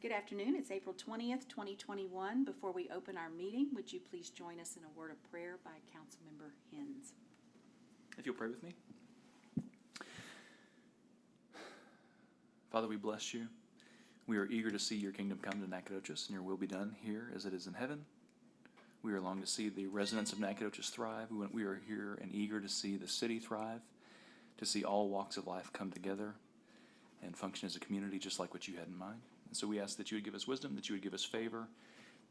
Good afternoon. It's April 20th, 2021. Before we open our meeting, would you please join us in a word of prayer by Councilmember Hens? If you'll pray with me. Father, we bless you. We are eager to see your kingdom come to Nacogdoches, and your will be done here as it is in heaven. We are longing to see the residents of Nacogdoches thrive. We are here and eager to see the city thrive, to see all walks of life come together and function as a community just like what you had in mind. And so we ask that you would give us wisdom, that you would give us favor,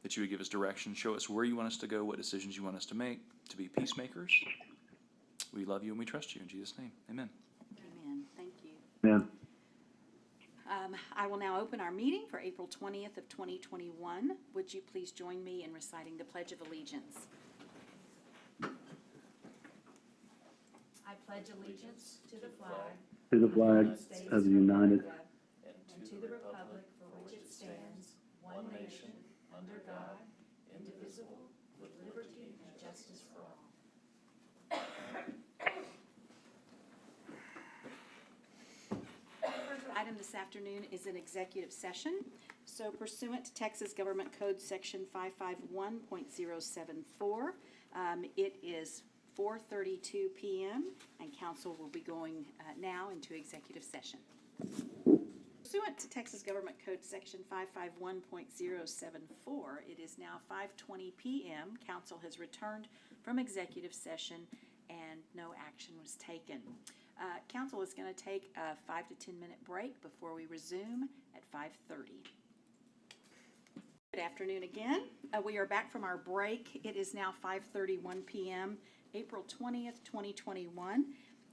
that you would give us direction, show us where you want us to go, what decisions you want us to make, to be peacemakers. We love you and we trust you. In Jesus' name, amen. Amen. Thank you. Amen. I will now open our meeting for April 20th of 2021. Would you please join me in reciting the Pledge of Allegiance? I pledge allegiance to the flag of the United and to the republic for which it stands, one nation, under God, indivisible, with liberty and justice for all. First item this afternoon is an executive session. So pursuant to Texas Government Code Section 551.074, it is 4:32 p.m. and council will be going now into executive session. Pursuant to Texas Government Code Section 551.074, it is now 5:20 p.m. Council has returned from executive session and no action was taken. Council is going to take a 5 to 10 minute break before we resume at 5:30. Good afternoon again. We are back from our break. It is now 5:31 p.m. April 20th, 2021,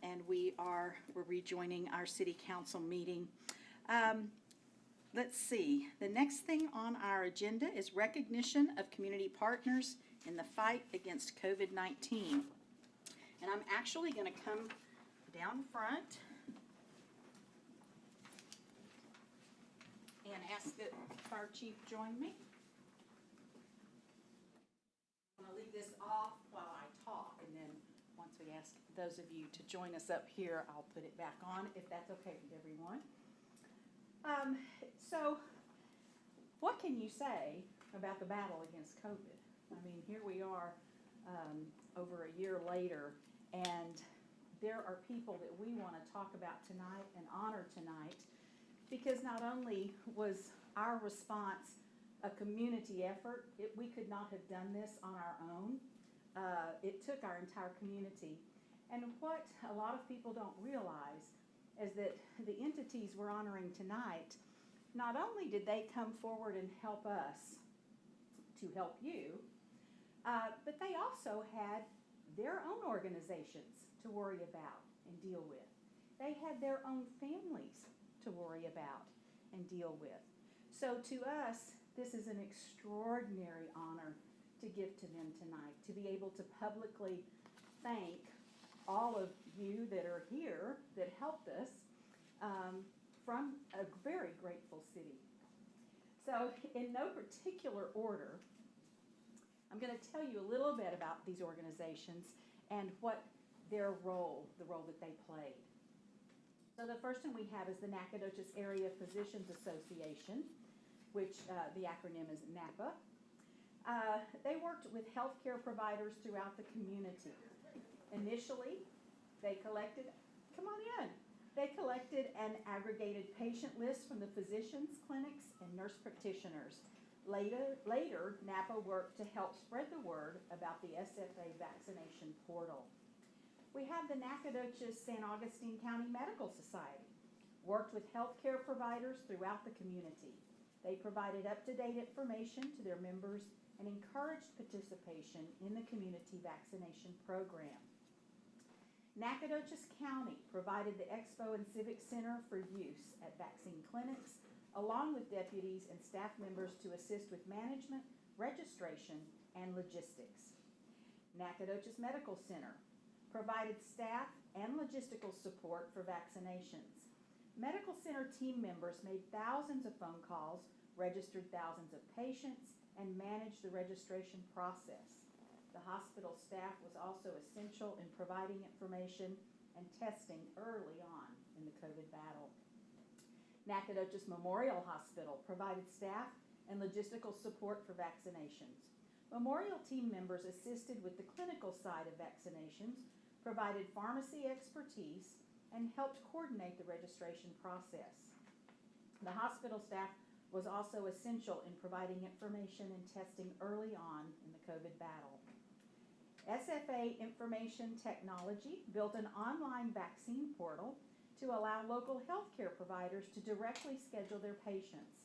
and we're rejoining our city council meeting. Let's see. The next thing on our agenda is recognition of community partners in the fight against COVID-19. And I'm actually going to come down front and ask that Fire Chief join me. I'm going to leave this off while I talk, and then once we ask those of you to join us up here, I'll put it back on, if that's okay with everyone. So what can you say about the battle against COVID? I mean, here we are over a year later, and there are people that we want to talk about tonight and honor tonight, because not only was our response a community effort, we could not have done this on our own. It took our entire community. And what a lot of people don't realize is that the entities we're honoring tonight, not only did they come forward and help us to help you, but they also had their own organizations to worry about and deal with. They had their own families to worry about and deal with. So to us, this is an extraordinary honor to give to them tonight, to be able to publicly thank all of you that are here that helped us from a very grateful city. So in no particular order, I'm going to tell you a little bit about these organizations and what their role, the role that they played. So the first one we have is the Nacogdoches Area Physicians Association, which the acronym is NAPA. They worked with healthcare providers throughout the community. Initially, they collected and aggregated patient lists from the physicians, clinics, and nurse practitioners. Later, NAPA worked to help spread the word about the SFA vaccination portal. We have the Nacogdoches San Augustine County Medical Society, worked with healthcare providers throughout the community. They provided up-to-date information to their members and encouraged participation in the community vaccination program. Nacogdoches County provided the Expo and Civic Center for use at vaccine clinics, along with deputies and staff members to assist with management, registration, and logistics. Nacogdoches Medical Center provided staff and logistical support for vaccinations. Medical Center team members made thousands of phone calls, registered thousands of patients, and managed the registration process. The hospital staff was also essential in providing information and testing early on in the COVID battle. Nacogdoches Memorial Hospital provided staff and logistical support for vaccinations. Memorial team members assisted with the clinical side of vaccinations, provided pharmacy expertise, and helped coordinate the registration process. The hospital staff was also essential in providing information and testing early on in the COVID battle. SFA Information Technology built an online vaccine portal to allow local healthcare providers to directly schedule their patients.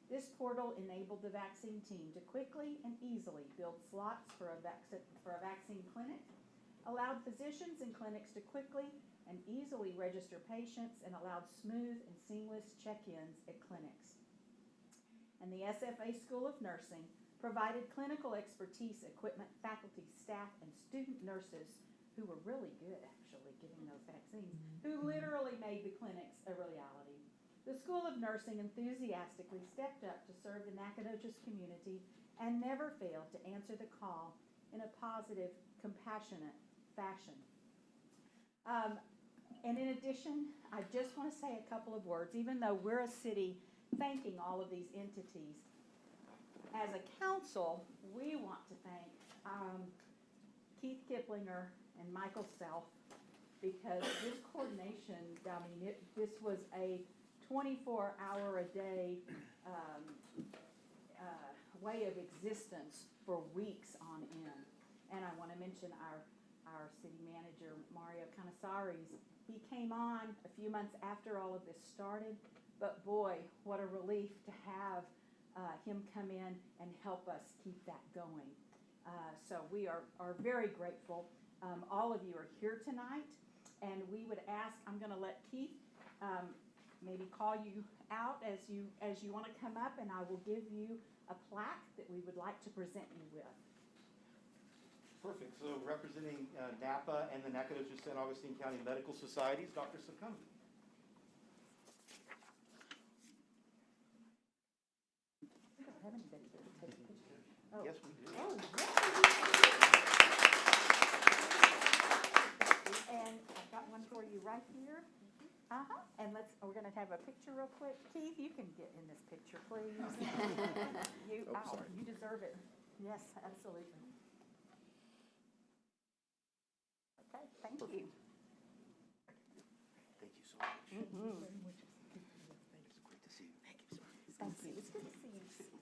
This portal enabled the vaccine team to quickly and easily build slots for a vaccine clinic, allowed physicians and clinics to quickly and easily register patients, and allowed smooth and seamless check-ins at clinics. And the SFA School of Nursing provided clinical expertise, equipment, faculty, staff, and student nurses who were really good, actually, giving those vaccines, who literally made the clinics a reality. The School of Nursing enthusiastically stepped up to serve the Nacogdoches community and never failed to answer the call in a positive, compassionate fashion. And in addition, I just want to say a couple of words, even though we're a city thanking all of these entities. As a council, we want to thank Keith Kiplinger and Michael Self, because this coordination, I mean, this was a 24-hour-a-day way of existence for weeks on end. And I want to mention our city manager, Mario Canisares. He came on a few months after all of this started, but boy, what a relief to have him come in and help us keep that going. So we are very grateful. All of you are here tonight, and we would ask, I'm going to let Keith maybe call you out as you want to come up, and I will give you a plaque that we would like to present you with. Perfect. So representing NAPA and the Nacogdoches St. Augustine County Medical Societies, Dr. Succumbi. We don't have anybody here to take a picture. Oh. Yes, we do. Oh, yes. And I've got one for you right here. And we're going to have a picture real quick. Keith, you can get in this picture, please. You deserve it. Yes, absolutely. Okay, thank you. Thank you so much. It's great to see you. Thank you. It's good to see you.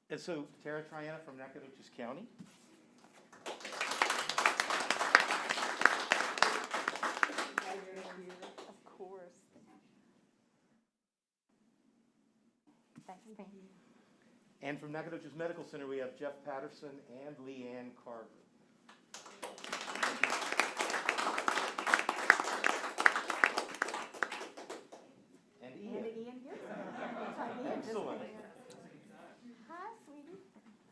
And so Tara Triana from Nacogdoches County. Of course. Thank you. And from Nacogdoches Medical Center, we have Jeff Patterson and Leanne Carver. And Ian. Ian Gibson. Excellent. Hi, sweetie.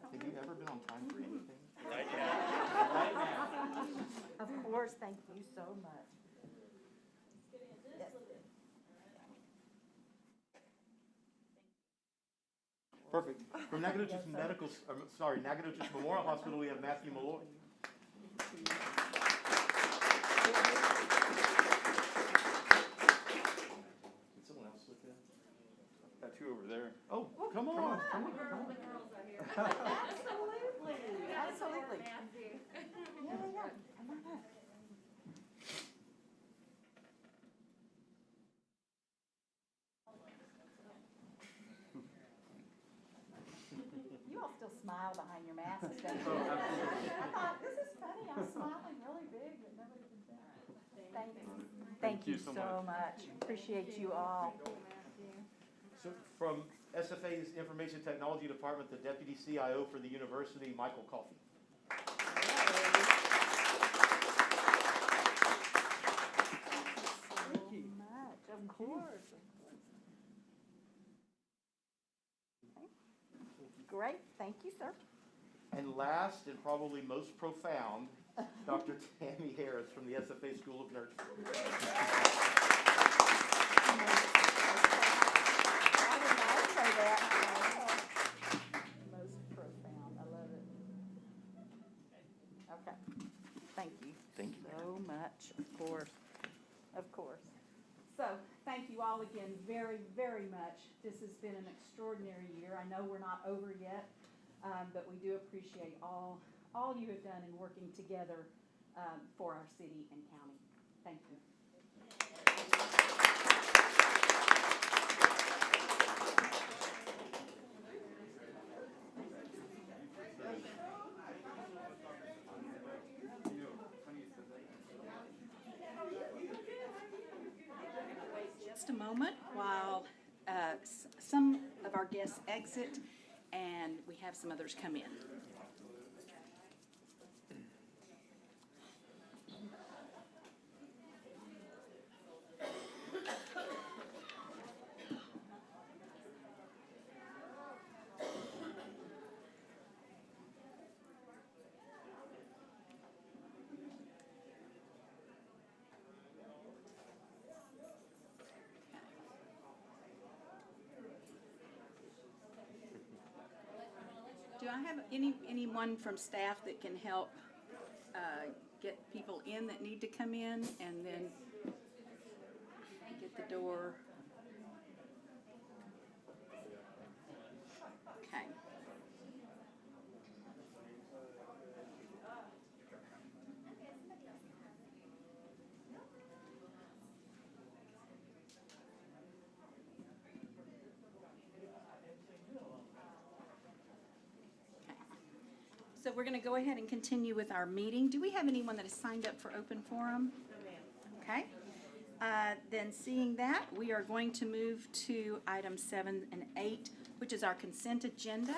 Have you ever been on time for anything? Of course, thank you so much. Yes. Perfect. From Nacogdoches Nacogdoches Memorial Hospital, we have Matthew Malloy. Can someone else look at that? Got two over there. Oh, come on. Absolutely. Absolutely. Yeah. Come on up. You all still smile behind your masks, don't you? I thought, this is funny, I'm smiling really big, but nobody can tell. Thank you so much. Appreciate you all. So from SFA's Information Technology Department, the Deputy CIO for the university, Michael Coffey. Thank you so much, of course. Great, thank you, sir. And last and probably most profound, Dr. Tammy Harris from the SFA School of Nursing. I did not say that. Most profound, I love it. Okay, thank you. Thank you. So much, of course, of course. So, thank thank you all again very, very much. This has been an extraordinary year. I know we're not over yet, but we do appreciate all you have done in working together for our city and county. Thank you. Just a moment while some of our guests exit and we have some others come in. Do I have anyone from staff that can help get people in that need to come in and then get the door? Okay. So we're going to go ahead and continue with our meeting. Do we have anyone that has signed up for open forum? Okay. Then seeing that, we are going to move to items 7 and 8, which is our consent agenda.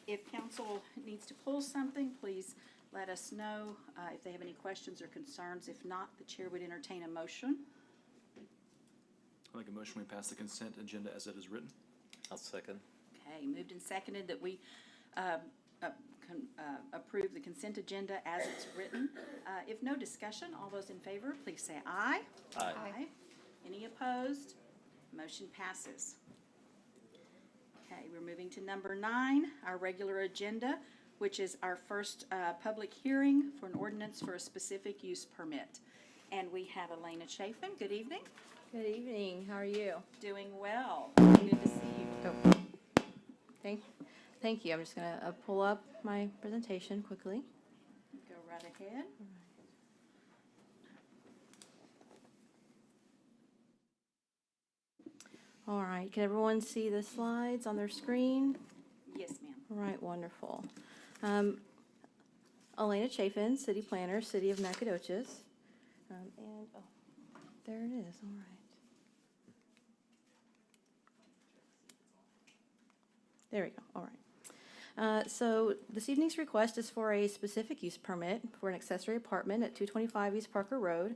If council needs to pull something, please let us know if they have any questions or concerns. If not, the chair would entertain a motion. I'll make a motion we pass the consent agenda as it is written. I'll second. Okay, moved and seconded that we approve the consent agenda as it's written. If no discussion, all those in favor, please say aye. Aye. Any opposed? Motion passes. Okay, we're moving to number 9, our regular agenda, which is our first public hearing for an ordinance for a specific use permit. And we have Elena Chafin. Good evening. Good evening. How are you? Doing well. Good to see you. Oh, thank you. I'm just going to pull up my presentation quickly. Go right ahead. All right. Can everyone see the slides on their screen? Yes, ma'am. All right. Wonderful. Elena Chafin, City Planner, City of Nacogdoches. And, oh, there it is. All right. There we go. All right. So this evening's request is for a specific use permit for an accessory apartment at 225 East Parker Road.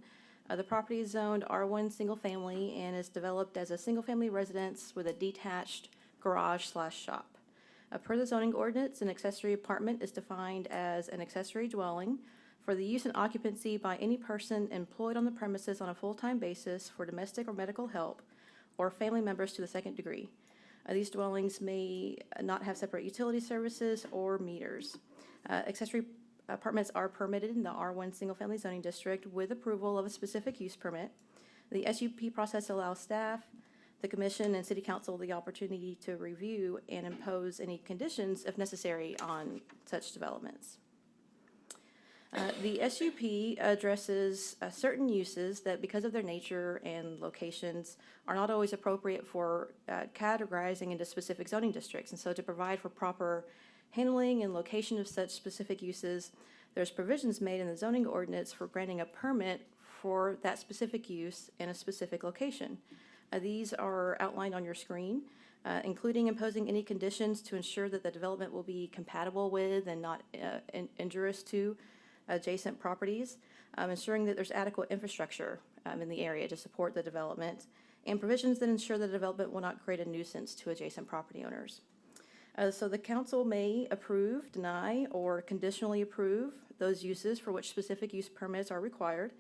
The property is zoned R1 single family and is developed as a single family residence with a detached garage/shop. Per the zoning ordinance, an accessory apartment is defined as an accessory dwelling for the use and occupancy by any person employed on the premises on a full-time basis for domestic or medical help or family members to the second degree. These dwellings may not have separate utility services or meters. Accessory apartments are permitted in the R1 single-family zoning district with approval of a specific use permit. The SUP process allows staff, the commission, and city council the opportunity to review and impose any conditions, if necessary, on such developments. The SUP addresses certain uses that, because of their nature and locations, are not always appropriate for categorizing into specific zoning districts. And so to provide for proper handling and location of such specific uses, there's provisions made in the zoning ordinance for granting a permit for that specific use in a specific location. These are outlined on your screen, including imposing any conditions to ensure that the development will be compatible with and not injurious to adjacent properties, ensuring that there's adequate infrastructure in the area to support the development, and provisions that ensure the development will not create a nuisance to adjacent property owners. So the council may approve, deny, or conditionally approve those uses for which specific use permits are required.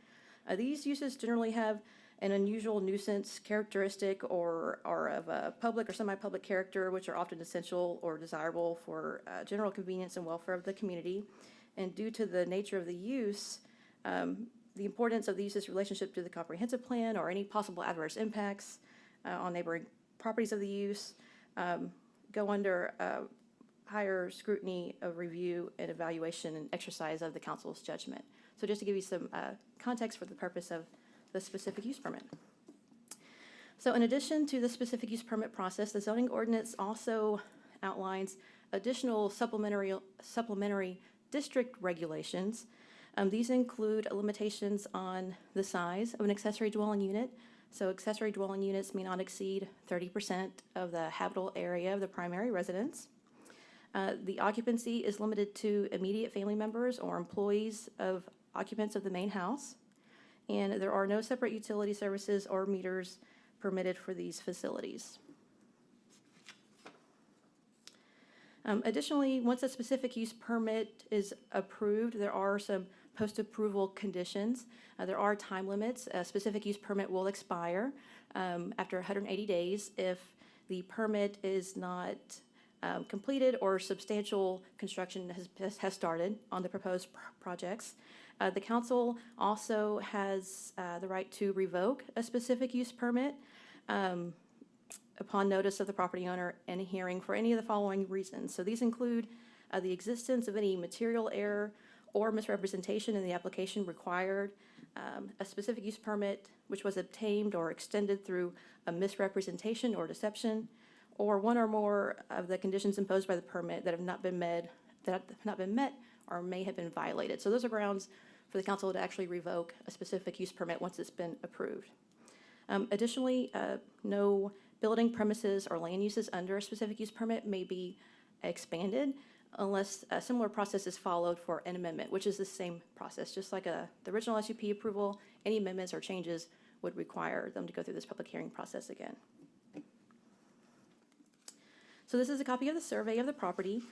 These uses generally have an unusual nuisance characteristic or are of a public or semi-public character, which are often essential or desirable for general convenience and welfare of the community. And due to the nature of the use, The importance of the use's relationship to the comprehensive plan or any possible adverse impacts on neighboring properties of the use go under higher scrutiny of review and evaluation and exercise of the council's judgment. So just to give you some context for the purpose of the specific use permit. So in addition to the specific use permit process, the zoning ordinance also outlines additional supplementary district regulations. These include limitations on the size of an accessory dwelling unit. So accessory dwelling units may not exceed 30% of the habitable area of the primary residence. The occupancy is limited to immediate family members or employees of occupants of the main house. And there are no separate utility services or meters permitted for these facilities. Additionally, once a specific use permit is approved, there are some post-approval conditions. There are time limits. A specific use permit will expire after 180 days if the permit is not completed or substantial construction has started on the proposed projects. The council also has the right to revoke a specific use permit upon notice of the property owner and a hearing for any of the following reasons. So these include the existence of any material error or misrepresentation in the application required, a specific use permit which was obtained or extended through a misrepresentation or deception, or one or more of the conditions imposed by the permit that have not been met or may have been violated. So those are grounds for the council to actually revoke a specific use permit once it's been approved. Additionally, no building, premises, or land uses under a specific use permit may be expanded unless a similar process is followed for an amendment, which is the same process. Just like the original SUP approval, any amendments or changes would require them to go through this public hearing process again. So this is a copy of the survey of the property.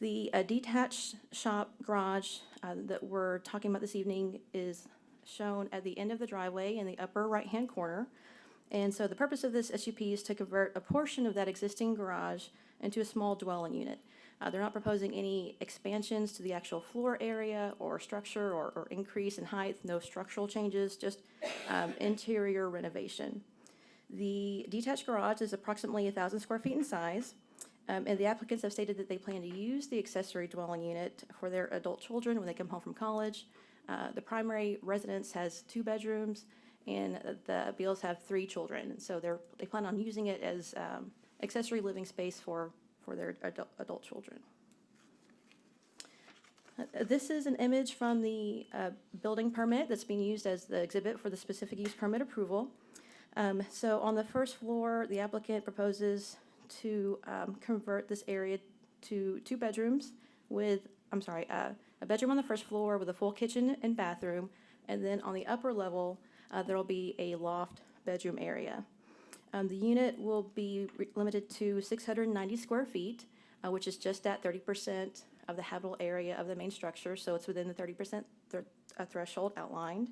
The detached shop garage that we're talking about this evening is shown at the end of the driveway in the upper right-hand corner. And so the purpose of this SUP is to convert a portion of that existing garage into a small dwelling unit. They're not proposing any expansions to the actual floor area or structure or increase in height, no structural changes, just interior renovation. The detached garage is approximately 1,000 square feet in size. And the applicants have stated that they plan to use the accessory dwelling unit for their adult children when they come home from college. The primary residence has 2 bedrooms, and the Beals have 3 children. So they plan on using it as accessory living space for their adult children. This is an image from the building permit that's being used as the exhibit for the specific use permit approval. So on the first floor, the applicant proposes to convert this area to 2 bedrooms with, a bedroom on the first floor with a full kitchen and bathroom, and then on the upper level, there will be a loft bedroom area. The unit will be limited to 690 square feet, which is just at 30% of the habitable area of the main structure, so it's within the 30% threshold outlined.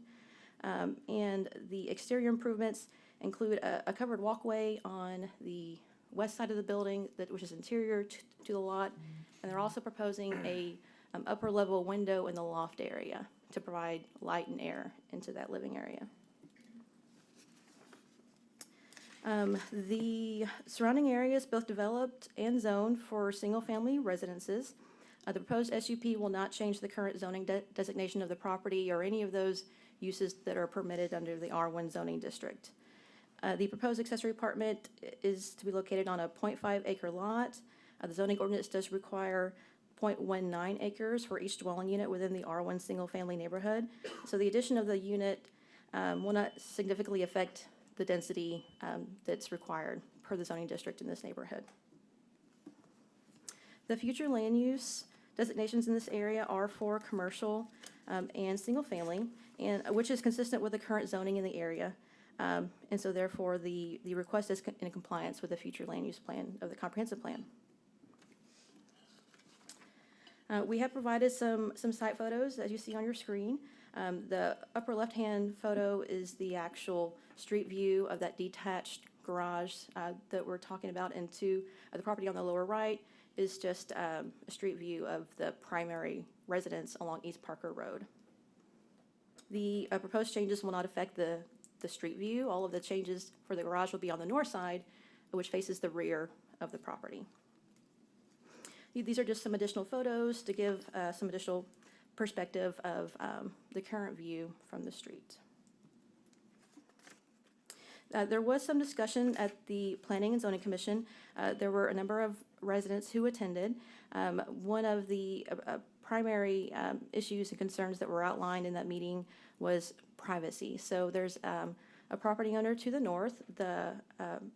And the exterior improvements include a covered walkway on the west side of the building, which is interior to the lot, and they're also proposing a upper level window in the loft area to provide light and air into that living area. The surrounding area is both developed and zoned for single-family residences. The proposed SUP will not change the current zoning designation of the property or any of those uses that are permitted under the R1 zoning district. The proposed accessory apartment is to be located on a 0.5 acre lot. The zoning ordinance does require 0.19 acres for each dwelling unit within the R1 single-family neighborhood. So the addition of the unit will not significantly affect the density that's required per the zoning district in this neighborhood. The future land use designations in this area are for commercial and single-family, and which is consistent with the current zoning in the area. And so therefore, the request is in compliance with the future land use plan of the comprehensive plan. We have provided some site photos, as you see on your screen. The upper left-hand photo is the actual street view of that detached garage that we're talking about, and the property on the lower right is just a street view of the primary residence along East Parker Road. The proposed changes will not affect the street view. All of the changes for the garage will be on the north side, which faces the rear of the property. These are just some additional photos to give some additional perspective of the current view from the street. There was some discussion at the Planning and Zoning Commission. There were a number of residents who attended. One of the primary issues and concerns that were outlined in that meeting was privacy. So there's a property owner to the north, the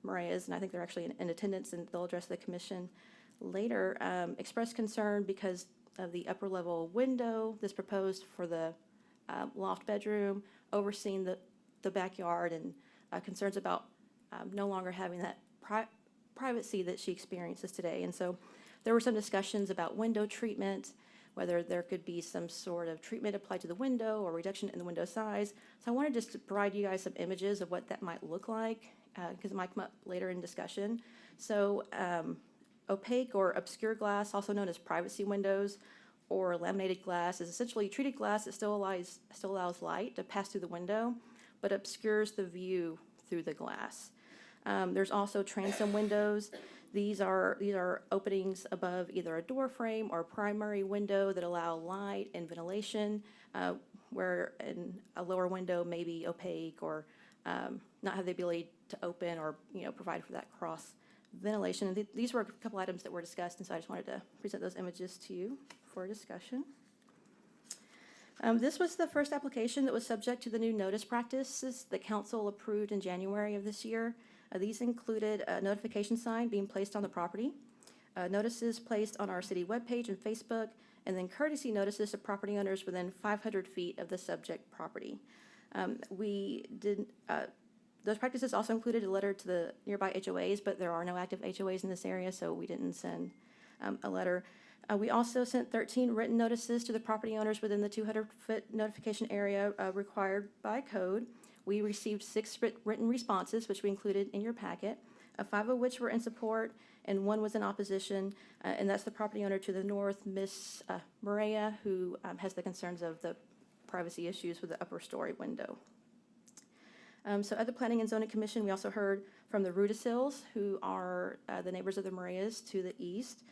Marias, and I think they're actually in attendance, and they'll address the commission later, expressed concern because of the upper level window that's proposed for the loft bedroom, overseeing the backyard, and concerns about no longer having that privacy that she experiences today. And so there were some discussions about window treatment, whether there could be some sort of treatment applied to the window or reduction in the window size. So I wanted just to provide you guys some images of what that might look like, because it might come up later in discussion. So opaque or obscure glass, also known as privacy windows, or laminated glass, is essentially treated glass that still allows light to pass through the window, but obscures the view through the glass. There's also transom windows. These are openings above either a door frame or a primary window that allow light and ventilation, where a lower window may be opaque or not have the ability to open or provide for that cross ventilation. And these were a couple items that were discussed, and so I just wanted to present those images to you for discussion. This was the first application that was subject to the new notice practices that council approved in January of this year. These included a notification sign being placed on the property, notices placed on our city webpage and Facebook, and then courtesy notices to property owners within 500 feet of the subject property. Those practices also included a letter to the nearby HOAs, but there are no active HOAs in this area, so we didn't send a letter. We also sent 13 written notices to the property owners within the 200-foot notification area required by code. We received 6 written responses, which we included in your packet, 5 of which were in support, and 1 was in opposition, and that's the property owner to the north, Miss Maria, who has the concerns of the privacy issues with the upper story window. So at the Planning and Zoning Commission, we also heard from the Rudisills, who are the neighbors of the Marias to the east.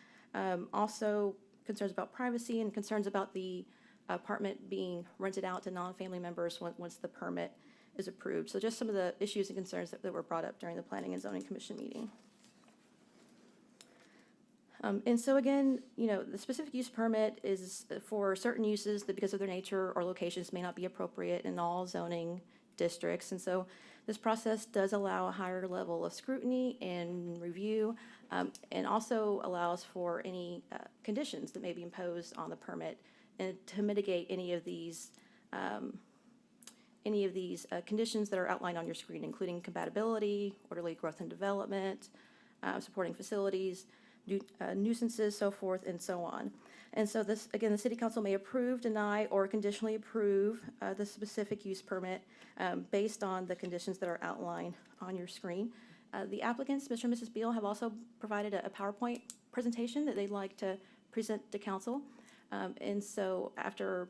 Also concerns about privacy and concerns about the apartment being rented out to non-family members once the permit is approved. So just some of the issues and concerns that were brought up during the Planning and Zoning Commission meeting. And so again, the specific use permit is for certain uses that because of their nature or locations may not be appropriate in all zoning districts. And so this process does allow a higher level of scrutiny and review, and also allows for any conditions that may be imposed on the permit and to mitigate any of these conditions that are outlined on your screen, including compatibility, orderly growth and development, supporting facilities, nuisances, so forth, and so on. And so this, again, the City Council may approve, deny, or conditionally approve the specific use permit based on the conditions that are outlined on your screen. The applicants, Mr. and Mrs. Beal, have also provided a PowerPoint presentation that they'd like to present to Council. And so after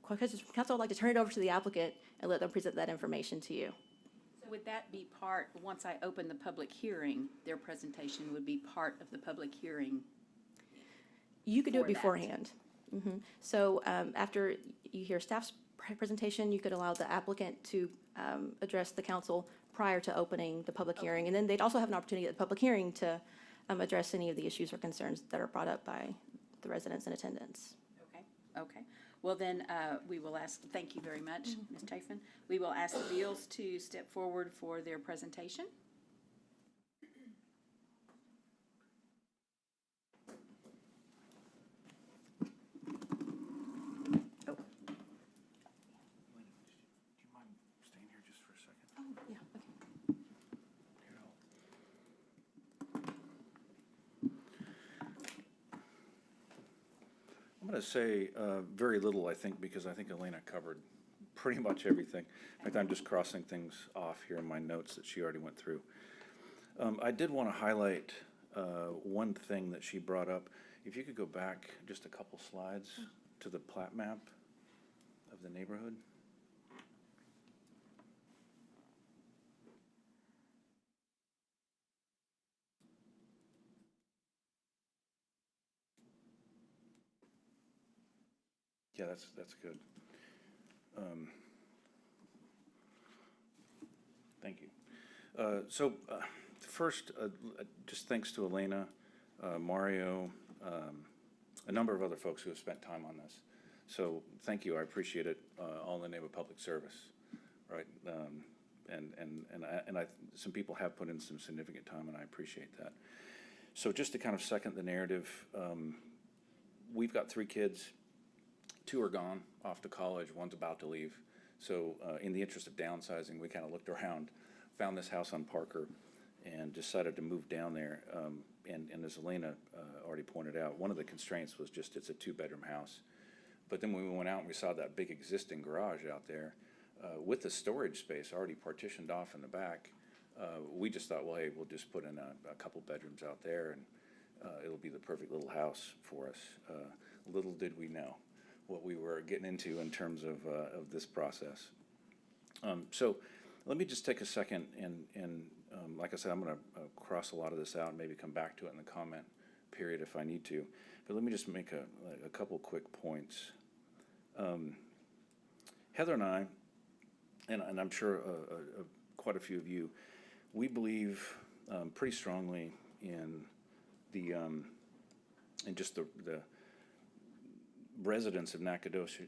questions from Council, I'd like to turn it over to the applicant and let them present that information to you. So would that be part, once I open the public hearing, their presentation would be part of the public hearing? You could do it For that. beforehand. So after you hear staff's presentation, you could allow the applicant to address the council prior to opening the public hearing. And then they'd also have an opportunity at the public hearing to address any of the issues or concerns that are brought up by the residents in attendance. Okay. Well, then, we will ask, thank you very much, Ms. Chafin. We will ask the Beals to step forward for their presentation. Do you mind staying here just for a second? Oh, yeah, okay. I'm going to say very little, I think, because I think Elena covered pretty much everything. In fact, I'm just crossing things off here in my notes that she already went through. I did want to highlight one thing that she brought up. If you could go back just a couple slides to the plat map of the neighborhood. Yeah, that's good. Thank you. First, just thanks to Elena, Mario, a number of other folks who have spent time on this. So thank you, I appreciate it, all in the name of public service, right? Some people have put in some significant time, and I appreciate that. So just to kind of second the narrative, we've got 3 kids. 2 are gone off to college, 1's about to leave. So in the interest of downsizing, we kind of looked around, found this house on Parker, and decided to move down there. And as Elena already pointed out, one of the constraints was just it's a 2-bedroom house. But then when we went out and we saw that big existing garage out there, with the storage space already partitioned off in the back, we just thought, well, hey, we'll just put in a couple bedrooms out there, and it'll be the perfect little house for us. Little did we know what we were getting into in terms of this process. So let me just take a second and like I said, I'm going to cross a lot of this out and maybe come back to it in the comment period if I need to. But let me just make a couple quick points. Heather and I, and I'm sure quite a few of you, we believe pretty strongly in the in just the residents of Nacogdoches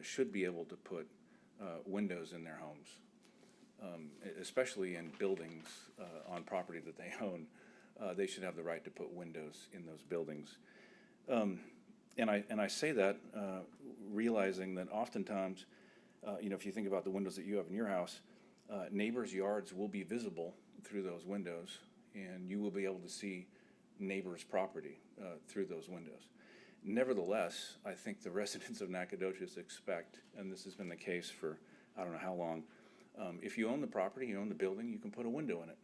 should be able to put windows in their homes, especially in buildings on property that they own. They should have the right to put windows in those buildings. And I say that realizing that oftentimes, if you think about the windows that you have in your house, neighbors' yards will be visible through those windows, and you will be able to see neighbors' property through those windows. Nevertheless, I think the residents of Nacogdoches expect, and this has been the case for I don't know how long, if you own the property, you own the building, you can put a window in it.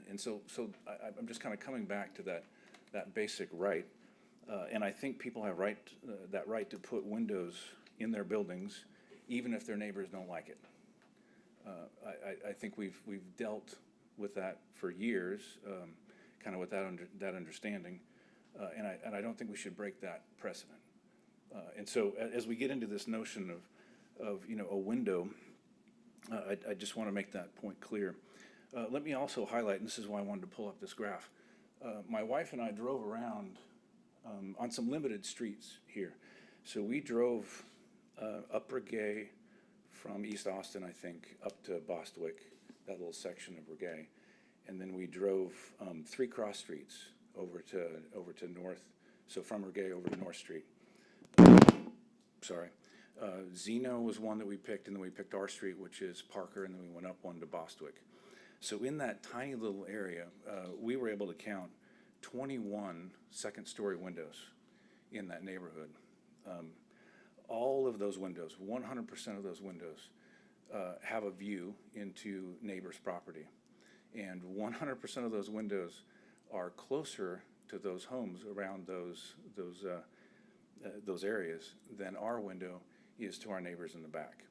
And so I'm just kind of coming back to that basic right. And I think people have that right to put windows in their buildings, even if their neighbors don't like it. I think we've dealt with that for years, kind of with that understanding, and I don't think we should break that precedent. And so as we get into this notion of a window, I just want to make that point clear. Let me also highlight, and this is why I wanted to pull up this graph. My wife and I drove around on some limited streets here. So we drove up Regay from East Austin, I think, up to Bostwick, that little section of Regay. And then we drove 3 cross streets over to North, so from Regay over to North Street. Zeno was one that we picked, and then we picked our street, which is Parker, and then we went up one to Bostwick. So in that tiny little area, we were able to count 21 second-story windows in that neighborhood. All of those windows, 100% of those windows, have a view into neighbors' property. And 100% of those windows are closer to those homes around those areas than our window is to our neighbors in the back.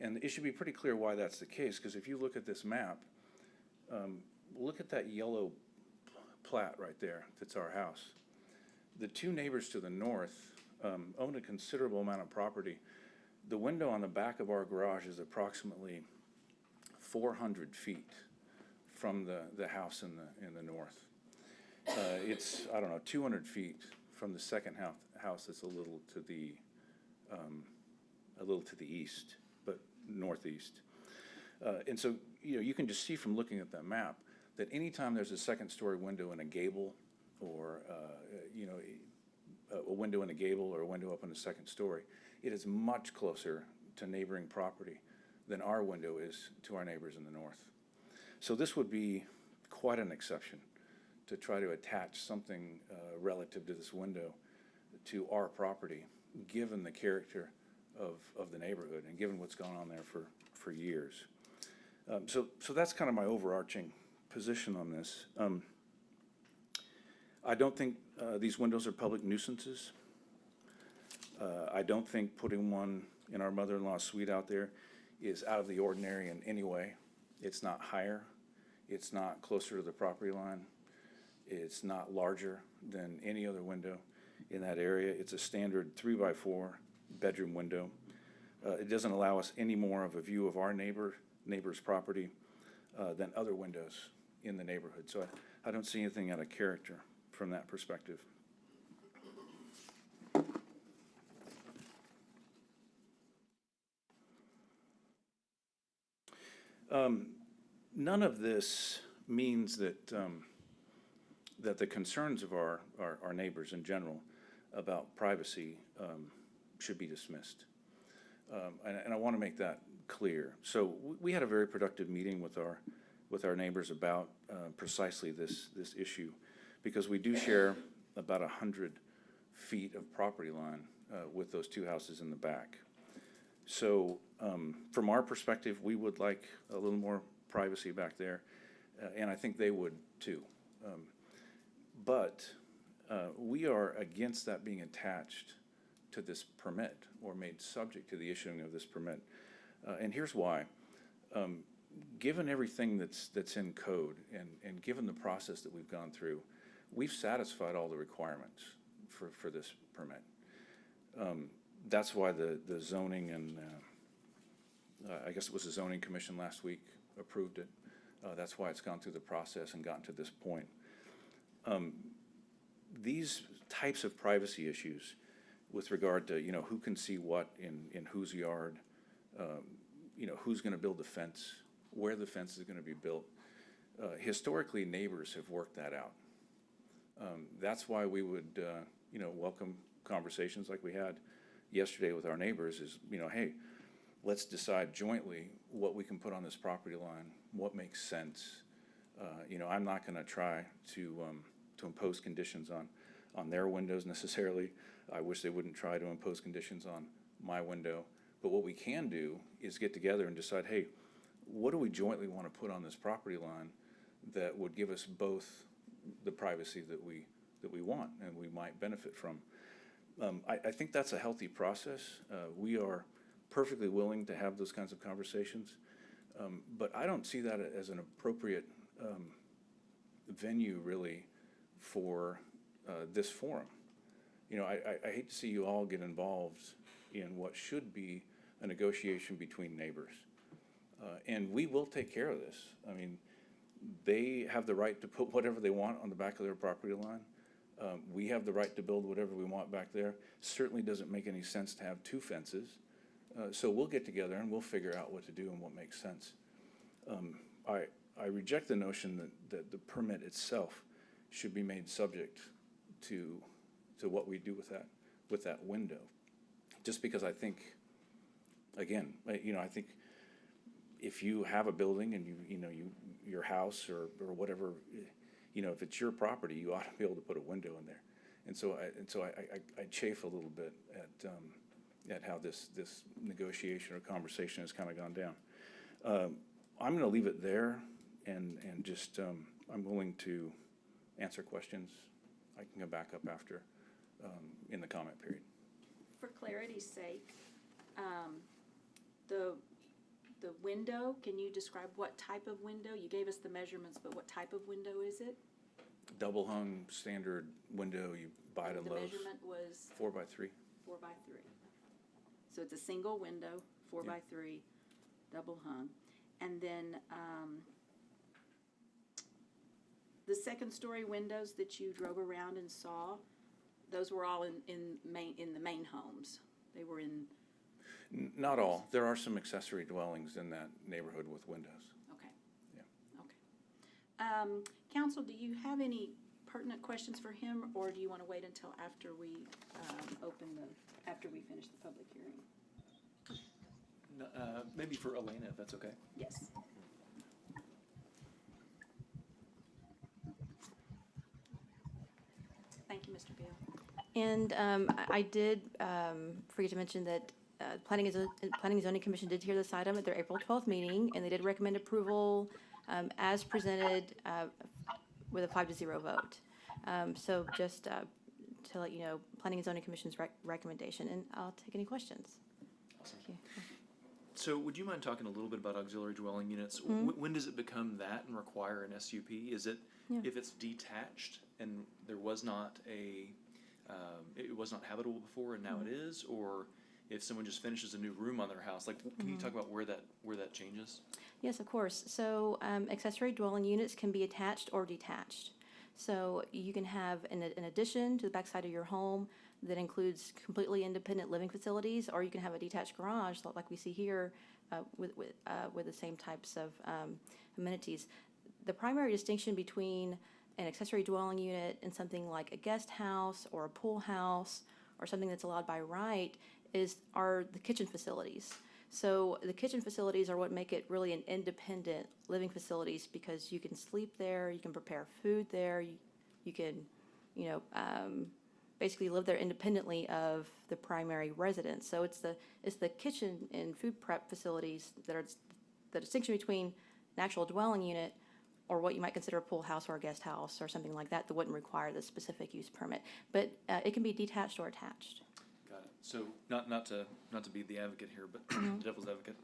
And it should be pretty clear why that's the case, because if you look at this map, look at that yellow plat right there, that's our house. The 2 neighbors to the north own a considerable amount of property. The window on the back of our garage is approximately 400 feet from the house in the north. It's, I don't know, 200 feet from the second house that's a little to the east, but northeast. And so, you can just see from looking at that map that anytime there's a second-story window in a gable, or a window in a gable or a window up in the second story, it is much closer to neighboring property than our window is to our neighbors in the north. So this would be quite an exception to try to attach something relative to this window to our property, given the character of the neighborhood and given what's gone on there for years. So that's kind of my overarching position on this. I don't think these windows are public nuisances. I don't think putting one in our mother-in-law's suite out there is out of the ordinary in any way. It's not higher. It's not closer to the property line. It's not larger than any other window. in that area. It's a standard 3x4 bedroom window. It doesn't allow us any more of a view of our neighbor's property than other windows in the neighborhood. So I don't see anything out of character from that perspective. None of this means that that the concerns of our neighbors in general about privacy should be dismissed. And I want to make that clear. So we had a very productive meeting with our neighbors about precisely this issue, because we do share about 100 feet of property line with those two houses in the back. So from our perspective, we would like a little more privacy back there, and I think they would too. But we are against that being attached to this permit or made subject to the issuing of this permit. And here's why. Given everything that's in code and given the process that we've gone through, we've satisfied all the requirements for this permit. That's why the zoning and I guess it was the zoning commission last week approved it. That's why it's gone through the process and gotten to this point. These types of privacy issues with regard to, you know, who can see what in whose yard, you know, who's going to build the fence, where the fence is going to be built. Historically, neighbors have worked that out. That's why we would, you know, welcome conversations like we had yesterday with our neighbors is, you know, hey, let's decide jointly what we can put on this property line, what makes sense. You know, I'm not going to try to impose conditions on their windows necessarily. I wish they wouldn't try to impose conditions on my window. But what we can do is get together and decide, hey, what do we jointly want to put on this property line that would give us both the privacy that we want and we might benefit from. I think that's a healthy process. We are perfectly willing to have those kinds of conversations, but I don't see that as an appropriate venue really for this forum. You know, I hate to see you all get involved in what should be a negotiation between neighbors. And we will take care of this. I mean, they have the right to put whatever they want on the back of their property line. We have the right to build whatever we want back there. Certainly doesn't make any sense to have two fences. So we'll get together and we'll figure out what to do and what makes sense. I reject the notion that the permit itself should be made subject to what we do with that window. Just because I think, again, you know, I think if you have a building and your house or whatever, you know, if it's your property, you ought to be able to put a window in there. And so I chafe a little bit at how this negotiation or conversation has kind of gone down. I'm going to leave it there and just I'm willing to answer questions. I can go back up after in the comment period. For clarity's sake, the window, can you describe what type of window? You gave us the measurements, but what type of window is it? Double hung standard window you buy at Lowe's. The measurement was? 4x3. 4x3. So it's a single window, 4x3, double hung. And then the second story windows that you drove around and saw, those were all in the main homes. They were in. Not all. There are some accessory dwellings in that neighborhood with windows. Okay. Yeah. Okay. Council, do you have any pertinent questions for him, or do you want to wait until after we after we finish the public hearing? Maybe for Elena, if that's okay. Yes. Thank you, Mr. Beal. And I did forget to mention that Planning and Zoning Commission did hear this item at their April 12th meeting, and they did recommend approval as presented with a 5-0 vote. So just to let you know, Planning and Zoning Commission's recommendation, and I'll take any questions. Awesome. Thank you. So would you mind talking a little bit about auxiliary dwelling units? Mm-hmm. When does it become that and require an SUP? Is it Yeah. if it's detached and there was not a it was not habitable before and now it is, or if someone just finishes a new room on their house, like, can you talk about where that changes? Yes, of course. So accessory dwelling units can be attached or detached. So you can have an addition to the backside of your home that includes completely independent living facilities, or you can have a detached garage like we see here with the same types of amenities. The primary distinction between an accessory dwelling unit and something like a guest house or a pool house or something that's allowed by right are the kitchen facilities. So the kitchen facilities are what make it really an independent living facilities, because you can sleep there, you can prepare food there, you can, basically live there independently of the primary residence. So it's the kitchen and food prep facilities that are the distinction between an actual dwelling unit or what you might consider a pool house or a guest house or something like that wouldn't require the specific use permit. But it can be detached or attached. Got it. So not to be the advocate here, but the devil's advocate.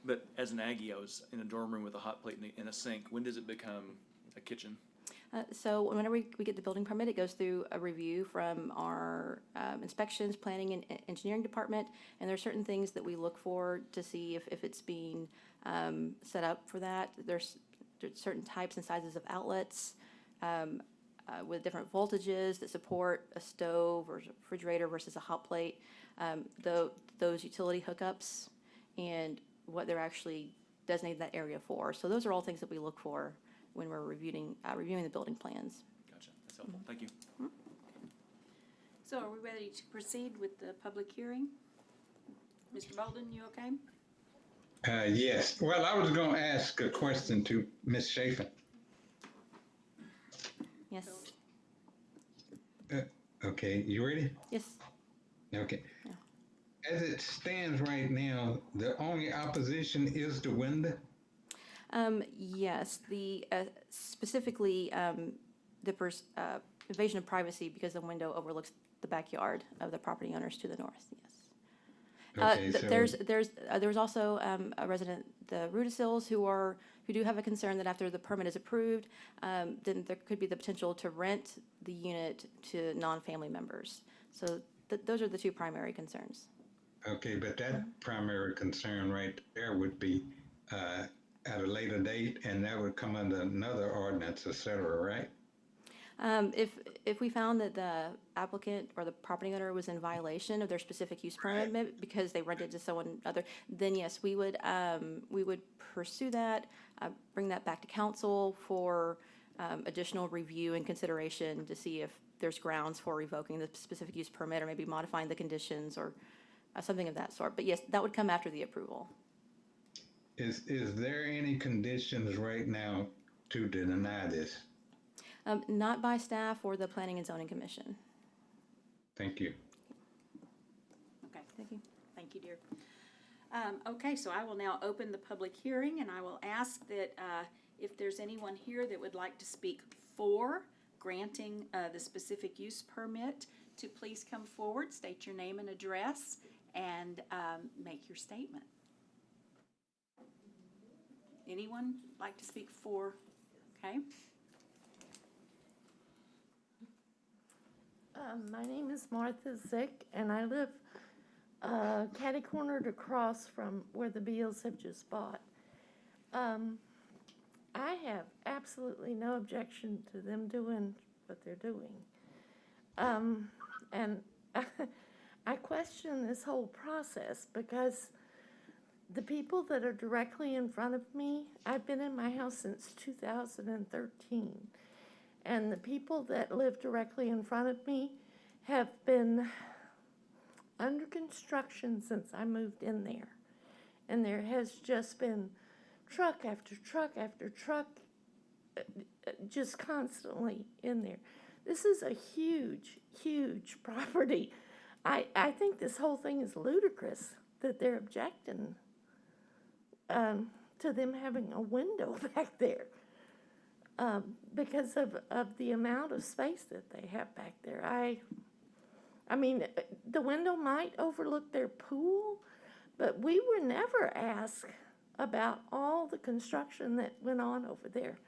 But as an Aggie, I was in a dorm room with a hot plate and a sink. When does it become a kitchen? So whenever we get the building permit, it goes through a review from our inspections, planning, and engineering department. And there are certain things that we look for to see if it's being set up for that. There's certain types and sizes of outlets with different voltages that support a stove or refrigerator versus a hot plate. Those utility hookups and what they're actually designated that area for. So those are all things that we look for when we're reviewing the building plans. Gotcha. That's helpful. Thank you. So are we ready to proceed with the public hearing? Mr. Bolden, you okay? Yes. Well, I was going to ask a question to Ms. Schaefer. Yes. Okay, you ready? Yes. Okay. As it stands right now, the only opposition is the window? Yes, specifically the invasion of privacy because the window overlooks the backyard of the property owners to the north. Yes. Okay, so There's also a resident, the Rudisills, who do have a concern that after the permit is approved, then there could be the potential to rent the unit to non-family members. So those are the two primary concerns. okay, but that primary concern right there would be at a later date, and that would come under another ordinance, et cetera, right? If we found that the applicant or the property owner was in violation of their specific use permit because they rented to someone other, then yes, we would pursue that, bring that back to council for additional review and consideration to see if there's grounds for revoking the specific use permit or maybe modifying the conditions or something of that sort. But yes, that would come after the approval. Is there any conditions right now to deny this? Not by staff or the Planning and Zoning Commission. Thank you. Okay. Thank you. Thank you, dear. Okay, so I will now open the public hearing, and I will ask that if there's anyone here that would like to speak for granting the specific use permit, to please come forward, state your name and address, and make your statement. Anyone like to speak for? Okay. My name is Martha Zick, and I live catty-cornered across from where the Beals have just bought. I have absolutely no objection to them doing what they're doing. And I question this whole process because the people that are directly in front of me, I've been in my house since 2013. And the people that live directly in front of me have been under construction since I moved in there. And there has just been truck after truck after truck just constantly in there. This is a huge, huge property. I think this whole thing is ludicrous that they're objecting to them having a window back there. Because of the amount of space that they have back there. I mean, the window might overlook their pool, but we were never asked about all the construction that went on over there.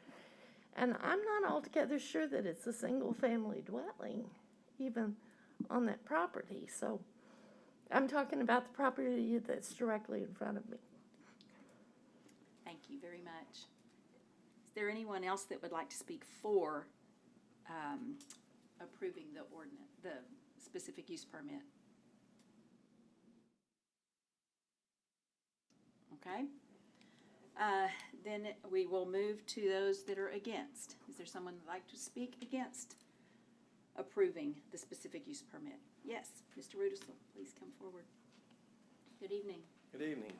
And I'm not altogether sure that it's a single-family dwelling, even on that property. So I'm talking about the property that's directly in front of me. Thank you very much. Is there anyone else that would like to speak for approving the ordinance, the specific use permit? Okay. Then we will move to those that are against. Is there someone that'd like to speak against approving the specific use permit? Yes, Mr. Rudisill, please come forward. Good evening. Good evening.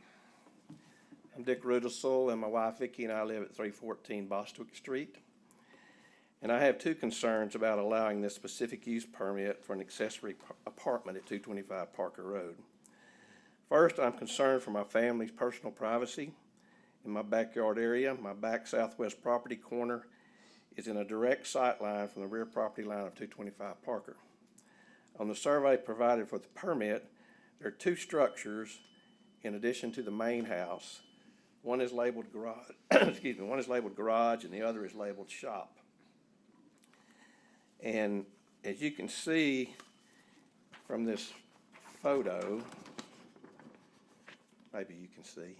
I'm Dick Rudisill, and my wife Vicki and I live at 314 Bostwick Street. And I have two concerns about allowing this specific use permit for an accessory apartment at 225 Parker Road. First, I'm concerned for my family's personal privacy. In my backyard area, my back southwest property corner is in a direct sight line from the rear property line of 225 Parker. On the survey provided for the permit, there are two structures in addition to the main house. One is labeled garage, excuse me, one is labeled garage and the other is labeled shop. And as you can see from this photo, maybe you can see,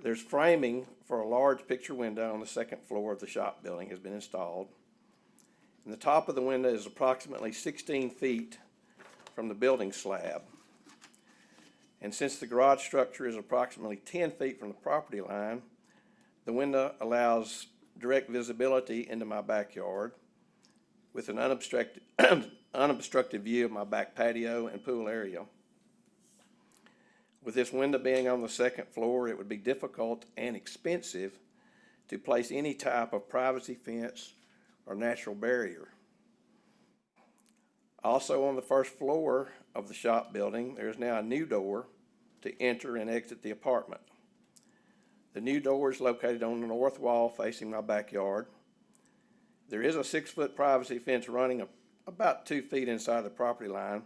there's framing for a large picture window on the second floor of the shop building has been installed. And the top of the window is approximately 16 feet from the building slab. And since the garage structure is approximately 10 feet from the property line, the window allows direct visibility into my backyard with an unobstructed view of my back patio and pool area. With this window being on the second floor, it would be difficult and expensive to place any type of privacy fence or natural barrier. Also on the first floor of the shop building, there is now a new door to enter and exit the apartment. The new door is located on the north wall facing my backyard. There is a 6-foot privacy fence running about 2 feet inside the property line,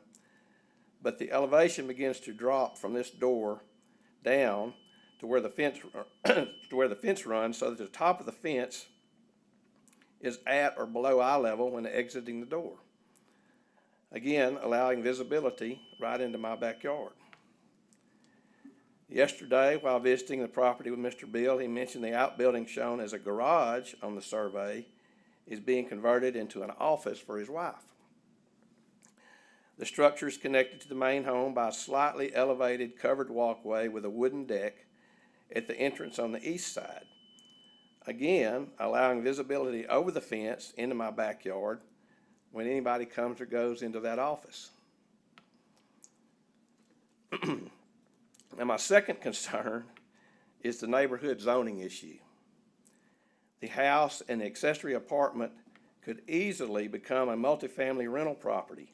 but the elevation begins to drop from this door down to where the fence runs, so that the top of the fence is at or below eye level when exiting the door. Again, allowing visibility right into my backyard. Yesterday, while visiting the property with Mr. Bill, he mentioned the outbuilding shown as a garage on the survey is being converted into an office for his wife. The structure is connected to the main home by a slightly elevated covered walkway with a wooden deck at the entrance on the east side. Again, allowing visibility over the fence into my backyard when anybody comes or goes into that office. Now, my second concern is the neighborhood zoning issue. The house and the accessory apartment could easily become a multifamily rental property,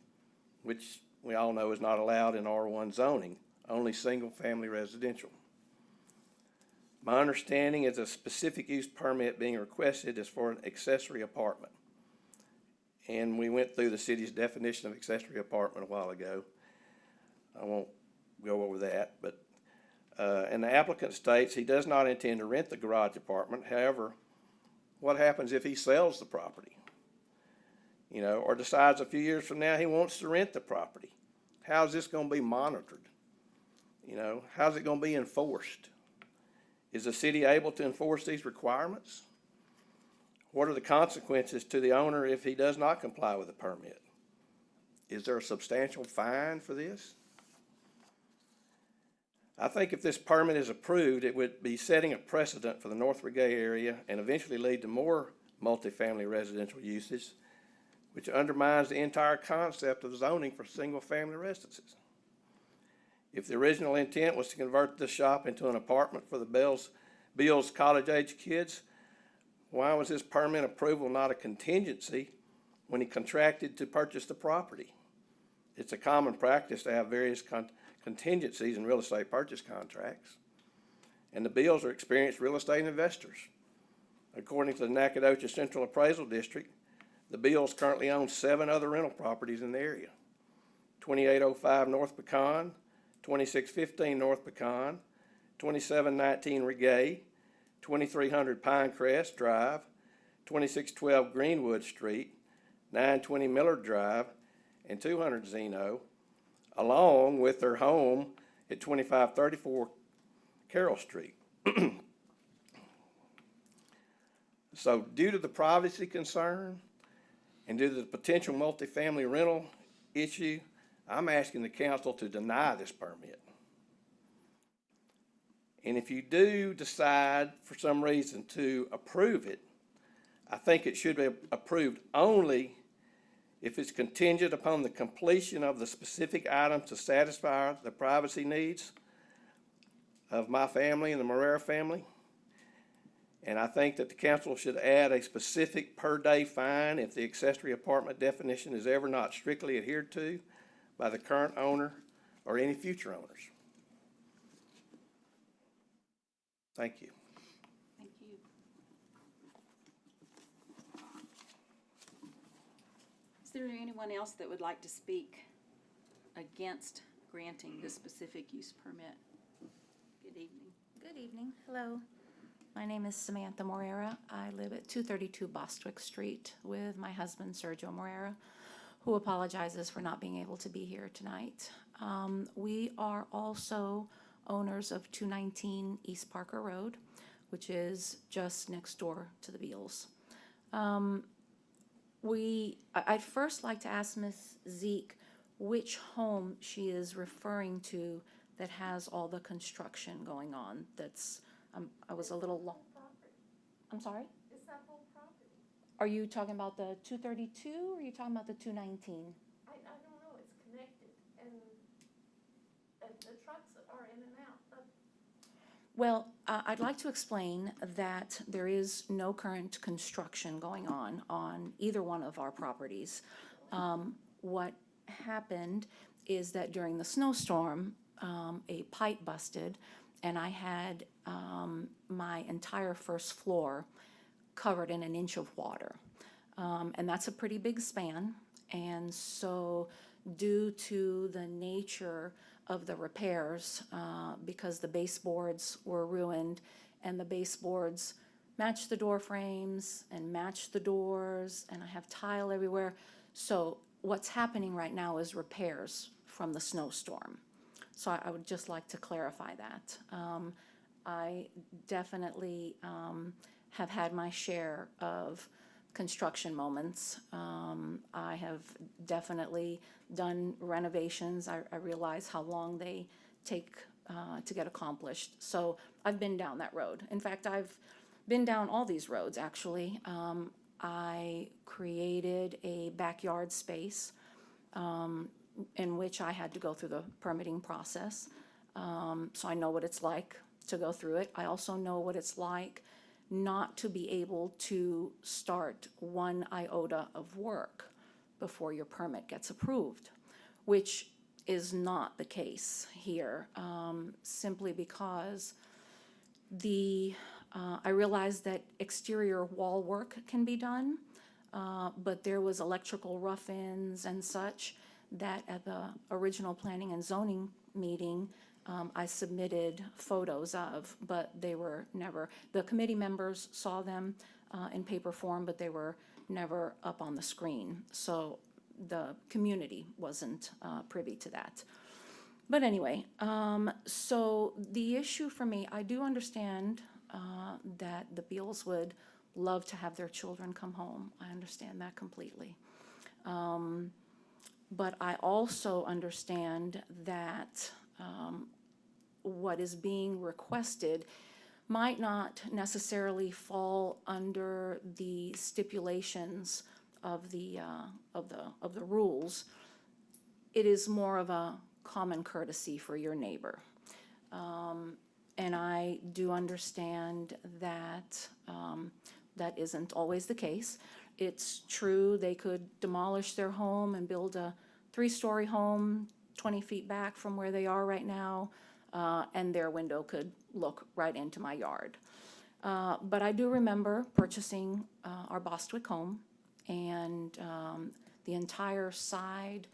which we all know is not allowed in R1 zoning, only single-family residential. My understanding is a specific use permit being requested is for an accessory apartment. And we went through the city's definition of accessory apartment a while ago. I won't go over that, but and the applicant states he does not intend to rent the garage apartment. However, what happens if he sells the property? You know, or decides a few years from now he wants to rent the property? How's this going to be monitored? You know, how's it going to be enforced? Is the city able to enforce these requirements? What are the consequences to the owner if he does not comply with the permit? Is there a substantial fine for this? I think if this permit is approved, it would be setting a precedent for the North Gay area and eventually lead to more multifamily residential uses, which undermines the entire concept of zoning for single-family residences. If the original intent was to convert this shop into an apartment for the Bill's college-age kids, why was this permit approval not a contingency when he contracted to purchase the property? It's a common practice to have various contingencies in real estate purchase contracts, and the Bills are experienced real estate investors. According to the Nacogdoches Central Appraisal District, the Bills currently own 7 other rental properties in the area: 2805 North Pecan, 2615 North Pecan, 2719 Regay, 2300 Pinecrest Drive, 2612 Greenwood Street, 920 Millard Drive, and 200 Zeno, along with their home at 2534 Carroll Street. So due to the privacy concern and due to the potential multifamily rental issue, I'm asking the council to deny this permit. And if you do decide for some reason to approve it, I think it should be approved only if it's contingent upon the completion of the specific items to satisfy the privacy needs of my family and the Moreira family. And I think that the council should add a specific per-day fine if the accessory apartment definition is ever not strictly adhered to by the current owner or any future owners. Thank you. Thank you. Is there anyone else that would like to speak against granting this specific use permit? Good evening. Good evening. Hello. My name is Samantha Moreira. I live at 232 Bostwick Street with my husband, Sergio Moreira, who apologizes for not being able to be here tonight. We are also owners of 219 East Parker Road, which is just next door to the Beals. I'd first like to ask Ms. Zeke which home she is referring to that has all the construction going on. That's, I was a little long. I'm sorry? It's that whole property. Are you talking about the 232 or are you talking about the 219? I don't know, it's connected, and the trucks are in and out. Well, I'd like to explain that there is no current construction going on either one of our properties. What happened is that during the snowstorm, a pipe busted, and I had my entire first floor covered in an inch of water. And that's a pretty big span. And so due to the nature of the repairs, because the baseboards were ruined and the baseboards match the door frames and match the doors, and I have tile everywhere. So what's happening right now is repairs from the snowstorm. So I would just like to clarify that. I definitely have had my share of construction moments. I have definitely done renovations. I realize how long they take to get accomplished. So I've been down that road. In fact, I've been down all these roads, actually. I created a backyard space in which I had to go through the permitting process. So I know what it's like to go through it. I also know what it's like not to be able to start one iota of work before your permit gets approved, which is not the case here, simply because I realized that exterior wall work can be done, but there was electrical rough-ins and such that at the original planning and zoning meeting, I submitted photos of, but they were never, the committee members saw them in paper form, but they were never up on the screen. So the community wasn't privy to that. But anyway, so the issue for me, I do understand that the Beals would love to have their children come home. I understand that completely. But I also understand that what is being requested might not necessarily fall under the stipulations of the rules. It is more of a common courtesy for your neighbor. And I do understand that that isn't always the case. It's true they could demolish their home and build a 3-story home 20 feet back from where they are right now, and their window could look right into my yard. But I do remember purchasing our Bostwick home, and the entire side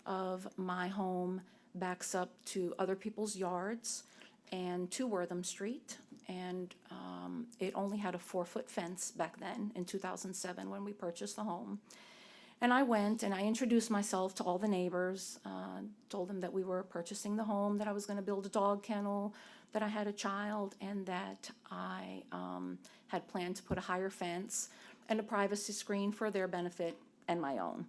of my home backs up to other people's yards and to Wortham Street. And it only had a 4-foot fence back then in 2007 when we purchased the home. And I went and I introduced myself to all the neighbors, told them that we were purchasing the home, that I was going to build a dog kennel, that I had a child, and that I had planned to put a higher fence and a privacy screen for their benefit and my own.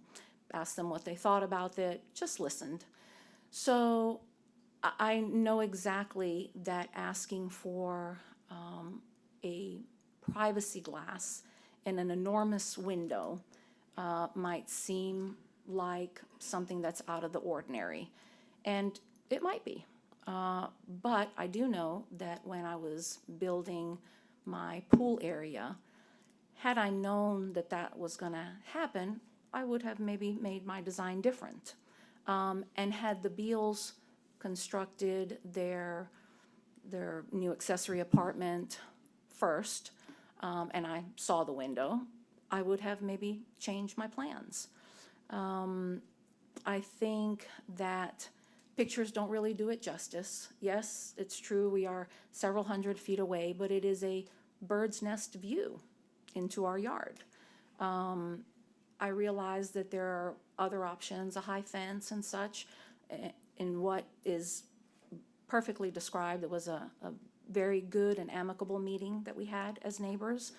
Asked them what they thought about it, just listened. So I know exactly that asking for a privacy glass in an enormous window might seem like something that's out of the ordinary. And it might be. But I do know that when I was building my pool area, had I known that that was going to happen, I would have maybe made my design different. And had the Beals constructed their new accessory apartment first, and I saw the window, I would have maybe changed my plans. I think that pictures don't really do it justice. Yes, it's true, we are several hundred feet away, but it is a bird's nest view into our yard. I realize that there are other options, a high fence and such, in what is perfectly described. It was a very good and amicable meeting that we had as neighbors.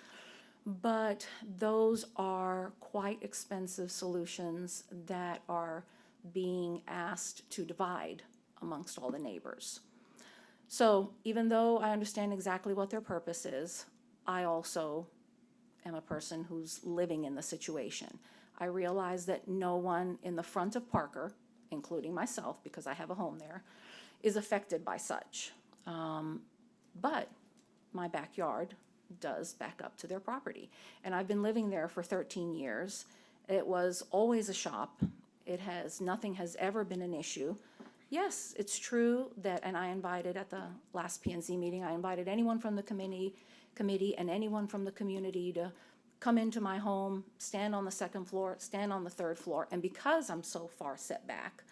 But those are quite expensive solutions that are being asked to divide amongst all the neighbors. So even though I understand exactly what their purpose is, I also am a person who's living in the situation. I realize that no one in the front of Parker, including myself, because I have a home there, is affected by such. But my backyard does back up to their property. And I've been living there for 13 years. It was always a shop. Nothing has ever been an issue. Yes, it's true that, and I invited at the last P&Z meeting, I invited anyone from the committee and anyone from the community to come into my home, stand on the second floor, stand on the third floor. And because I'm so far set back,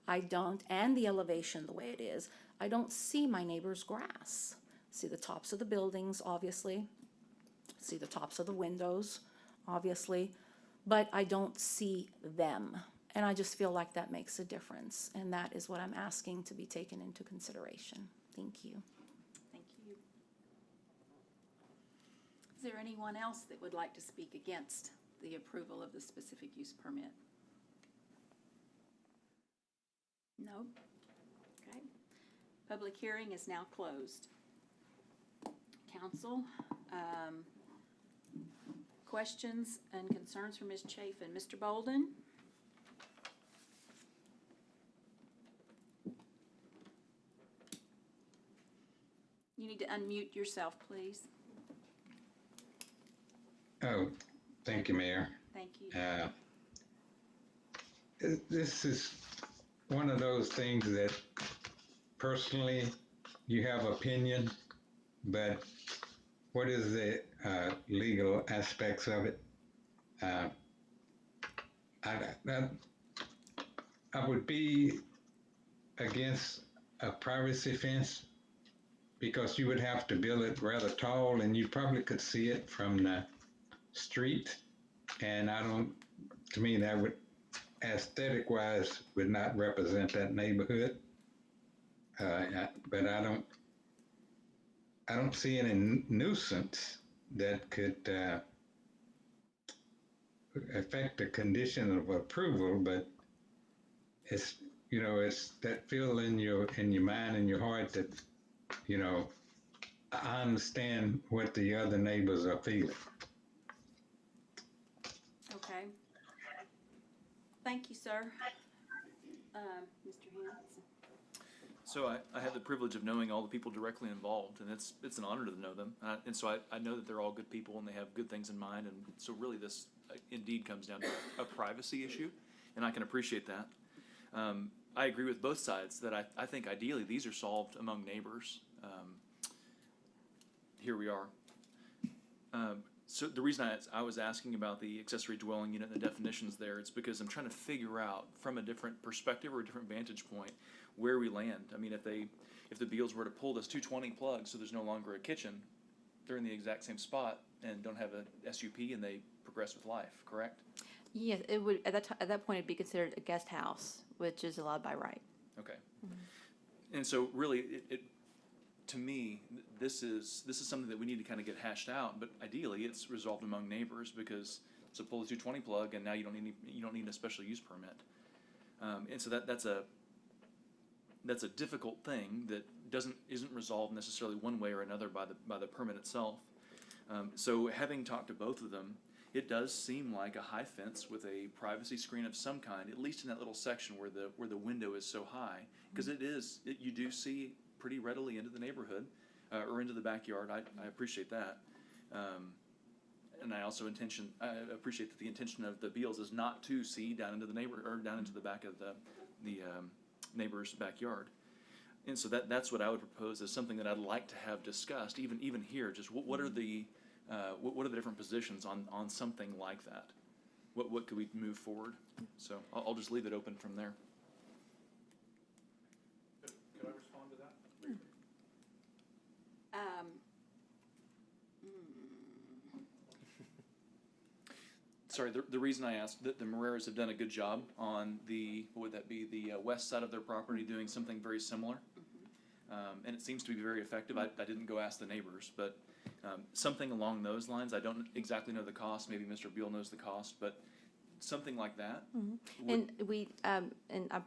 and the elevation the way it is, I don't see my neighbor's grass. See the tops of the buildings, obviously. See the tops of the windows, obviously. But I don't see them. And I just feel like that makes a difference. And that is what I'm asking to be taken into consideration. Thank you. Thank you. Is there anyone else that would like to speak against the approval of the specific use permit? No? Okay. Public hearing is now closed. Council, questions and concerns for Ms. Chafin? Mr. Bolden? You need to unmute yourself, please. Oh, thank you, Mayor. Thank you. This is one of those things that personally you have opinion, but what is the legal aspects of it? I would be against a privacy fence because you would have to build it rather tall and you probably could see it from the street. And to me, that would, aesthetic wise, would not represent that neighborhood. But I don't see any nuisance that could affect the condition of approval, but it's that feel in your mind and your heart that, I understand what the other neighbors are feeling. Okay. Thank you, sir. Mr. Hanson. So I have the privilege of knowing all the people directly involved, and it's an honor to know them. And so I know that they're all good people and they have good things in mind. And so really this indeed comes down to a privacy issue, and I can appreciate that. I agree with both sides that I think ideally these are solved among neighbors. Here we are. So the reason I was asking about the accessory dwelling unit and the definitions there, it's because I'm trying to figure out from a different perspective or a different vantage point where we land. I mean, if the Beals were to pull this 220 plug so there's no longer a kitchen, they're in the exact same spot and don't have a SUP and they progress with life, correct? Yes, it would, at that point, it'd be considered a guest house, which is allowed by right. Okay. And so really, to me, this is something that we need to kind of get hashed out, but ideally, it's resolved among neighbors, because it's a pull 220 plug, and now you don't need a special use permit. And so that's a difficult thing that isn't resolved necessarily one way or another by the permit itself. So having talked to both of them, it does seem like a high fence with a privacy screen of some kind, at least in that little section where the window is so high, because you do see pretty readily into the neighborhood or into the backyard. I appreciate that. And I also appreciate that the intention of the Beals is not to see down into the down into the back of the neighbor's backyard. And so that's what I would propose as something that I'd like to have discussed, even here. Just what are the different positions on something like that? What could we move forward? So I'll just leave it open from there. Could I respond to that? Sorry, the reason I asked, that the Moreras have done a good job on the west side of their property, doing something very similar. And it seems to be very effective. I didn't go ask the neighbors, but something along those lines. I don't exactly know the cost. Maybe Mr. Beal knows the cost, but something like that. And I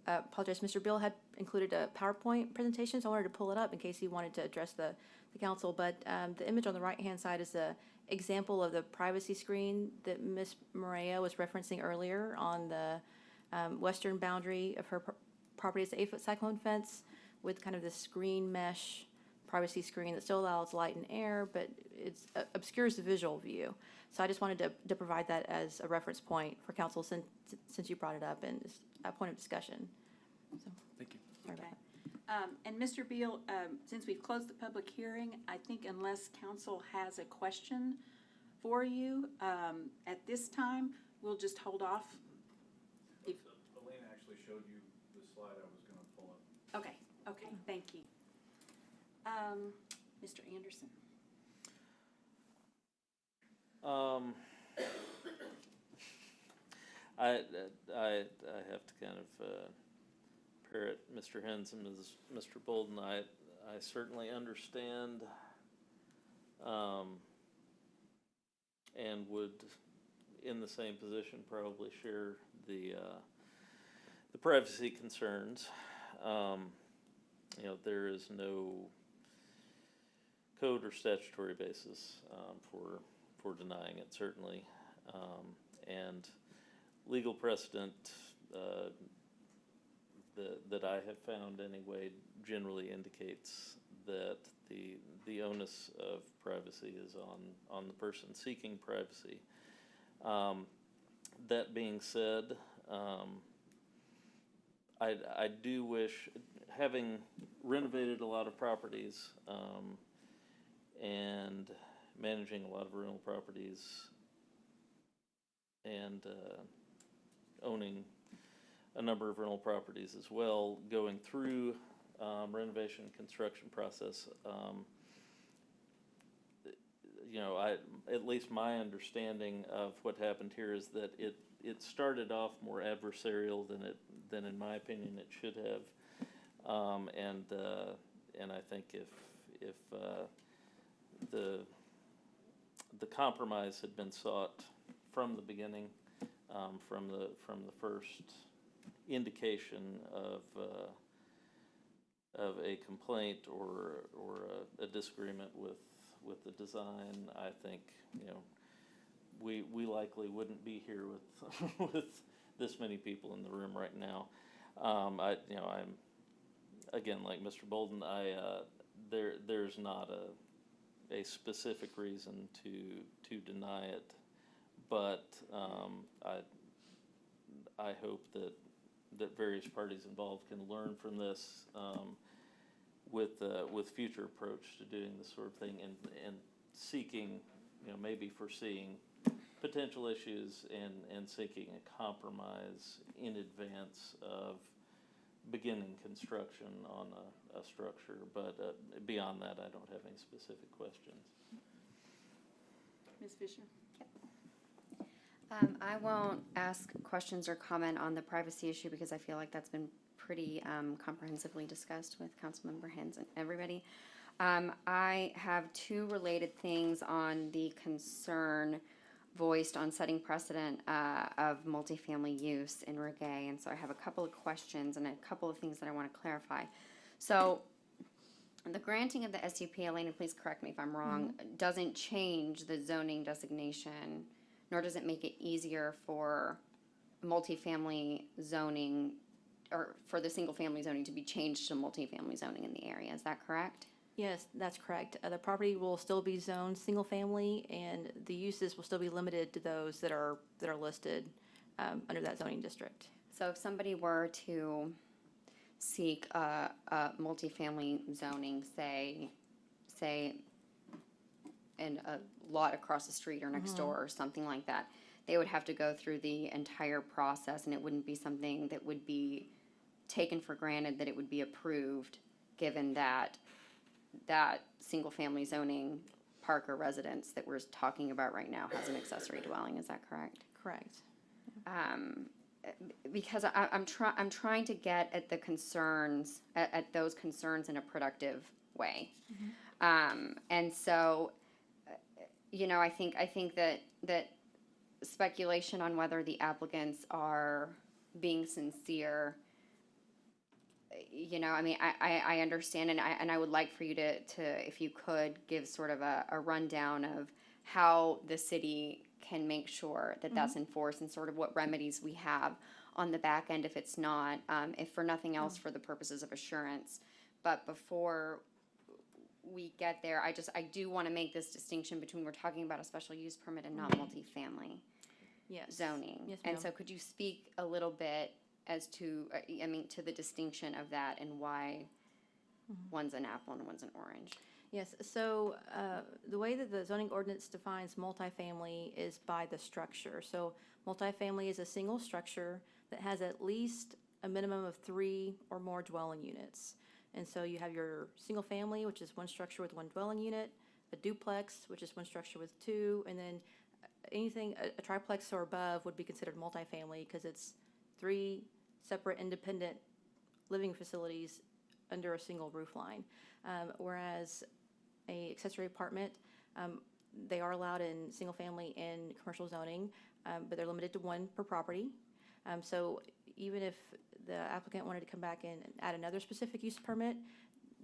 apologize, Mr. Beal had included a PowerPoint presentation, so I wanted to pull it up in case he wanted to address the council. But the image on the right-hand side is the example of the privacy screen that Ms. Maria was referencing earlier on the western boundary of her property. It's an 8-foot cyclone fence with kind of this screen mesh privacy screen that still allows light and air, but it obscures the visual view. So I just wanted to provide that as a reference point for council since you brought it up, and it's a point of discussion. So, Thank you. sorry about Okay. that. And Mr. Beal, since we've closed the public hearing, I think unless council has a question for you, at this time, we'll just hold off. Elena actually showed you the slide I was gonna pull up. Okay, thank you. Mr. Anderson. I have to kind of parrot Mr. Hens and Mr. Bolden. I certainly understand and would, in the same position, probably share the privacy concerns. There is no code or statutory basis for denying it, certainly, and legal precedent that I have found anyway generally indicates that the onus of privacy is on the person seeking privacy. That being said, I do wish, having renovated a lot of properties and managing a lot of rental properties and owning a number of rental properties as well, going through renovation and construction process, at least my understanding of what happened here is that it started off more adversarial than in my opinion it should have, and I think if the compromise had been sought from the beginning, from the first indication of a complaint or a disagreement with the design, I think we likely wouldn't be here with with this many people in the room right now. I'm again, like Mr. Bolden, there's not a specific reason to deny it, but I hope that various parties involved can learn from this with future approach to doing this sort of thing and seeking, maybe foreseeing potential issues and seeking a compromise in advance of beginning construction on a structure. But beyond that, I don't have any specific questions. Ms. Fisher? I won't ask questions or comment on the privacy issue because I feel like that's been pretty comprehensively discussed with Councilmember Hens and everybody. I have two related things on the concern voiced on setting precedent of multifamily use in Reggae, and so I have a couple of questions and a couple of things that I want to clarify. So, the granting of the SUP, Elena, please correct me if I'm wrong, doesn't change the zoning designation, nor does it make it easier for multifamily zoning, or for the single-family zoning to be changed to multifamily zoning in the area. Is that correct? Yes, that's correct. The property will still be zoned single-family, and the uses will still be limited to those that are listed under that zoning district. So if somebody were to seek a multifamily zoning, say in a lot across the street or next door or something like that, they would have to go through the entire process, and it wouldn't be something that would be taken for granted that it would be approved, given that single-family zoning park or residence that we're talking about right now has an accessory dwelling. Is that correct? Correct. Because I'm trying to get at the concerns, at those concerns in a productive way. And so, I think that speculation on whether the applicants are being sincere, I understand, and I would like for you to if you could give sort of a rundown of how the city can make sure that that's enforced, and sort of what remedies we have on the back end if it's not, if for nothing else for the purposes of assurance. But before we get there, I do want to make this distinction between, we're talking about a special use permit and not multifamily zoning. Yes, and ma'am. so could you speak a little bit as to, to the distinction of that and why one's an apple and one's an orange? Yes, so the way that the zoning ordinance defines multifamily is by the structure. So multifamily is a single structure that has at least a minimum of 3 or more dwelling units. And so you have your single family, which is one structure with one dwelling unit, a duplex, which is one structure with 2, and then anything, a triplex or above would be considered multifamily because it's 3 separate independent living facilities under a single roof line. Whereas a accessory apartment, they are allowed in single family and commercial zoning, but they're limited to 1 per property. So even if the applicant wanted to come back and add another specific use permit,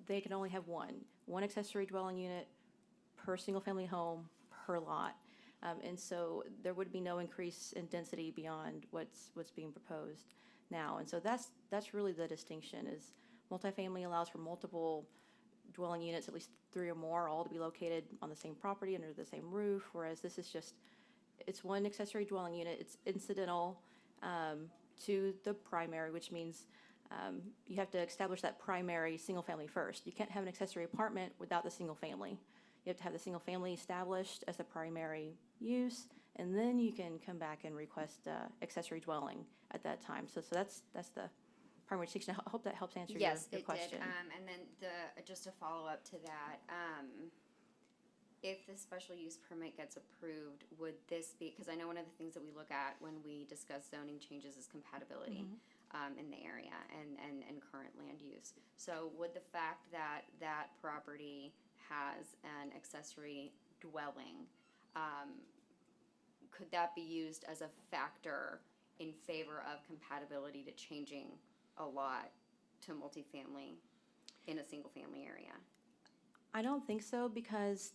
they can only have one accessory dwelling unit per single family home per lot. And so there would be no increase in density beyond what's being proposed now. And so that's really the distinction, is multifamily allows for multiple dwelling units, at least 3 or more, all to be located on the same property under the same roof, whereas this is just, it's 1 accessory dwelling unit. It's incidental to the primary, which means you have to establish that primary single family first. You can't have an accessory apartment without the single family. You have to have the single family established as the primary use, and then you can come back and request accessory dwelling at that time. So that's the primary distinction. I hope that helps answer your question. Yes, it did. And then just a follow-up to that, if the special use permit gets approved, would this be, because I know one of the things that we look at when we discuss zoning changes is compatibility in the area and current land use. So would the fact that that property has an accessory dwelling, could that be used as a factor in favor of compatibility to changing a lot to multifamily in a single family area? I don't think so, because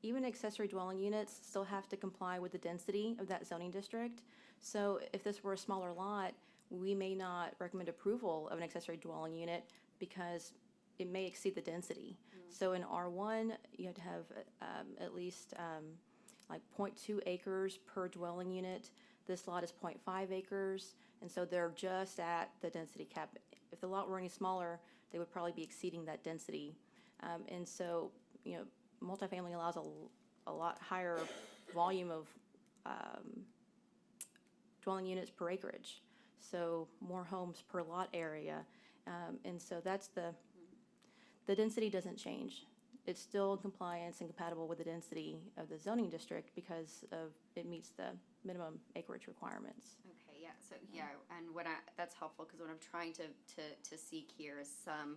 even accessory dwelling units still have to comply with the density of that zoning district. So if this were a smaller lot, we may not recommend approval of an accessory dwelling unit because it may exceed the density. So in R1, you have to have at least like 0.2 acres per dwelling unit. This lot is 0.5 acres, and so they're just at the density cap. If the lot were any smaller, they would probably be exceeding that density. And so, multifamily allows a lot higher volume of dwelling units per acreage, so more homes per lot area. And so that's the density doesn't change. it's still in compliance and compatible with the density of the zoning district because of, it meets the minimum acreage requirements. Okay, yeah, so, yeah, and that's helpful, because what I'm trying to seek here is some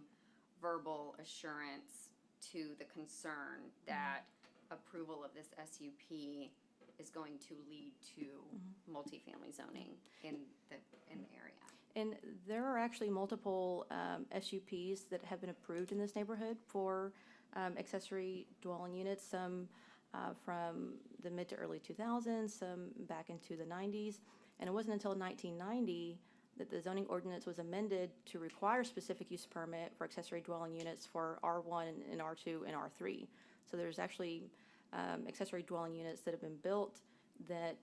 verbal assurance to the concern that approval of this SUP is going to lead to multifamily zoning in the area. And there are actually multiple SUPs that have been approved in this neighborhood for accessory dwelling units, some from the mid to early 2000s, some back into the 90s. And it wasn't until 1990 that the zoning ordinance was amended to require specific use permit for accessory dwelling units for R1 and R2 and R3. So there's actually accessory dwelling units that have been built that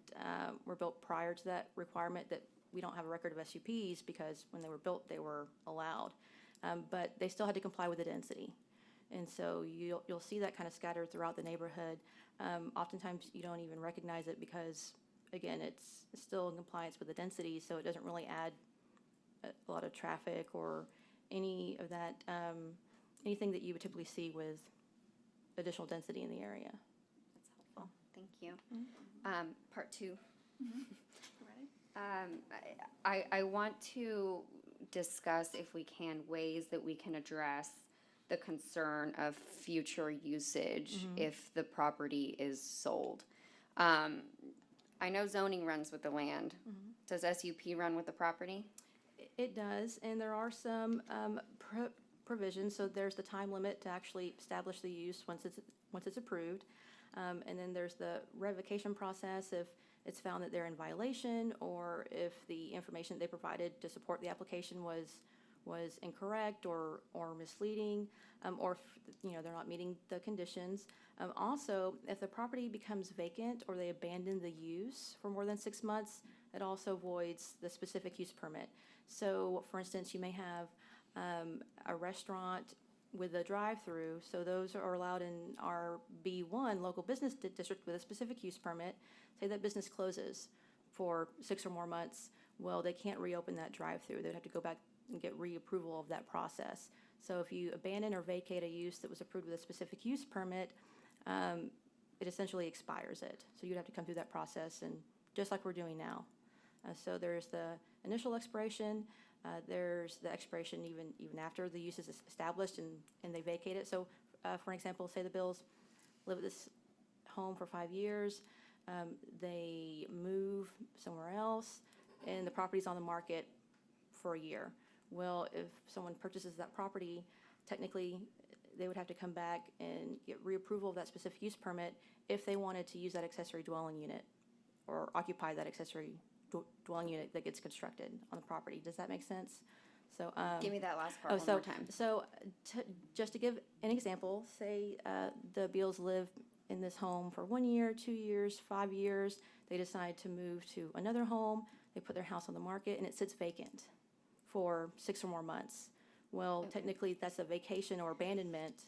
were built prior to that requirement that we don't have a record of SUPs because when they were built, they were allowed. But they still had to comply with the density. And so you'll see that kind of scattered throughout the neighborhood. Oftentimes, you don't even recognize it because, again, it's still in compliance with the density, so it doesn't really add a lot of traffic or any of that, anything that you would typically see with additional density in the area. That's helpful, thank you. Part two. I want to discuss, if we can, ways that we can address the concern of future usage if the property is sold. I know zoning runs with the land. Does SUP run with the property? It does, and there are some provisions. So there's the time limit to actually establish the use once it's approved, and then there's the revocation process if it's found that they're in violation or if the information they provided to support the application was incorrect or misleading, or if they're not meeting the conditions. Also, if the property becomes vacant or they abandon the use for more than 6 months, it also voids the specific use permit. So, for instance, you may have a restaurant with a drive-through, so those are allowed in our B1 local business district with a specific use permit. Say that business closes for 6 or more months, well, they can't reopen that drive-through. They'd have to go back and get reapproval of that process. So if you abandon or vacate a use that was approved with a specific use permit, it essentially expires it. So you'd have to come through that process, and just like we're doing now. So there's the initial expiration, there's the expiration even after the use is established and they vacate it. So for an example, say the Bills live at this home for 5 years, they move somewhere else, and the property's on the market for a year. Well, if someone purchases that property, technically they would have to come back and get reapproval of that specific use permit if they wanted to use that accessory dwelling unit or occupy that accessory dwelling unit that gets constructed on the property. Does that make sense? So give me that last part one more time. So just to give an example, say the Beals live in this home for 1 year, 2 years, 5 years. They decide to move to another home. They put their house on the market, and it sits vacant for 6 or more months. Well, technically, that's a vacation or abandonment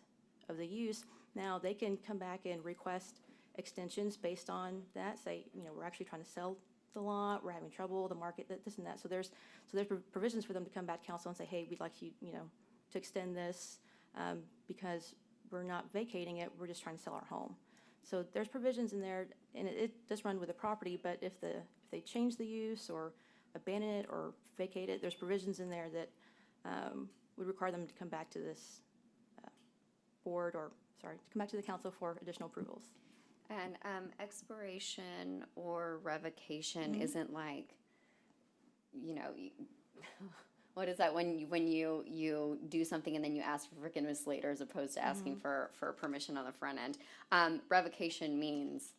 of the use. Now, they can come back and request extensions based on that. Say, we're actually trying to sell the lot, we're having trouble, the market, this and that. So there's provisions for them to come back to council and say, hey, we'd like you, to extend this because we're not vacating it, we're just trying to sell our home. So there's provisions in there, and it does run with the property, but if they change the use or abandon it or vacate it, there's provisions in there that would require them to come back to this board to come back to the council for additional approvals. And expiration or revocation isn't like, what is that when you do something and then you ask for forgiveness later as opposed to asking for permission on the front end? Revocation means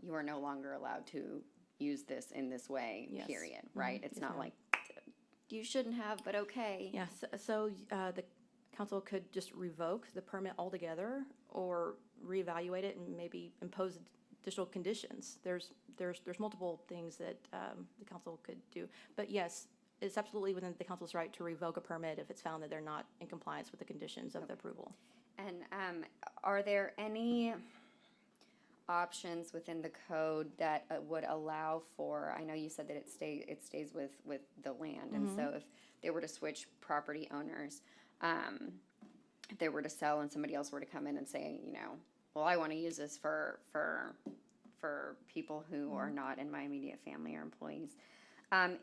you are no longer allowed to use this in this way, Yes. period, right? It's Yes, not ma'am. like, you shouldn't have, but okay. Yes, so the council could just revoke the permit altogether or reevaluate it and maybe impose additional conditions. There's multiple things that the council could do. But yes, it's absolutely within the council's right to revoke a permit if it's found that they're not in compliance with the conditions of the approval. And are there any options within the code that would allow for, I know you said that it stays with the land, and so if they were to switch property owners, if they were to sell and somebody else were to come in and say, you know, well, I want to use this for people who are not in my immediate family or employees.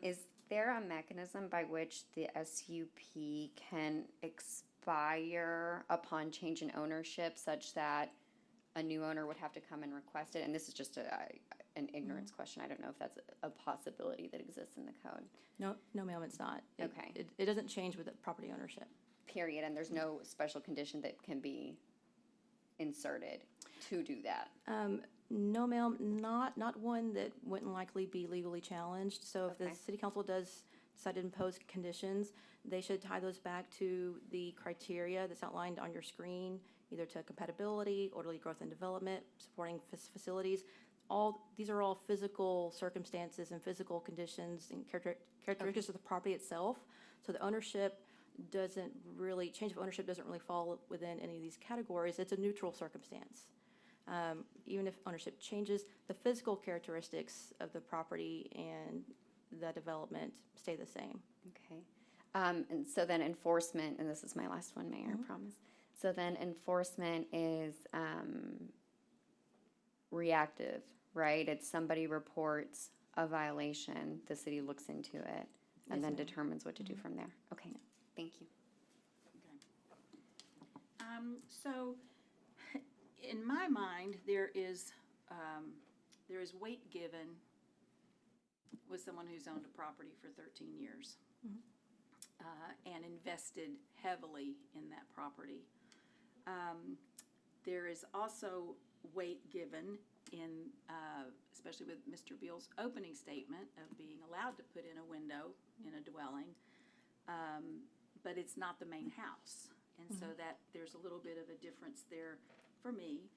Is there a mechanism by which the SUP can expire upon change in ownership such that a new owner would have to come and request it? And this is just an ignorance question. I don't know if that's a possibility that exists in the code. No, ma'am, it's not. Okay. It doesn't change with the property ownership. Period. And there's no special condition that can be inserted to do that. No, ma'am, not one that wouldn't likely be legally challenged. So if Okay. the city council does decide to impose conditions, they should tie those back to the criteria that's outlined on your screen, either to compatibility, orderly growth and development, supporting facilities. These are all physical circumstances and physical conditions and characteristics of the property itself. So the change of ownership doesn't really fall within any of these categories. It's a neutral circumstance. Even if ownership changes, the physical characteristics of the property and the development stay the same. Okay. And so then enforcement, and this is my last one, Mayor, I promise. So then enforcement is reactive, right? It's somebody reports a violation, the city looks into it, and Yes, then ma'am. determines what to do from there. Okay, thank you. So, in my mind, there is weight given with someone who's owned a property for 13 years and invested heavily in that property. There is also weight given in, especially with Mr. Beal's opening statement of being allowed to put in a window in a dwelling, but it's not the main house. And so that there's a little bit of a difference there for me.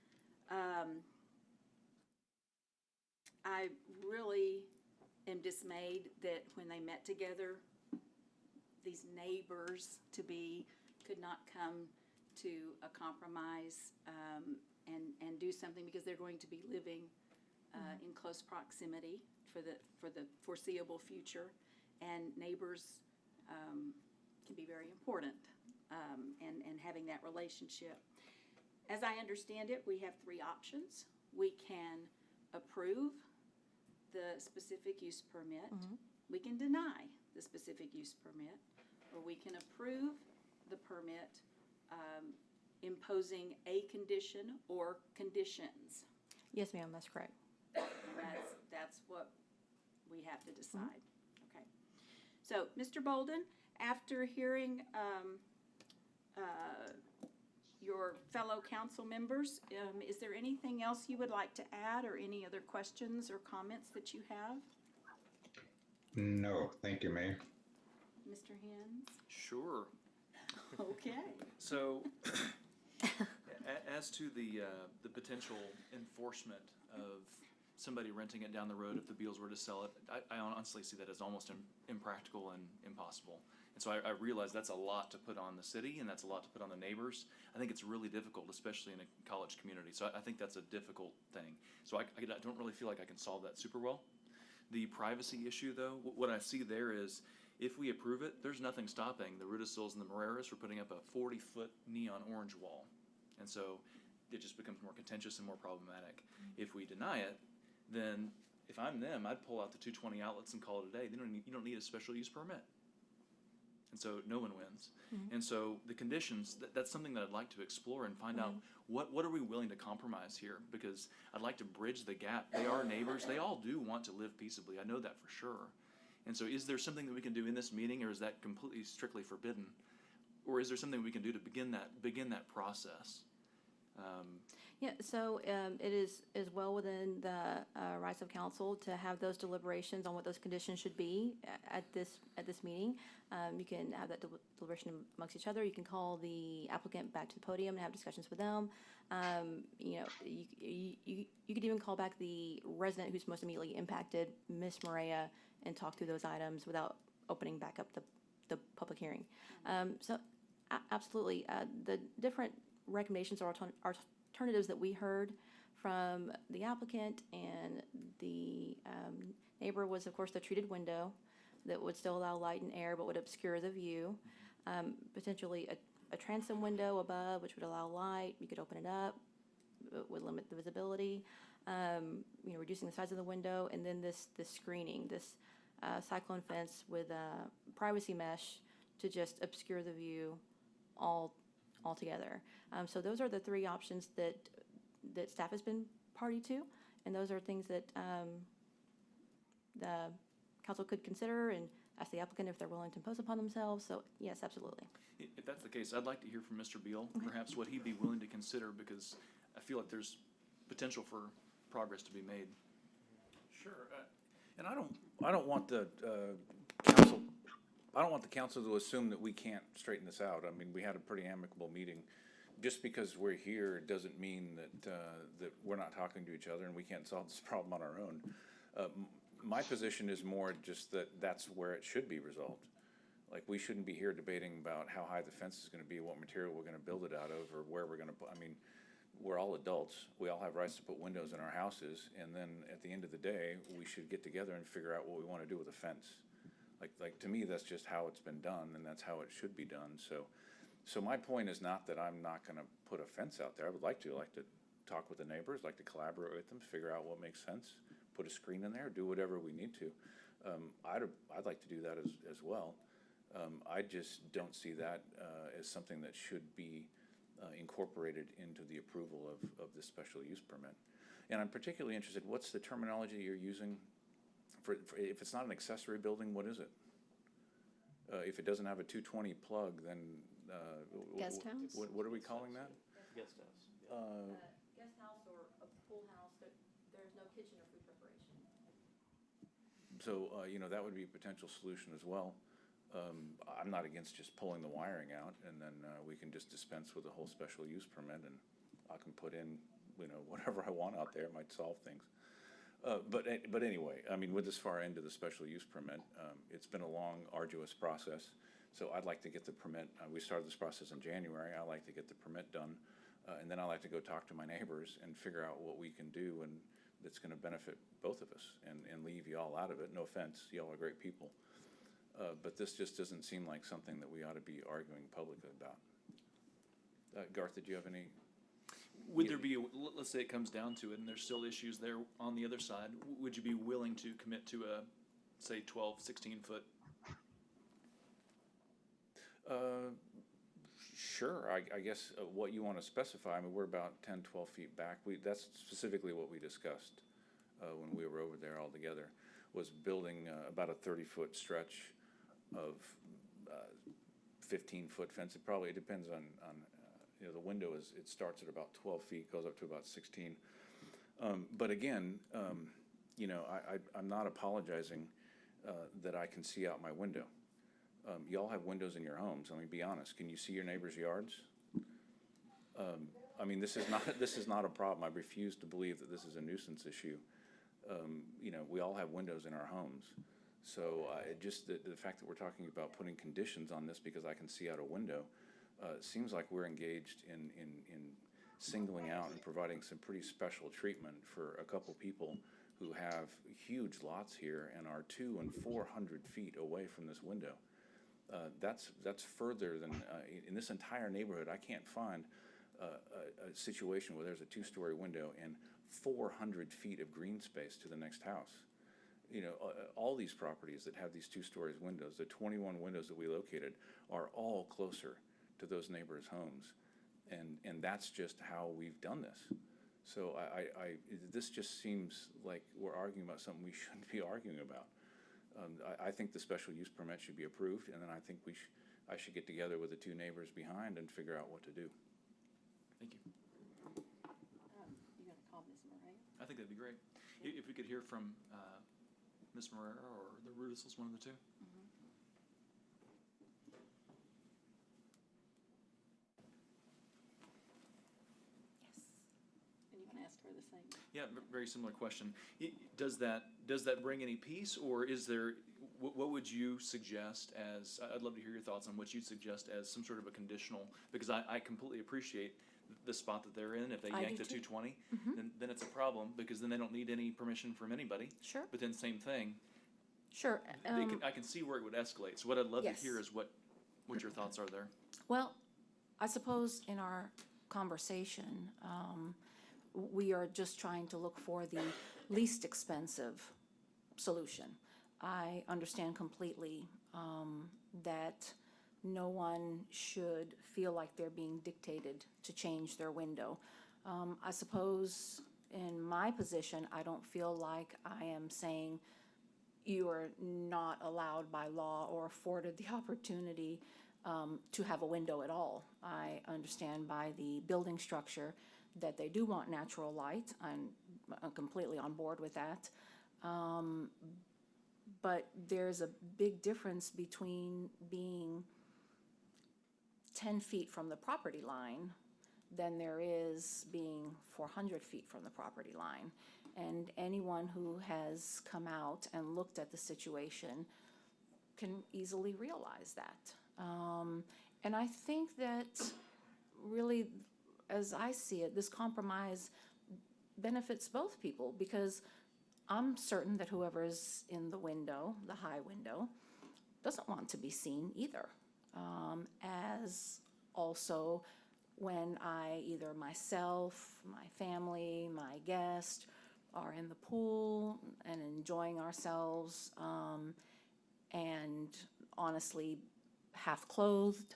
I really am dismayed that when they met together, these neighbors could not come to a compromise and do something, because they're going to be living in close proximity for the foreseeable future, and neighbors can be very important, and having that relationship. As I understand it, we have three options. We can approve the specific use permit, we can deny the specific use permit, or we can approve the permit imposing a condition or conditions. Yes, ma'am, that's correct. That's what we have to decide. Okay. So, Mr. Bolden, after hearing your fellow council members, is there anything else you would like to add, or any other questions or comments that you have? No, thank you, Mayor. Mr. Hens? Sure. Okay. So, as to the potential enforcement of somebody renting it down the road if the Beals were to sell it, I honestly see that as almost impractical and impossible. And so I realize that's a lot to put on the city, and that's a lot to put on the neighbors. I think it's really difficult, especially in a college community. So I think that's a difficult thing. So I don't really feel like I can solve that super well. The privacy issue, though, what I see there is, if we approve it, there's nothing stopping the Rudisills and the Moreras from putting up a 40-foot neon orange wall. And so it just becomes more contentious and more problematic. If we deny it, then if I'm them, I'd pull out the 220 outlets and call it a day. You don't need a special use permit. And so no one wins. And so the conditions, that's something that I'd like to explore and find out what are we willing to compromise here, because I'd like to bridge the gap. They are neighbors. They all do want to live peaceably. I know that for sure. And so is there something that we can do in this meeting, or is that completely strictly forbidden? Or is there something we can do to begin that process? Yeah, so it is well within the rights of council to have those deliberations on what those conditions should be at this meeting. You can have that deliberation amongst each other. You can call the applicant back to the podium and have discussions with them. You could even call back the resident who's most immediately impacted, Ms. Maria, and talk through those items without opening back up the public hearing. Absolutely, the different recommendations or alternatives that we heard from the applicant and the neighbor was, of course, the treated window that would still allow light and air but would obscure the view. Potentially a transom window above, which would allow light. You could open it up, it would limit the visibility, reducing the size of the window, and then this screening, this cyclone fence with a privacy mesh to just obscure the view altogether. So those are the three options that staff has been party to, and those are things that the council could consider and ask the applicant if they're willing to impose upon themselves. So yes, absolutely. If that's the case, I'd like to hear from Mr. Beal, perhaps what he'd be willing to consider, because I feel like there's potential for progress to be made. Sure, and I don't want the council, I don't want the council to assume that we can't straighten this out. I mean, we had a pretty amicable meeting. Just because we're here doesn't mean that we're not talking to each other and we can't solve this problem on our own. My position is more just that that's where it should be resolved. Like, we shouldn't be here debating about how high the fence is gonna be, what material we're gonna build it out of, or where we're gonna put, I mean, we're all adults, we all have rights to put windows in our houses, and then at the end of the day, we should get together and figure out what we wanna do with a fence. Like, to me, that's just how it's been done, and that's how it should be done, so my point is not that I'm not gonna put a fence out there. I would like to talk with the neighbors, like to collaborate with them, figure out what makes sense, put a screen in there, do whatever we need to. I'd like to do that as well. I just don't see that as something that should be incorporated into the approval of this special use permit. And I'm particularly interested, what's the terminology you're using for if it's not an accessory building, what is it? If it doesn't have a 220 plug, then Guest house? What are we calling that? Guest house. Guest house or a pool house, there's no kitchen or food preparation. So, that would be a potential solution as well. I'm not against just pulling the wiring out, and then we can just dispense with the whole special use permit, and I can put in, whatever I want out there. It might solve things. But anyway, I mean, with this far into the special use permit, it's been a long, arduous process. So I'd like to get the permit. We started this process in January. I like to get the permit done, and then I like to go talk to my neighbors and figure out what we can do and that's going to benefit both of us, and leave y'all out of it. No offense, y'all are great people. But this just doesn't seem like something that we ought to be arguing publicly about. Garth, did you have any? Would there be, let's say it comes down to it and there's still issues there on the other side, would you be willing to commit to a, say, 12, 16-foot? Sure, I guess what you want to specify. I mean, we're about 10, 12 feet back. That's specifically what we discussed when we were over there all together, was building about a 30-foot stretch of 15-foot fence. It depends on the window it starts at about 12 feet, goes up to about 16. But again, I'm not apologizing that I can see out my window. Y'all have windows in your homes. I mean, be honest. Can you see your neighbors' yards? I mean, this is not a problem. I refuse to believe that this is a nuisance issue. We all have windows in our homes. So just the fact that we're talking about putting conditions on this because I can see out a window seems like we're engaged in singling out and providing some pretty special treatment for a couple people who have huge lots here and are 200 and 400 feet away from this window. That's further than, in this entire neighborhood, I can't find a situation where there's a 2-story window and 400 feet of green space to the next house. All these properties that have these 2-story windows, the 21 windows that we located, are all closer to those neighbors' homes. And that's just how we've done this. So this just seems like we're arguing about something we shouldn't be arguing about. I think the special use permit should be approved, and then I think I should get together with the 2 neighbors behind and figure out what to do. Thank you. You gotta call Ms. Murray. I think that'd be great. If we could hear from Ms. Marrera or the Rudisels, one of the 2. And you can ask her the same. Yeah, very similar question. Does that bring any peace, or is there, what would you suggest as, I'd love to hear your thoughts on what you'd suggest as some sort of a conditional, because I completely appreciate the spot that they're in. If they yank the 220, then it's a problem, because then they don't need any permission from anybody. Sure. But then same thing, Sure. I can see where it would escalate. So what I'd love Yes. to hear is what your thoughts are there. Well, I suppose in our conversation, we are just trying to look for the least expensive solution. I understand completely that no one should feel like they're being dictated to change their window. I suppose in my position, I don't feel like I am saying you are not allowed by law or afforded the opportunity to have a window at all. I understand by the building structure that they do want natural light. I'm completely on board with that. But there's a big difference between being 10 feet from the property line than there is being 400 feet from the property line. And anyone who has come out and looked at the situation can easily realize that. And I think that really, as I see it, this compromise benefits both people, because I'm certain that whoever is in the window, the high window, doesn't want to be seen either. As also when I, either myself, my family, my guest, are in the pool and enjoying ourselves, and honestly half clothed,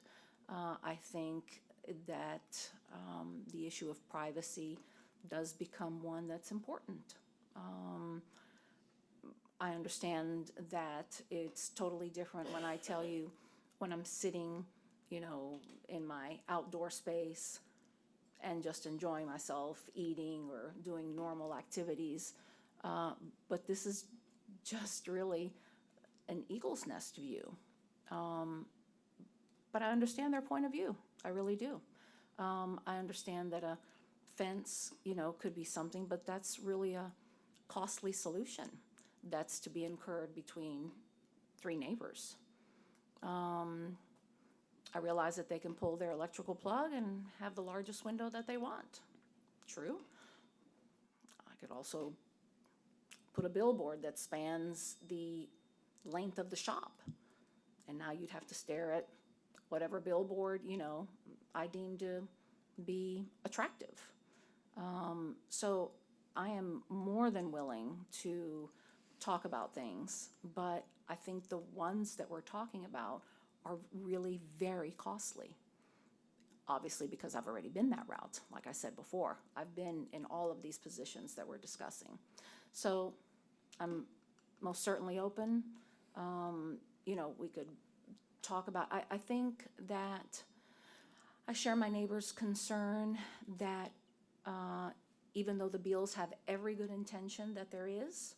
I think that the issue of privacy does become one that's important. I understand that it's totally different when I tell you, when I'm sitting, you know, in my outdoor space and just enjoying myself, eating or doing normal activities. But this is just really an eagle's nest view. But I understand their point of view. I really do. I understand that a fence, you know, could be something, but that's really a costly solution that's to be incurred between 3 neighbors. I realize that they can pull their electrical plug and have the largest window that they want. True. I could also put a billboard that spans the length of the shop, and now you'd have to stare at whatever billboard, you know, I deem to be attractive. So I am more than willing to talk about things, but I think the ones that we're talking about are really very costly. Obviously, because I've already been that route. Like I said before, I've been in all of these positions that we're discussing. So I'm most certainly open. You know, we could talk about, I think that I share my neighbor's concern that even though the Beals have every good intention that there is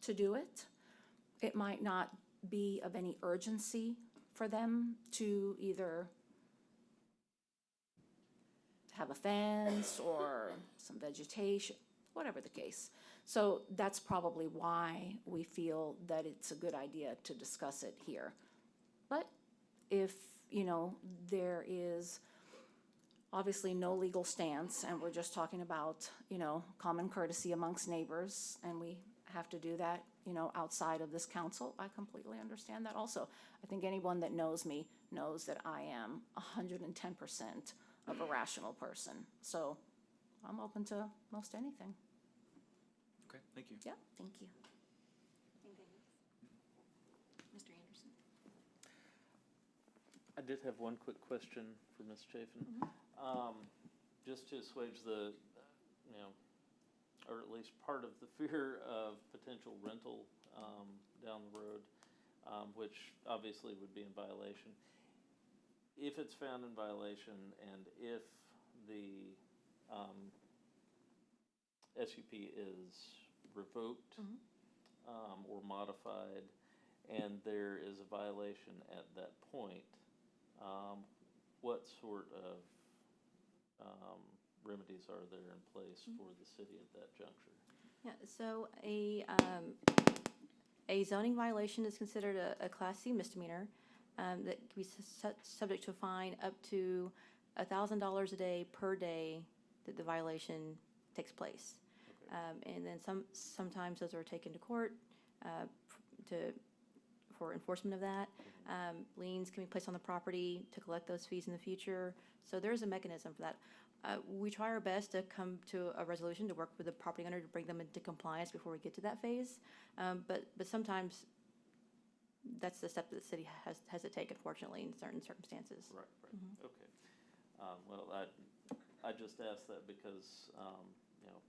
to do it, it might not be of any urgency for them to either have a fence or some vegetation, whatever the case. So that's probably why we feel that it's a good idea to discuss it here. But if, you know, there is obviously no legal stance and we're just talking about, you know, common courtesy amongst neighbors, and we have to do that, you know, outside of this council, I completely understand that also. I think anyone that knows me knows that I am 110% of a rational person. So I'm open to most anything. Okay, thank you. Yeah, thank you. Mr. Anderson? I did have one quick question for Ms. Chafin. Just to assuage the, you know, or at least part of the fear of potential rental down the road, which obviously would be in violation. If it's found in violation and if the SUP is revoked or modified and there is a violation at that point, what sort of remedies are there in place for the city at that juncture? Yeah, so a zoning violation is considered a Class C misdemeanor that can be subject to a fine up to $1,000 a day per day that the violation takes place. Okay. And then sometimes those are taken to court for enforcement of that. Liens can be placed on the property to collect those fees in the future. So there is a mechanism for that. We try our best to come to a resolution, to work with the property owner to bring them into compliance before we get to that phase. But sometimes that's the step that the city has to take, unfortunately, in certain circumstances. Right, okay. Well, I just asked that because, you know,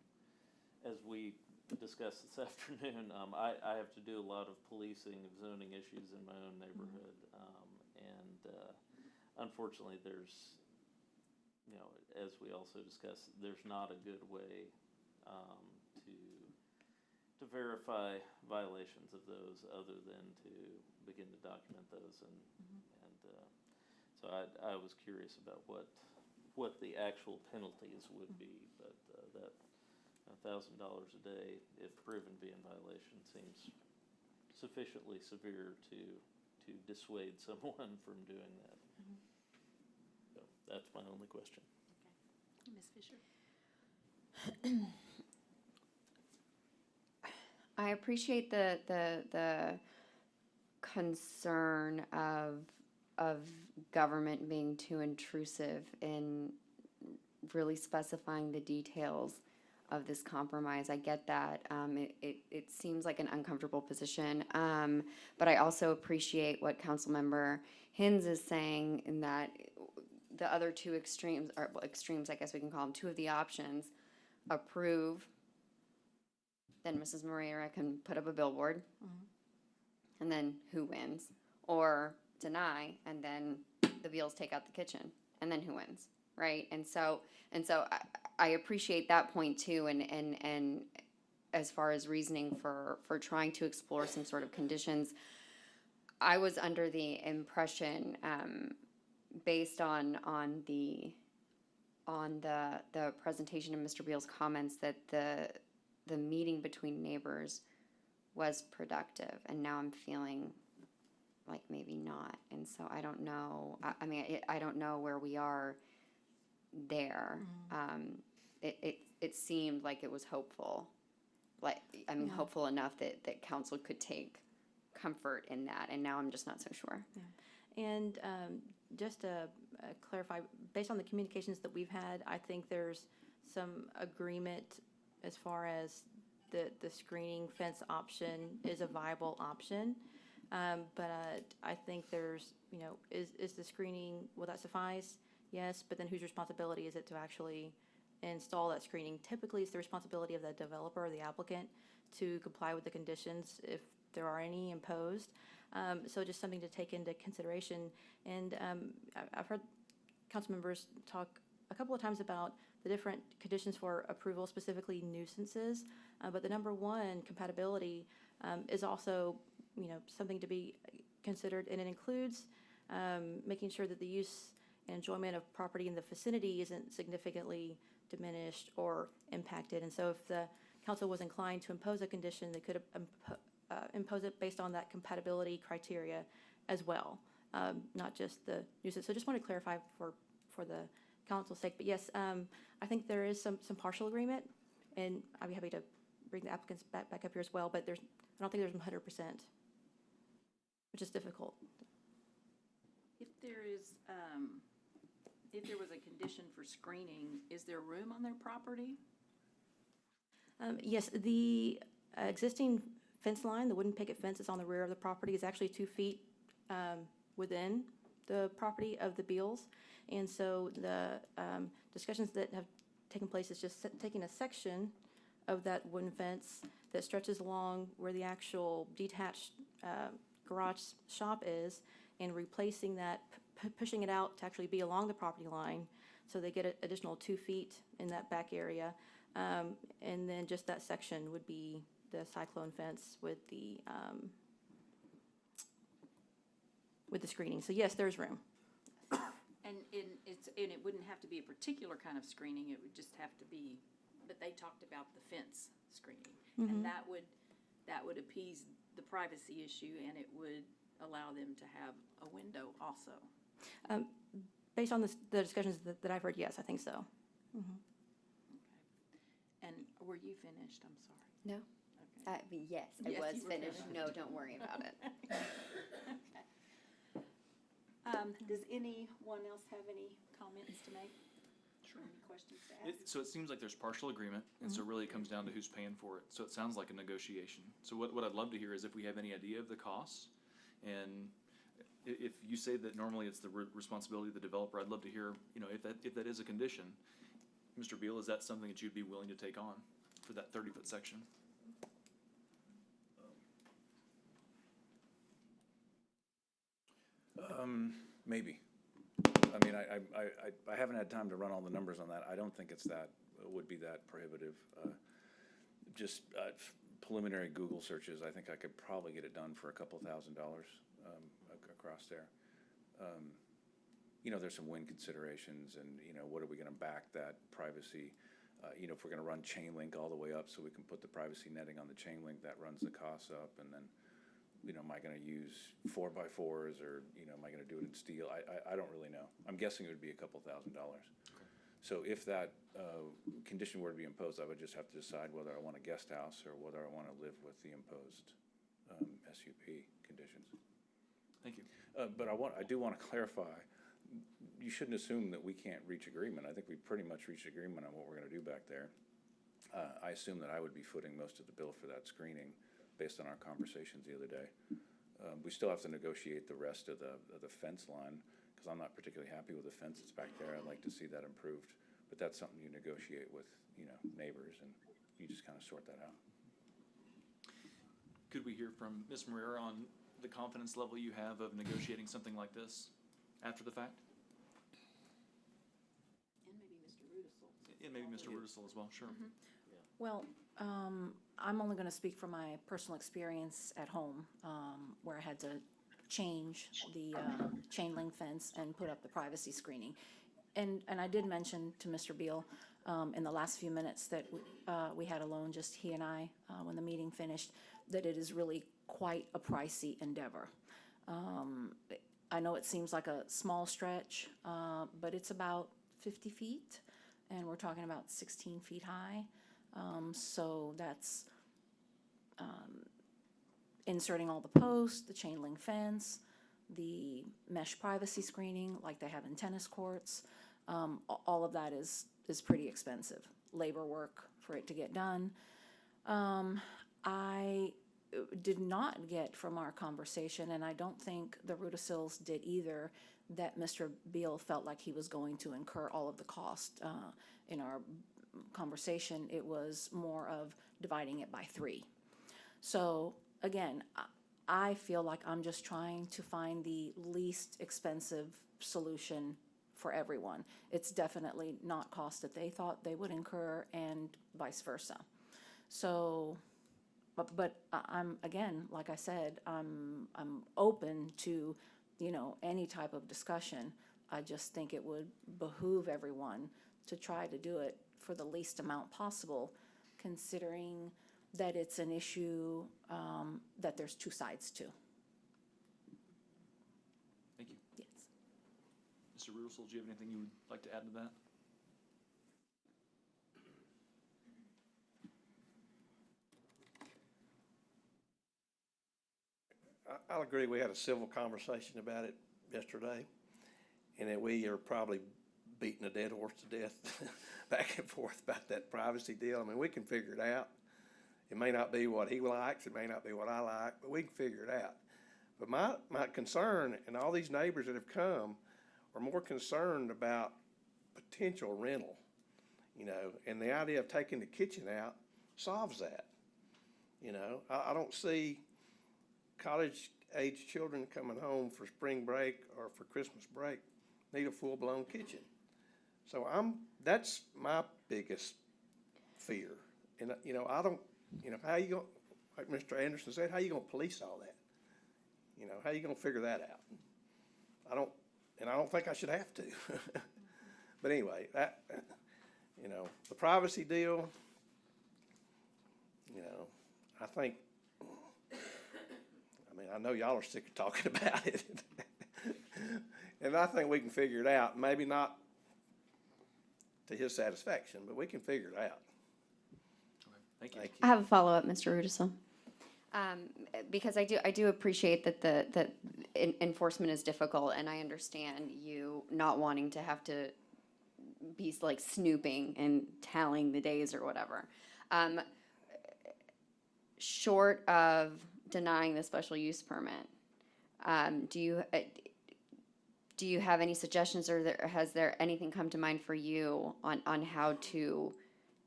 as we discussed this afternoon, I have to do a lot of policing of zoning issues in my own neighborhood. And unfortunately, there's, you know, as we also discussed, there's not a good way to verify violations of those other than to begin to document those. And so I was curious about what the actual penalties would be, but that $1,000 a day, if proven to be in violation, seems sufficiently severe to dissuade someone from doing that. So that's my only question. Okay. Ms. Fisher? I appreciate the concern of government being too intrusive in really specifying the details of this compromise. I get that. It seems like an uncomfortable position. But I also appreciate what Councilmember Hins is saying, in that the other two extremes, or well, extremes, I guess we can call them, two of the options: approve, then Mrs. Moreira can put up a billboard, and then who wins? Or deny, and then the Beals take out the kitchen, and then who wins, right? And so I appreciate that point too, and as far as reasoning for trying to explore some sort of conditions, I was under the impression, based on the presentation of Mr. Beals' comments, that the meeting between neighbors was productive, and now I'm feeling like maybe not. And so I don't know, I don't know where we are there. It seemed like it was hopeful, hopeful enough that council could take comfort in that, and now I'm just not so sure. Yeah. And just to clarify, based on the communications that we've had, I think there's some agreement as far as the screening fence option is a viable option. But I think there's, you know, is the screening, will that suffice? Yes, but then whose responsibility is it to actually install that screening? Typically, it's the responsibility of the developer or the applicant to comply with the conditions if there are any imposed. So just something to take into consideration. And I've heard council members talk a couple of times about the different conditions for approval, specifically nuisances. But the number one, compatibility, is also, you know, something to be considered, and it includes making sure that the use and enjoyment of property in the vicinity isn't significantly diminished or impacted. And so if the council was inclined to impose a condition, they could impose it based on that compatibility criteria as well, not just the nuisance. So just want to clarify for the council's sake. But yes, I think there is some partial agreement, and I'd be happy to bring the applicants back up here as well, but I don't think there's 100%, which is difficult. If there is, if there was a condition for screening, is there room on their property? Yes, the existing fence line, the wooden picket fence is on the rear of the property, is actually 2 feet within the property of the Beals. And so the discussions that have taken place is just taking a section of that wooden fence that stretches along where the actual detached garage shop is, and replacing that, pushing it out to actually be along the property line, so they get an additional 2 feet in that back area. And then just that section would be the cyclone fence with the screening. So yes, there's room. And it wouldn't have to be a particular kind of screening, it would just have to be, but they talked about the fence screening. And that would appease the privacy issue, and it would allow them to have a window also. Based on the discussions that I've heard, yes, I think so. Okay. And were you finished? I'm sorry. No. Okay. Yes, Yes, I was you were finished. finished. No, don't worry about it. Okay. Does anyone else have any comments to make? Sure. Any questions to ask? So it seems like there's partial agreement, and so really it comes down to who's paying for it. So it sounds like a negotiation. So what I'd love to hear is if we have any idea of the costs, and if you say that normally it's the responsibility of the developer, I'd love to hear, if that is a condition. Mr. Beal, is that something that you'd be willing to take on for that 30-foot section? Maybe. I mean, I haven't had time to run all the numbers on that. I don't think would be that prohibitive. Just preliminary Google searches, I think I could probably get it done for a couple $1,000 across there. There's some wind considerations and, what are we gonna back that privacy? If we're gonna run chain link all the way up so we can put the privacy netting on the chain link, that runs the costs up. And then, am I gonna use 4x4s or, am I gonna do it in steel? I don't really know. I'm guessing it would be a couple $1,000. So if that condition were to be imposed, I would just have to decide whether I want a guest house or whether I want to live with the imposed SUP conditions. Thank you. But I do want to clarify, you shouldn't assume that we can't reach agreement. I think we pretty much reached agreement on what we're going to do back there. I assume that I would be footing most of the bill for that screening based on our conversations the other day. We still have to negotiate the rest of the fence line, because I'm not particularly happy with the fence that's back there. I'd like to see that improved, but that's something you negotiate with, neighbors, and you just kind of sort that out. Could we hear from Ms. Marrera on the confidence level you have of negotiating something like this after the fact? And maybe Mr. Rudisill. And maybe Mr. Rudisill as well, sure. Well, I'm only going to speak from my personal experience at home, where I had to change the chain link fence and put up the privacy screening. And I did mention to Mr. Beal in the last few minutes that we had alone, just he and I, when the meeting finished, that it is really quite a pricey endeavor. I know it seems like a small stretch, but it's about 50 feet, and we're talking about 16 feet high. So that's inserting all the posts, the chain link fence, the mesh privacy screening like they have in tennis courts. All of that is pretty expensive. Labor work for it to get done. I did not get from our conversation, and I don't think the Rudisills did either, that Mr. Beal felt like he was going to incur all of the cost. In our conversation, it was more of dividing it by 3. So again, I feel like I'm just trying to find the least expensive solution for everyone. It's definitely not cost that they thought they would incur, and vice versa. So, but I'm, again, like I said, I'm open to, any type of discussion. I just think it would behoove everyone to try to do it for the least amount possible, considering that it's an issue that there's 2 sides to. Thank you. Yes. Mr. Rudisill, do you have anything you would like to add to that? I'll agree, we had a civil conversation about it yesterday, and that we are probably beating a dead horse to death back and forth about that privacy deal. I mean, we can figure it out. It may not be what he likes, it may not be what I like, but we can figure it out. But my concern, and all these neighbors that have come, are more concerned about potential rental, and the idea of taking the kitchen out solves that. I don't see college-age children coming home for spring break or for Christmas break need a full-blown kitchen. So that's my biggest fear. And, I don't, how you going, like Mr. Anderson said, how you gonna police all that? How you gonna figure that out? I don't think I should have to. But anyway, the privacy deal, I think, I know y'all are sick of talking about it. And I think we can figure it out. Maybe not to his satisfaction, but we can figure it out. Okay. Thank you. I have a follow-up, Mr. Rudisill. Because I do appreciate that enforcement is difficult, and I understand you not wanting to have to be like snooping and tallying the days or whatever. Short of denying the special use permit, do you have any suggestions, or has there anything come to mind for you on how to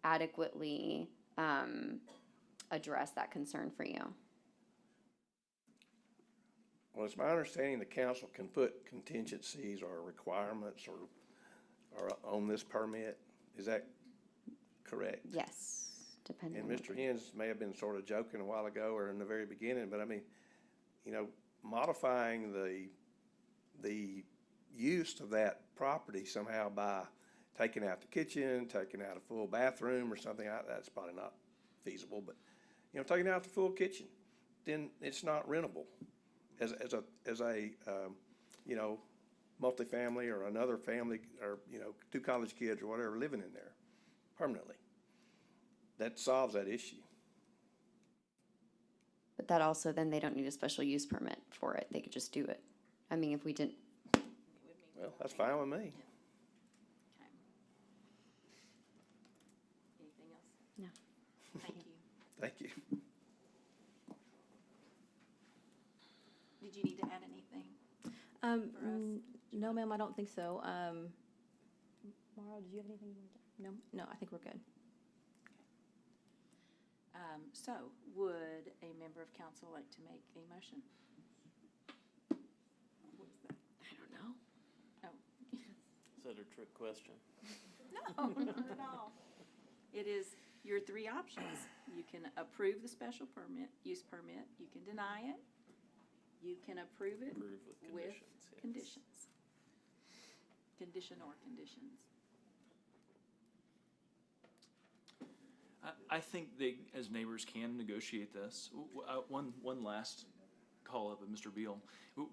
adequately address that concern for you? Well, it's my understanding the council can put contingencies or requirements or on this permit. Is that correct? Yes, depending And on. Mr. Hens may have been sort of joking a while ago or in the very beginning, but I mean, you know, modifying the use of that property somehow by taking out the kitchen, taking out a full bathroom or something like that's probably not feasible, but, you know, taking out the full kitchen, then it's not rentable as a you know, multifamily or another family or, you know, 2 college kids or whatever living in there permanently. That solves that issue. But that also, then they don't need a special use permit for it. They could just do it. I mean, if we didn't. Well, that's fine with me. Anything else? No. Thank you. Thank you. Did you need to add anything? No, ma'am, I don't think so. Mara, did you have anything? No? No, I think we're good. So, would a member of council like to make a motion? What is that? I don't know. Oh, Is that a trick question? no, not at all. It is your 3 options. You can approve the special use permit, you can deny it, you can approve it Approve with with conditions, yes. conditions. Condition or conditions. I think they, as neighbors, can negotiate this. One last call up of Mr. Beal.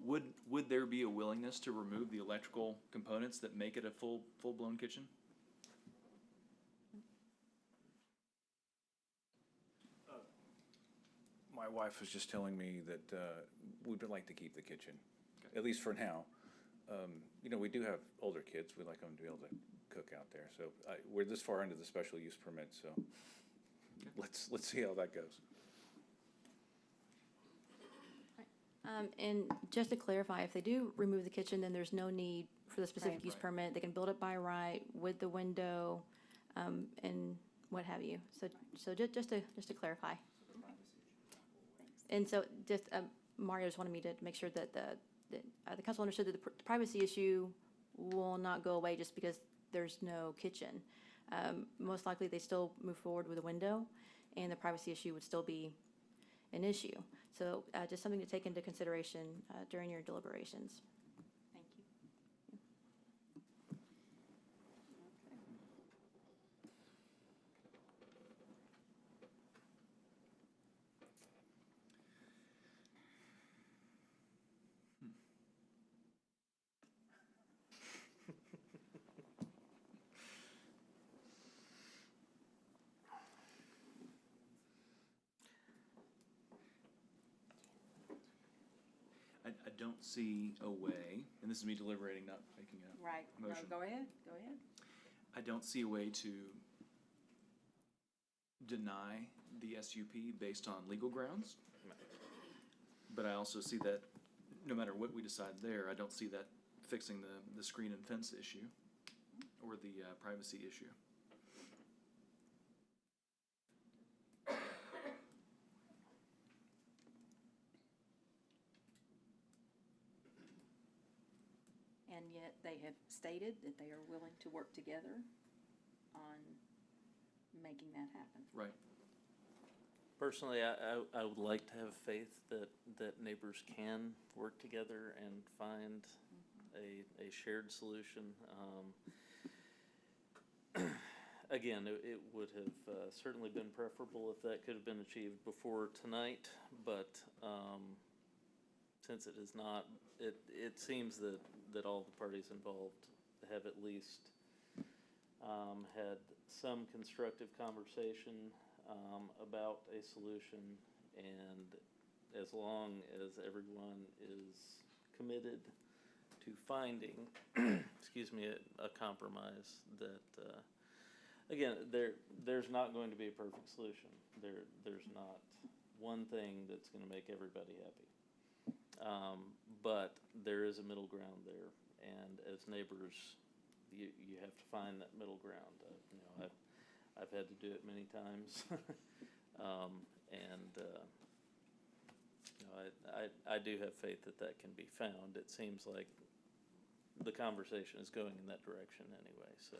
Would there be a willingness to remove the electrical components that make it a full-blown kitchen? My wife was just telling me that we'd like to keep the kitchen, at least for now. You know, we do have older kids. We'd like them to be able to cook out there. So we're this far into the special use permit, so let's see how that goes. And just to clarify, if they do remove the kitchen, then there's no need for the specific use permit. They can build it by right with the window, and what have you. So just to clarify. And so just, Mario just wanted me to make sure that the council understood that the privacy issue will not go away just because there's no kitchen. Most likely, they still move forward with a window, and the privacy issue would still be an issue. So just something to take into consideration during your deliberations. Thank you. I don't see a way, and this is me deliberating, not making a Right, no, motion. go ahead. I don't see a way to deny the SUP based on legal grounds. But I also see that no matter what we decide there, I don't see that fixing the screen and fence issue or the privacy issue. And yet they have stated that they are willing to work together on making that happen. Right. Personally, I would like to have faith that neighbors can work together and find a shared solution. Again, it would have certainly been preferable if that could have been achieved before tonight, but since it is not, it seems that all the parties involved have at least had some constructive conversation about a solution, and as long as everyone is committed to finding, excuse me, a compromise that, again, there's not going to be a perfect solution. There's not one thing that's gonna make everybody happy. But there is a middle ground there, and as neighbors, you have to find that middle ground. You know, I've had to do it many times. You know, I do have faith that that can be found. It seems like the conversation is going in that direction anyway, so.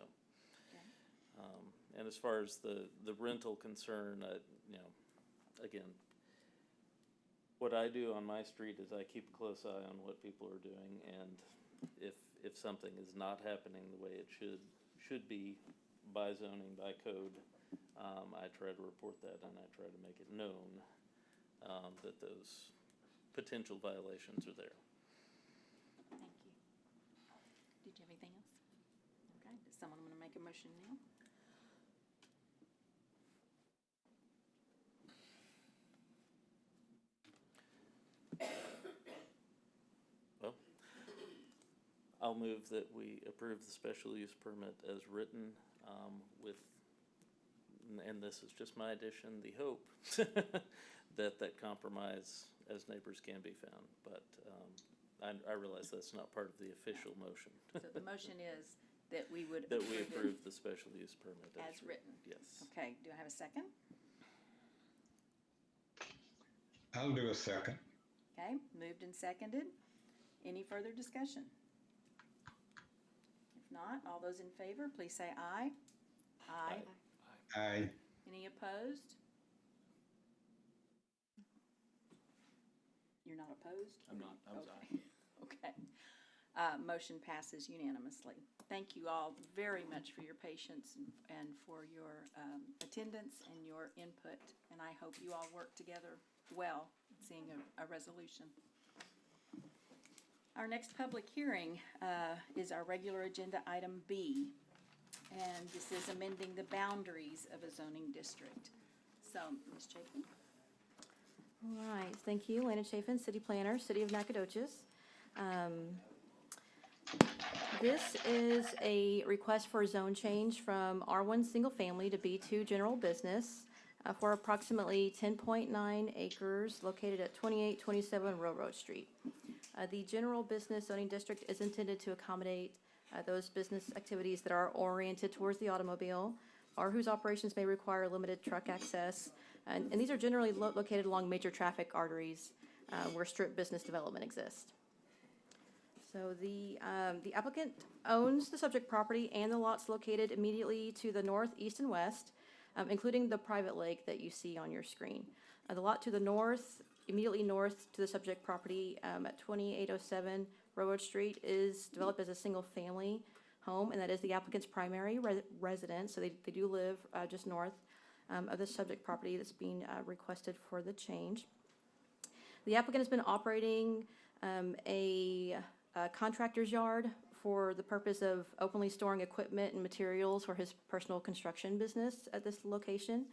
And as far as the rental concern, you know, again, what I do on my street is I keep a close eye on what people are doing, and if something is not happening the way it should be by zoning, by code, I try to report that, and I try to make it known that those potential violations are there. Thank you. Did you have anything else? Okay, does someone want to make a motion now? Well, I'll move that we approve the special use permit as written, with, and this is just my addition, the hope that compromise as neighbors can be found, but I realize that's not part of the official motion. So the motion is that we would. That we approve the special use permit As written. Yes. Okay, do I have a second? I'll do a second. Okay, moved and seconded. Any further discussion? If not, all those in favor, please say aye. Aye. Aye. Any opposed? You're not opposed? I'm not, I was Okay. Okay. Motion passes unanimously. Thank you all very much for your patience and for your attendance and your input. And I hope you all work together well, seeing a resolution. Our next public hearing is our regular agenda item B. And this is amending the boundaries of a zoning district. So, Ms. Chapin? All right, thank you. Lana Chafin, City Planner, City of Nacogdoches. This is a request for a zone change from R1 Single Family to B2 General Business for approximately 10.9 acres located at 2827 Railroad Street. The General Business Zoning District is intended to accommodate those business activities that are oriented towards the automobile or whose operations may require limited truck access. And these are generally located along major traffic arteries where strip business development exists. So the applicant owns the subject property and the lots located immediately to the north, east, and west, including the private lake that you see on your screen. The lot to the north, immediately north to the subject property at 2807 Railroad Street is developed as a single-family home, and that is the applicant's primary residence, so they do live just north of the subject property that's being requested for the change. The applicant has been operating a contractor's yard for the purpose of openly storing equipment and materials for his personal construction business at this location.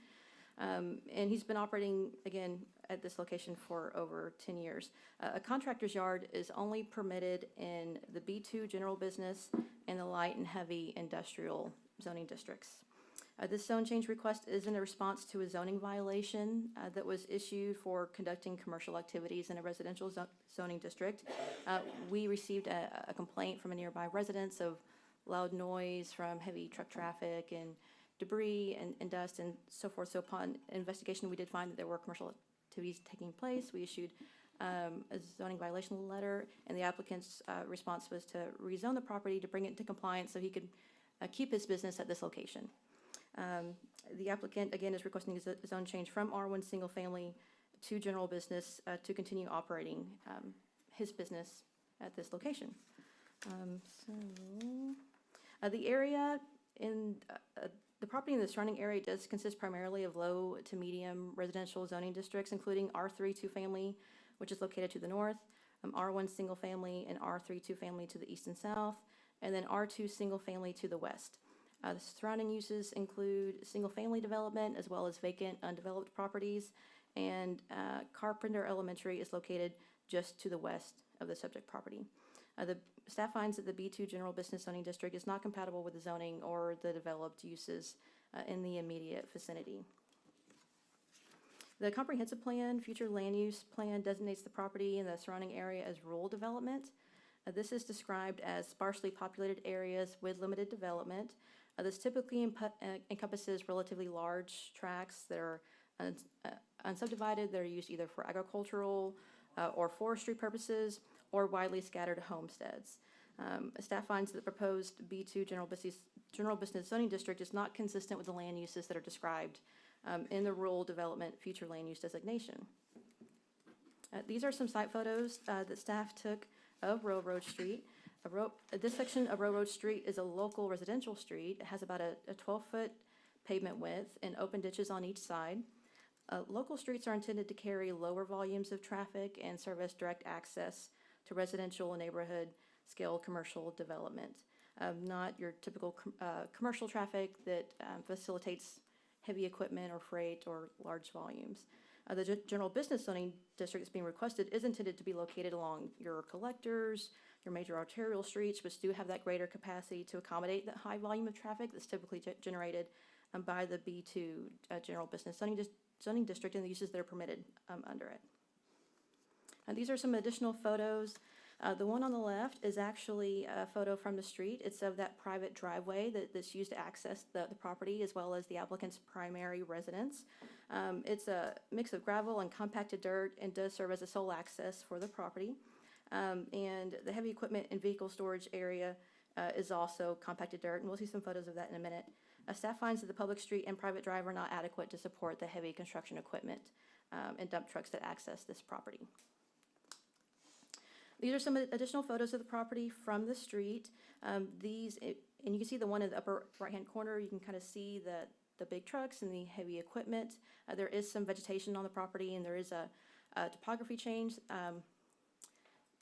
And he's been operating, again, at this location for over 10 years. A contractor's yard is only permitted in the B2 general business and the light and heavy industrial zoning districts. This zone change request is in a response to a zoning violation that was issued for conducting commercial activities in a residential zoning district. We received a complaint from a nearby residence of loud noise from heavy truck traffic and debris and dust and so forth. So upon investigation, we did find that there were commercial activities taking place. We issued a zoning violation letter, and the applicant's response was to rezone the property to bring it into compliance so he could keep his business at this location. The applicant, again, is requesting a zone change from R1 single family to general business to continue operating his business at this location. The area in the property in the surrounding area does consist primarily of low to medium residential zoning districts, including R3 two-family, which is located to the north, R1 single family and R3 two-family to the east and south, and then R2 single family to the west. The surrounding uses include single-family development as well as vacant, undeveloped properties, and Carpenter Elementary is located just to the west of the subject property. The staff finds that the B2 General Business Zoning District is not compatible with the zoning or the developed uses in the immediate vicinity. The comprehensive plan, future land use plan, designates the property and the surrounding area as rural development. This is described as sparsely populated areas with limited development. This typically encompasses relatively large tracts that are unsubdivided. They're used either for agricultural or forestry purposes, or widely scattered homesteads. Staff finds that the proposed B2 General Business Zoning District is not consistent with the land uses that are described in the Rural Development Future Land Use Designation. These are some site photos that staff took of Railroad Street. This section of Railroad Street is a local residential street. It has about a 12-foot pavement width and open ditches on each side. Local streets are intended to carry lower volumes of traffic and serve as direct access to residential and neighborhood scale commercial development, not your typical commercial traffic that facilitates heavy equipment or freight or large volumes. The general business zoning district that's being requested is intended to be located along your collectors, your major arterial streets, which do have that greater capacity to accommodate that high volume of traffic that's typically generated by the B2 general business zoning district and the uses that are permitted under it. These are some additional photos. The one on the left is actually a photo from the street. It's of that private driveway that's used to access the property as well as the applicant's primary residence. It's a mix of gravel and compacted dirt and does serve as a sole access for the property. And the heavy equipment and vehicle storage area is also compacted dirt, and we'll see some photos of that in a minute. Staff finds that the public street and private drive are not adequate to support the heavy construction equipment and dump trucks that access this property. These are some additional photos of the property from the street. And you can see the one in the upper right-hand corner. You can kind of see the big trucks and the heavy equipment. There is some vegetation on the property, and there is a topography change.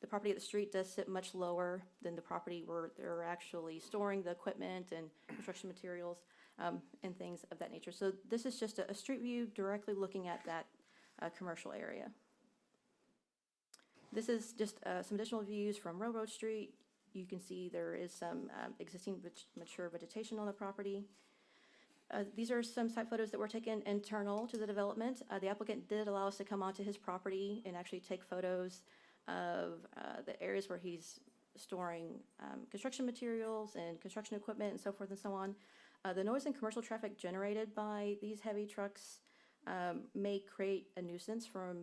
The property at the street does sit much lower than the property where they're actually storing the equipment and construction materials and things of that nature. So this is just a street view directly looking at that commercial area. This is just some additional views from Railroad Street. You can see there is some existing mature vegetation on the property. These are some site photos that were taken internal to the development. The applicant did allow us to come onto his property and actually take photos of the areas where he's storing construction materials and construction equipment and so forth and so on. The noise and commercial traffic generated by these heavy trucks may create a nuisance for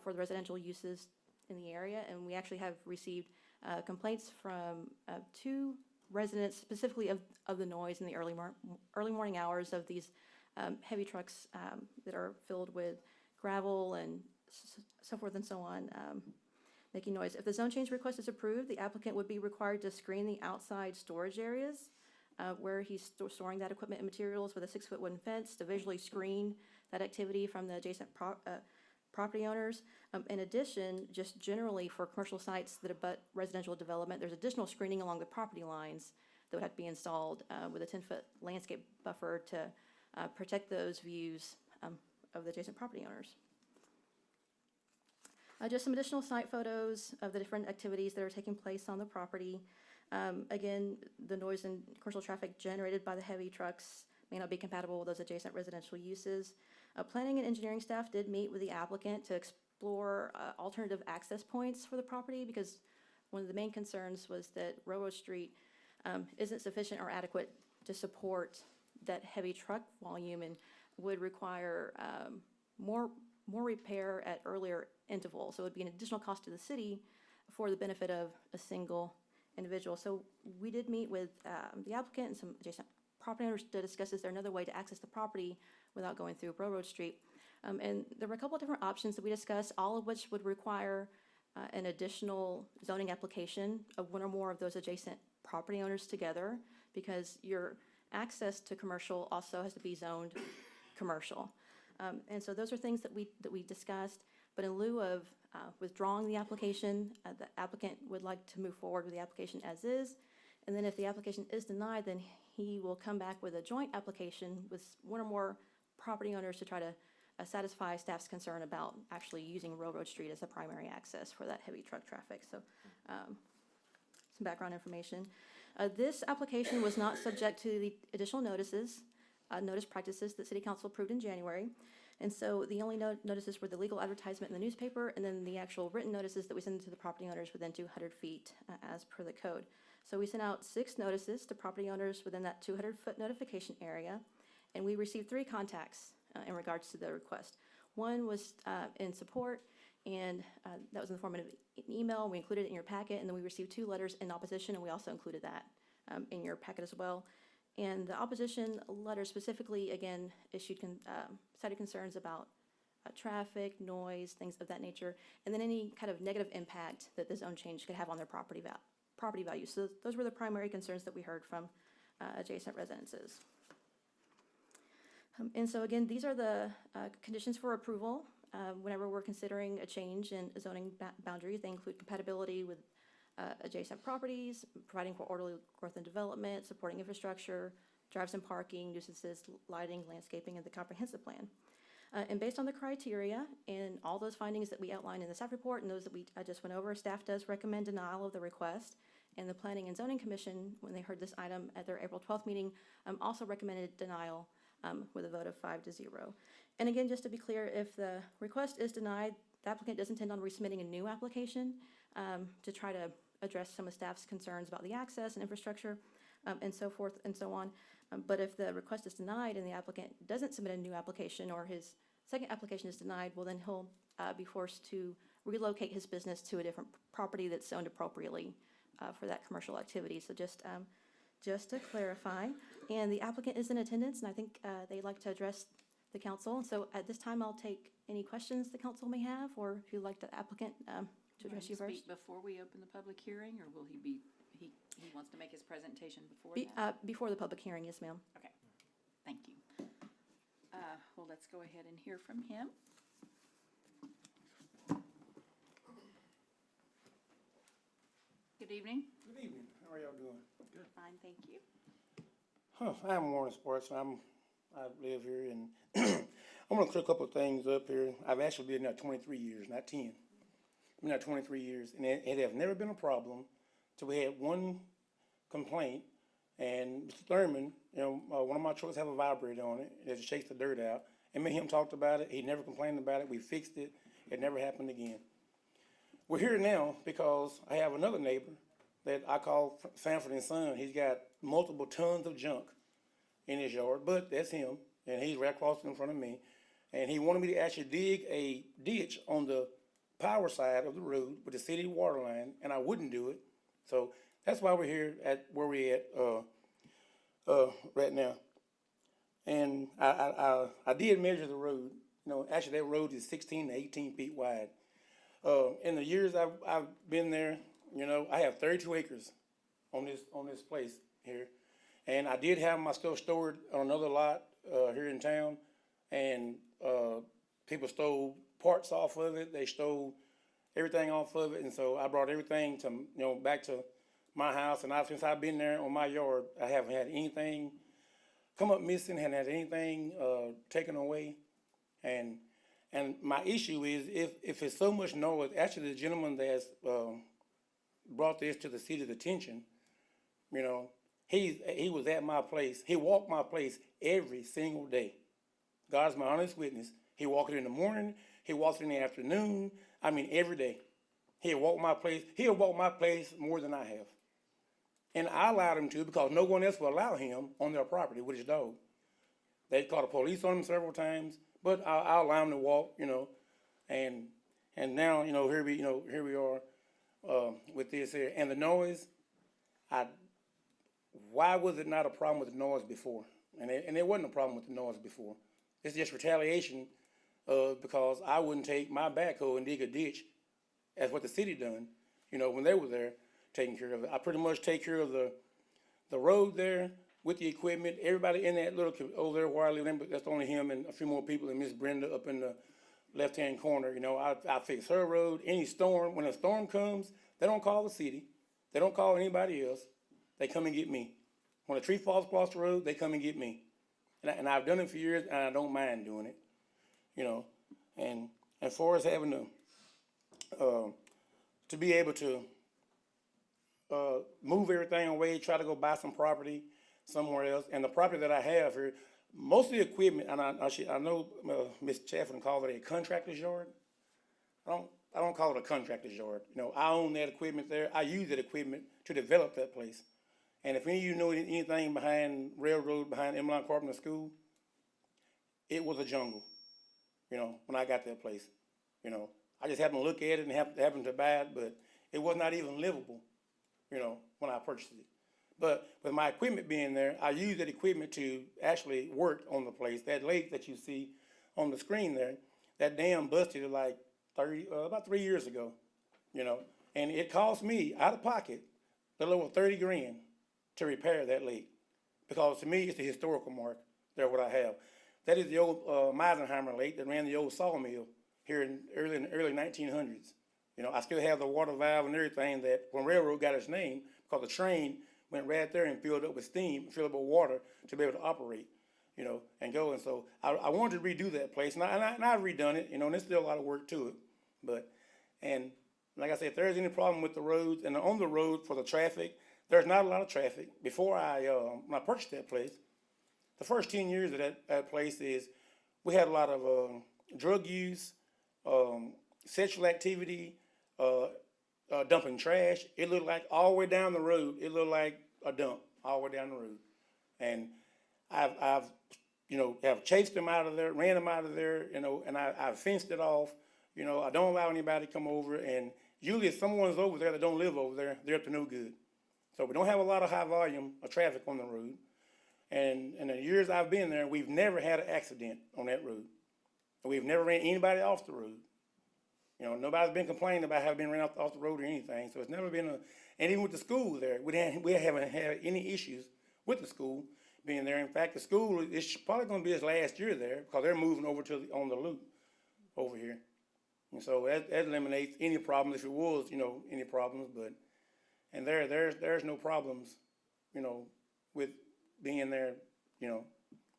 the residential uses in the area, and we actually have received complaints from 2 residents specifically of the noise in the early morning hours of these heavy trucks that are filled with gravel and so forth and so on, making noise. If the zone change request is approved, the applicant would be required to screen the outside storage areas where he's storing that equipment and materials with a 6-foot wooden fence to visually screen that activity from the adjacent property owners. In addition, just generally for commercial sites that abut residential development, there's additional screening along the property lines that would have to be installed with a 10-foot landscape buffer to protect those views of the adjacent property owners. Just some additional site photos of the different activities that are taking place on the property. Again, the noise and commercial traffic generated by the heavy trucks may not be compatible with those adjacent residential uses. Planning and engineering staff did meet with the applicant to explore alternative access points for the property, because one of the main concerns was that Railroad Street isn't sufficient or adequate to support that heavy truck volume and would require more repair at earlier intervals. So it would be an additional cost to the city for the benefit of a single individual. So we did meet with the applicant and some adjacent property owners to discuss, is there another way to access the property without going through Railroad Street? And there were a couple of different options that we discussed, all of which would require an additional zoning application of one or more of those adjacent property owners together, because your access to commercial also has to be zoned commercial. And so those are things that we discussed. But in lieu of withdrawing the application, the applicant would like to move forward with the application as is. And then if the application is denied, then he will come back with a joint application with one or more property owners to try to satisfy staff's concern about actually using Railroad Street as a primary access for that heavy truck traffic. So some background information. This application was not subject to the additional notices, notice practices that City Council approved in January. And so the only notices were the legal advertisement in the newspaper, and then the actual written notices that we send to the property owners within 200 feet as per the code. So we sent out 6 notices to property owners within that 200-foot notification area, and we received 3 contacts in regards to the request. One was in support, and that was in the form of an email. We included it in your packet, and then we received 2 letters in opposition, and we also included that in your packet as well. And the opposition letter specifically, again, cited concerns about traffic, noise, things of that nature, and then any kind of negative impact that the zone change could have on their property value. So those were the primary concerns that we heard from adjacent residences. And so again, these are the conditions for approval. Whenever we're considering a change in zoning boundaries, they include compatibility with adjacent properties, providing for orderly growth and development, supporting infrastructure, drives and parking, nuisances, lighting, landscaping, and the comprehensive plan. And based on the criteria and all those findings that we outlined in the staff report and those that I just went over, staff does recommend denial of the request. And the Planning and Zoning Commission, when they heard this item at their April 12th meeting, also recommended denial with a vote of 5-0. And again, just to be clear, if the request is denied, the applicant does intend on resubmitting a new application to try to address some of staff's concerns about the access and infrastructure and so forth and so on. But if the request is denied and the applicant doesn't submit a new application or his second application is denied, well, then he'll be forced to relocate his business to a different property that's zoned appropriately for that commercial activity. So just to clarify, and the applicant is in attendance, and I think they'd like to address the council. So at this time, I'll take any questions the council may have, or if you'd like the applicant to address you first. Before we open the public hearing, or will he be, he wants to make his presentation before that? Before the public hearing, yes, ma'am. Okay, thank you. Well, let's go ahead and hear from him. Good evening. Good evening. How are y'all doing? Good. Fine, thank you. I'm Warren Sports. I live here, and I'm gonna clear a couple of things up here. I've actually been there 23 years, not 10. I've been there 23 years, and it has never been a problem. So we had one complaint, and Mr. Thurman, one of my trucks have a vibrator on it. It shakes the dirt out. And me and him talked about it. He never complained about it. We fixed it. It never happened again. We're here now because I have another neighbor that I call Sanford and Son. He's got multiple tons of junk in his yard, but that's him, and he's right across in front of me. And he wanted me to actually dig a ditch on the power side of the road with the city water line, and I wouldn't do it. So that's why we're here at where we're at right now. And I did measure the road. Actually that road is 16 to 18 feet wide. In the years I've been there, I have 32 acres on this place here. And I did have my stuff stored on another lot here in town, and people stole parts off of it. They stole everything off of it, and so I brought everything to back to my house. And since I've been there on my yard, I haven't had anything come up missing, haven't had anything taken away. And my issue is if it's so much noise. Actually, the gentleman that's brought this to the city's attention, he was at my place. He walked my place every single day. God's my honest witness. He walked it in the morning. He walked it in the afternoon. I mean, every day. He'll walk my place. He'll walk my place more than I have. And I allowed him to because no one else will allow him on their property with his dog. They called the police on him several times, but I'll allow him to walk, and now, here we are with this here. And the noise, why was it not a problem with the noise before? And it wasn't a problem with the noise before. It's just retaliation because I wouldn't take my backhoe and dig a ditch as what the city done, when they were there taking care of it. I pretty much take care of the road there with the equipment. Everybody in that little, over there where I live in, but that's only him and a few more people, and Miss Brenda up in the left-hand corner. I fix her road. Any storm, when a storm comes, they don't call the city. They don't call anybody else. They come and get me. When a tree falls across the road, they come and get me. And I've done it for years, and I don't mind doing it. you know, and for us having to be able to move everything away, try to go buy some property somewhere else, and the property that I have here, most of the equipment, and I know Ms. Chaffin called it a contractor's yard. I don't call it a contractor's yard. You know, I own that equipment there. I use that equipment to develop that place. And if any of you know anything behind Railroad, behind Emmeline Carpenter School, it was a jungle, you know, when I got that place. You know, I just happened to look at it and happened to buy it, but it was not even livable, you know, when I purchased it. But with my equipment being there, I used that equipment to actually work on the place. That lake that you see on the screen there, that dam busted like about 3 years ago, you know, and it cost me out of pocket a little over 30 grand to repair that lake, because to me it's a historical mark there what I have. That is the old Meisenheimer Lake that ran the old sawmill here in the early 1900s. You know, I still have the water valve and everything that when Railroad got its name, because the train went right there and filled up with steam, filled up with water to be able to operate, you know, and go. And so I wanted to redo that place, and I've redone it, you know, and there's still a lot of work to it. But, and like I said, if there's any problem with the roads, and on the road for the traffic, there's not a lot of traffic. Before when I purchased that place, the first 10 years of that place is we had a lot of drug use, sexual activity, dumping trash. It looked like all the way down the road, it looked like a dump all the way down the road. And I've you know, have chased them out of there, ran them out of there, you know, and I've fenced it off. You know, I don't allow anybody to come over, and usually if someone's over there that don't live over there, they're up to no good. So we don't have a lot of high volume of traffic on the road. And in the years I've been there, we've never had an accident on that road. And we've never ran anybody off the road. You know, nobody's been complaining about having been ran off the road or anything. So it's never been and even with the school there, we haven't had any issues with the school being there. In fact, the school is probably going to be its last year there because they're moving over on the loop over here. And so that eliminates any problems if it was, you know, any problems. But and there's no problems, you know, with being there, you know.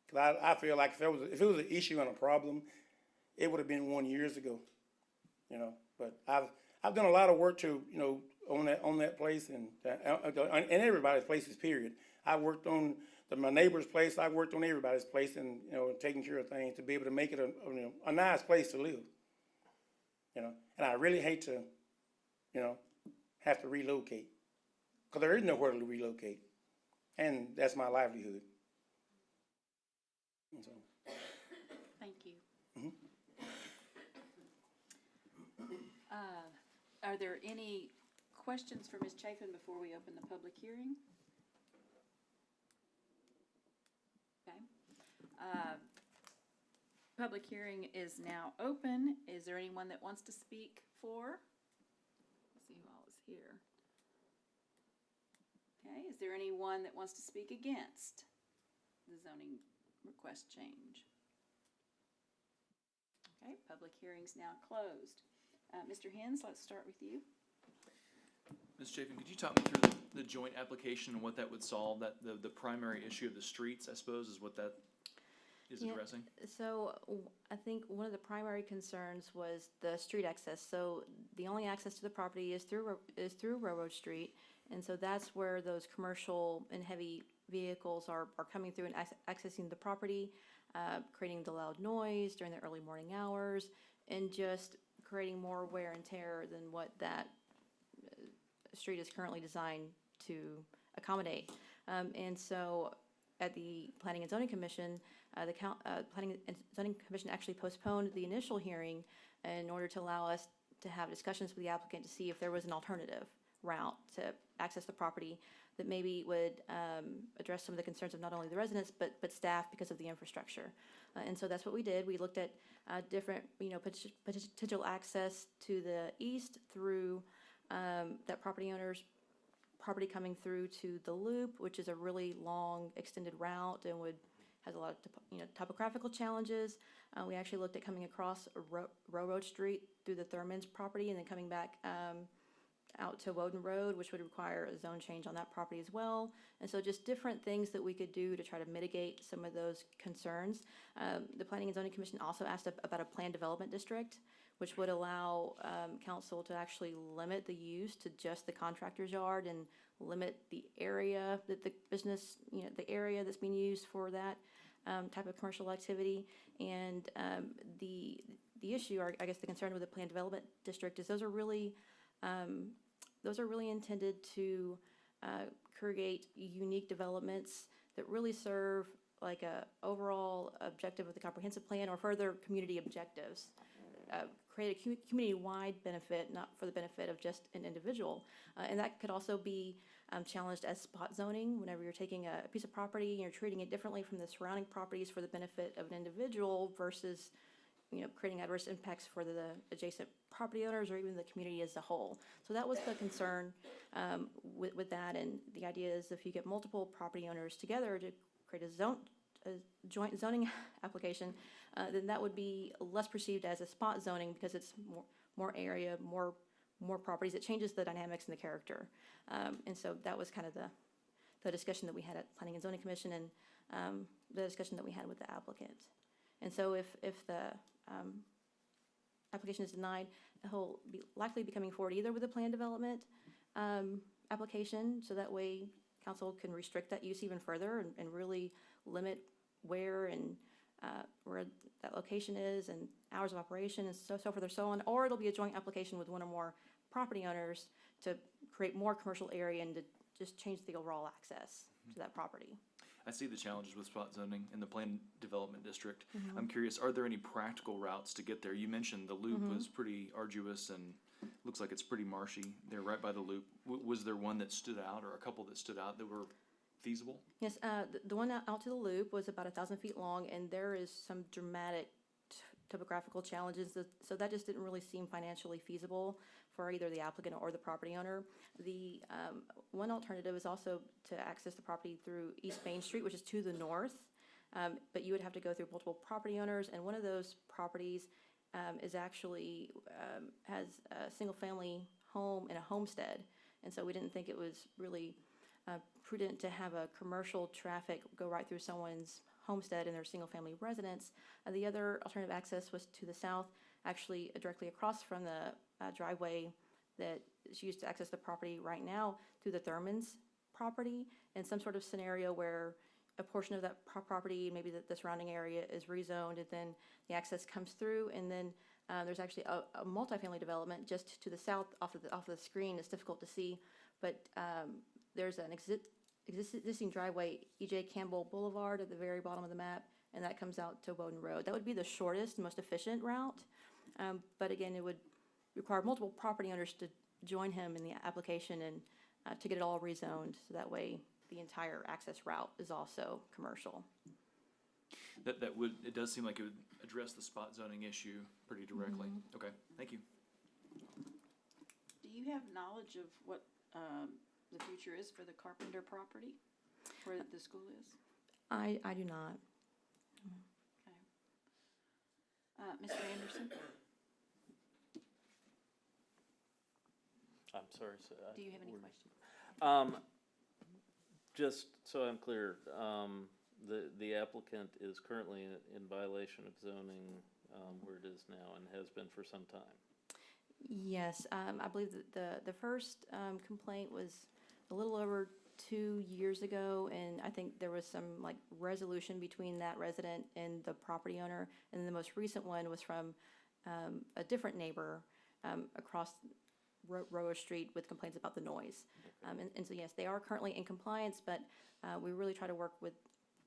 Cause I feel like if it was an issue and a problem, it would have been 1 year ago, you know. But I've done a lot of work to, you know, on that place and everybody's places. Period. I worked on my neighbor's place. I worked on everybody's place, and you know, taking care of things to be able to make it a nice place to live. You know, and I really hate to, you know, have to relocate, because there is nowhere to relocate, and that's my livelihood. And so. Thank you. Mm-hmm. Are there any questions for Ms. Chafin before we open the public hearing? Okay. Public hearing is now open. Is there anyone that wants to speak for? Let's see who all is here. Okay, is there anyone that wants to speak against the zoning request change? Okay, public hearing's now closed. Mr. Hens, let's start with you. Ms. Chafin, could you talk me through the joint application and what that would solve? That the primary issue of the streets, I suppose, is what that is addressing? So I think one of the primary concerns was the street access. So the only access to the property is through Railroad Street, and so that's where those commercial and heavy vehicles are coming through and accessing the property, creating the loud noise during the early morning hours, and just creating more wear and tear than what that street is currently designed to accommodate. And so at the Planning and Zoning Commission, the Planning and Zoning Commission actually postponed the initial hearing in order to allow us to have discussions with the applicant to see if there was an alternative route to access the property that maybe would address some of the concerns of not only the residents but staff because of the infrastructure. And so that's what we did. We looked at different, you know, potential access to the east through that property owner's property coming through to the loop, which is a really long extended route and has a lot of topographical challenges. We actually looked at coming across Railroad Street through the Thurman's property and then coming back out to Woden Road, which would require a zone change on that property as well. And so just different things that we could do to try to mitigate some of those concerns. The Planning and Zoning Commission also asked about a planned development district, which would allow council to actually limit the use to just the contractor's yard and limit the area that the business, the area that's being used for that type of commercial activity. And the issue, or I guess the concern with the planned development district, is those are really intended to create unique developments that really serve like a overall objective of the comprehensive plan or further community objectives. Create a community-wide benefit, not for the benefit of just an individual. And that could also be challenged as spot zoning. Whenever you're taking a piece of property and you're treating it differently from the surrounding properties for the benefit of an individual versus creating adverse impacts for the adjacent property owners or even the community as a whole. So that was the concern with that. And the idea is if you get multiple property owners together to create a joint zoning application, then that would be less perceived as a spot zoning because it's more area, more properties. It changes the dynamics and the character. And so that was kind of the discussion that we had at Planning and Zoning Commission and the discussion that we had with the applicant. And so if the application is denied, he'll be likely be coming forward either with a plan development application, so that way council can restrict that use even further and really limit where that location is and hours of operation and so forth and so on, or it'll be a joint application with one or more property owners to create more commercial area and to just change the overall access to that property. I see the challenges with spot zoning in the planned development district. I'm curious, are there any practical routes to get there? You mentioned the loop was pretty arduous and looks like it's pretty marshy there right by the loop. Was there one that stood out or a couple that stood out that were feasible? Yes, the one out to the loop was about 1,000 feet long, and there is some dramatic topographical challenges, so that just didn't really seem financially feasible for either the applicant or the property owner. The one alternative is also to access the property through East Main Street, which is to the north, but you would have to go through multiple property owners, and one of those properties is actually has a single-family home and a homestead, and so we didn't think it was really prudent to have a commercial traffic go right through someone's homestead and their single-family residence. The other alternative access was to the south, actually directly across from the driveway that is used to access the property right now through the Thurman's property, in some sort of scenario where a portion of that property, maybe the surrounding area, is rezoned, and then the access comes through, and then there's actually a multifamily development just to the south off of the screen. It's difficult to see, but there's an existing driveway, E.J. Campbell Boulevard at the very bottom of the map, and that comes out to Woden Road. That would be the shortest, most efficient route, but again, it would require multiple property owners to join him in the application and to get it all rezoned, so that way the entire access route is also commercial. It does seem like it would address the spot zoning issue pretty directly. Okay, thank you. Do you have knowledge of what the future is for the Carpenter property, where the school is? I do not. Okay. Mr. Anderson, I'm sorry, so do you have any questions? Just so I'm clear, the applicant is currently in violation of zoning where it is now and has been for some time. Yes, I believe that the first complaint was a little over 2 years ago, and I think there was some resolution between that resident and the property owner, and the most recent one was from a different neighbor across Rose Street with complaints about the noise. And so yes, they are currently in compliance, but we really try to work with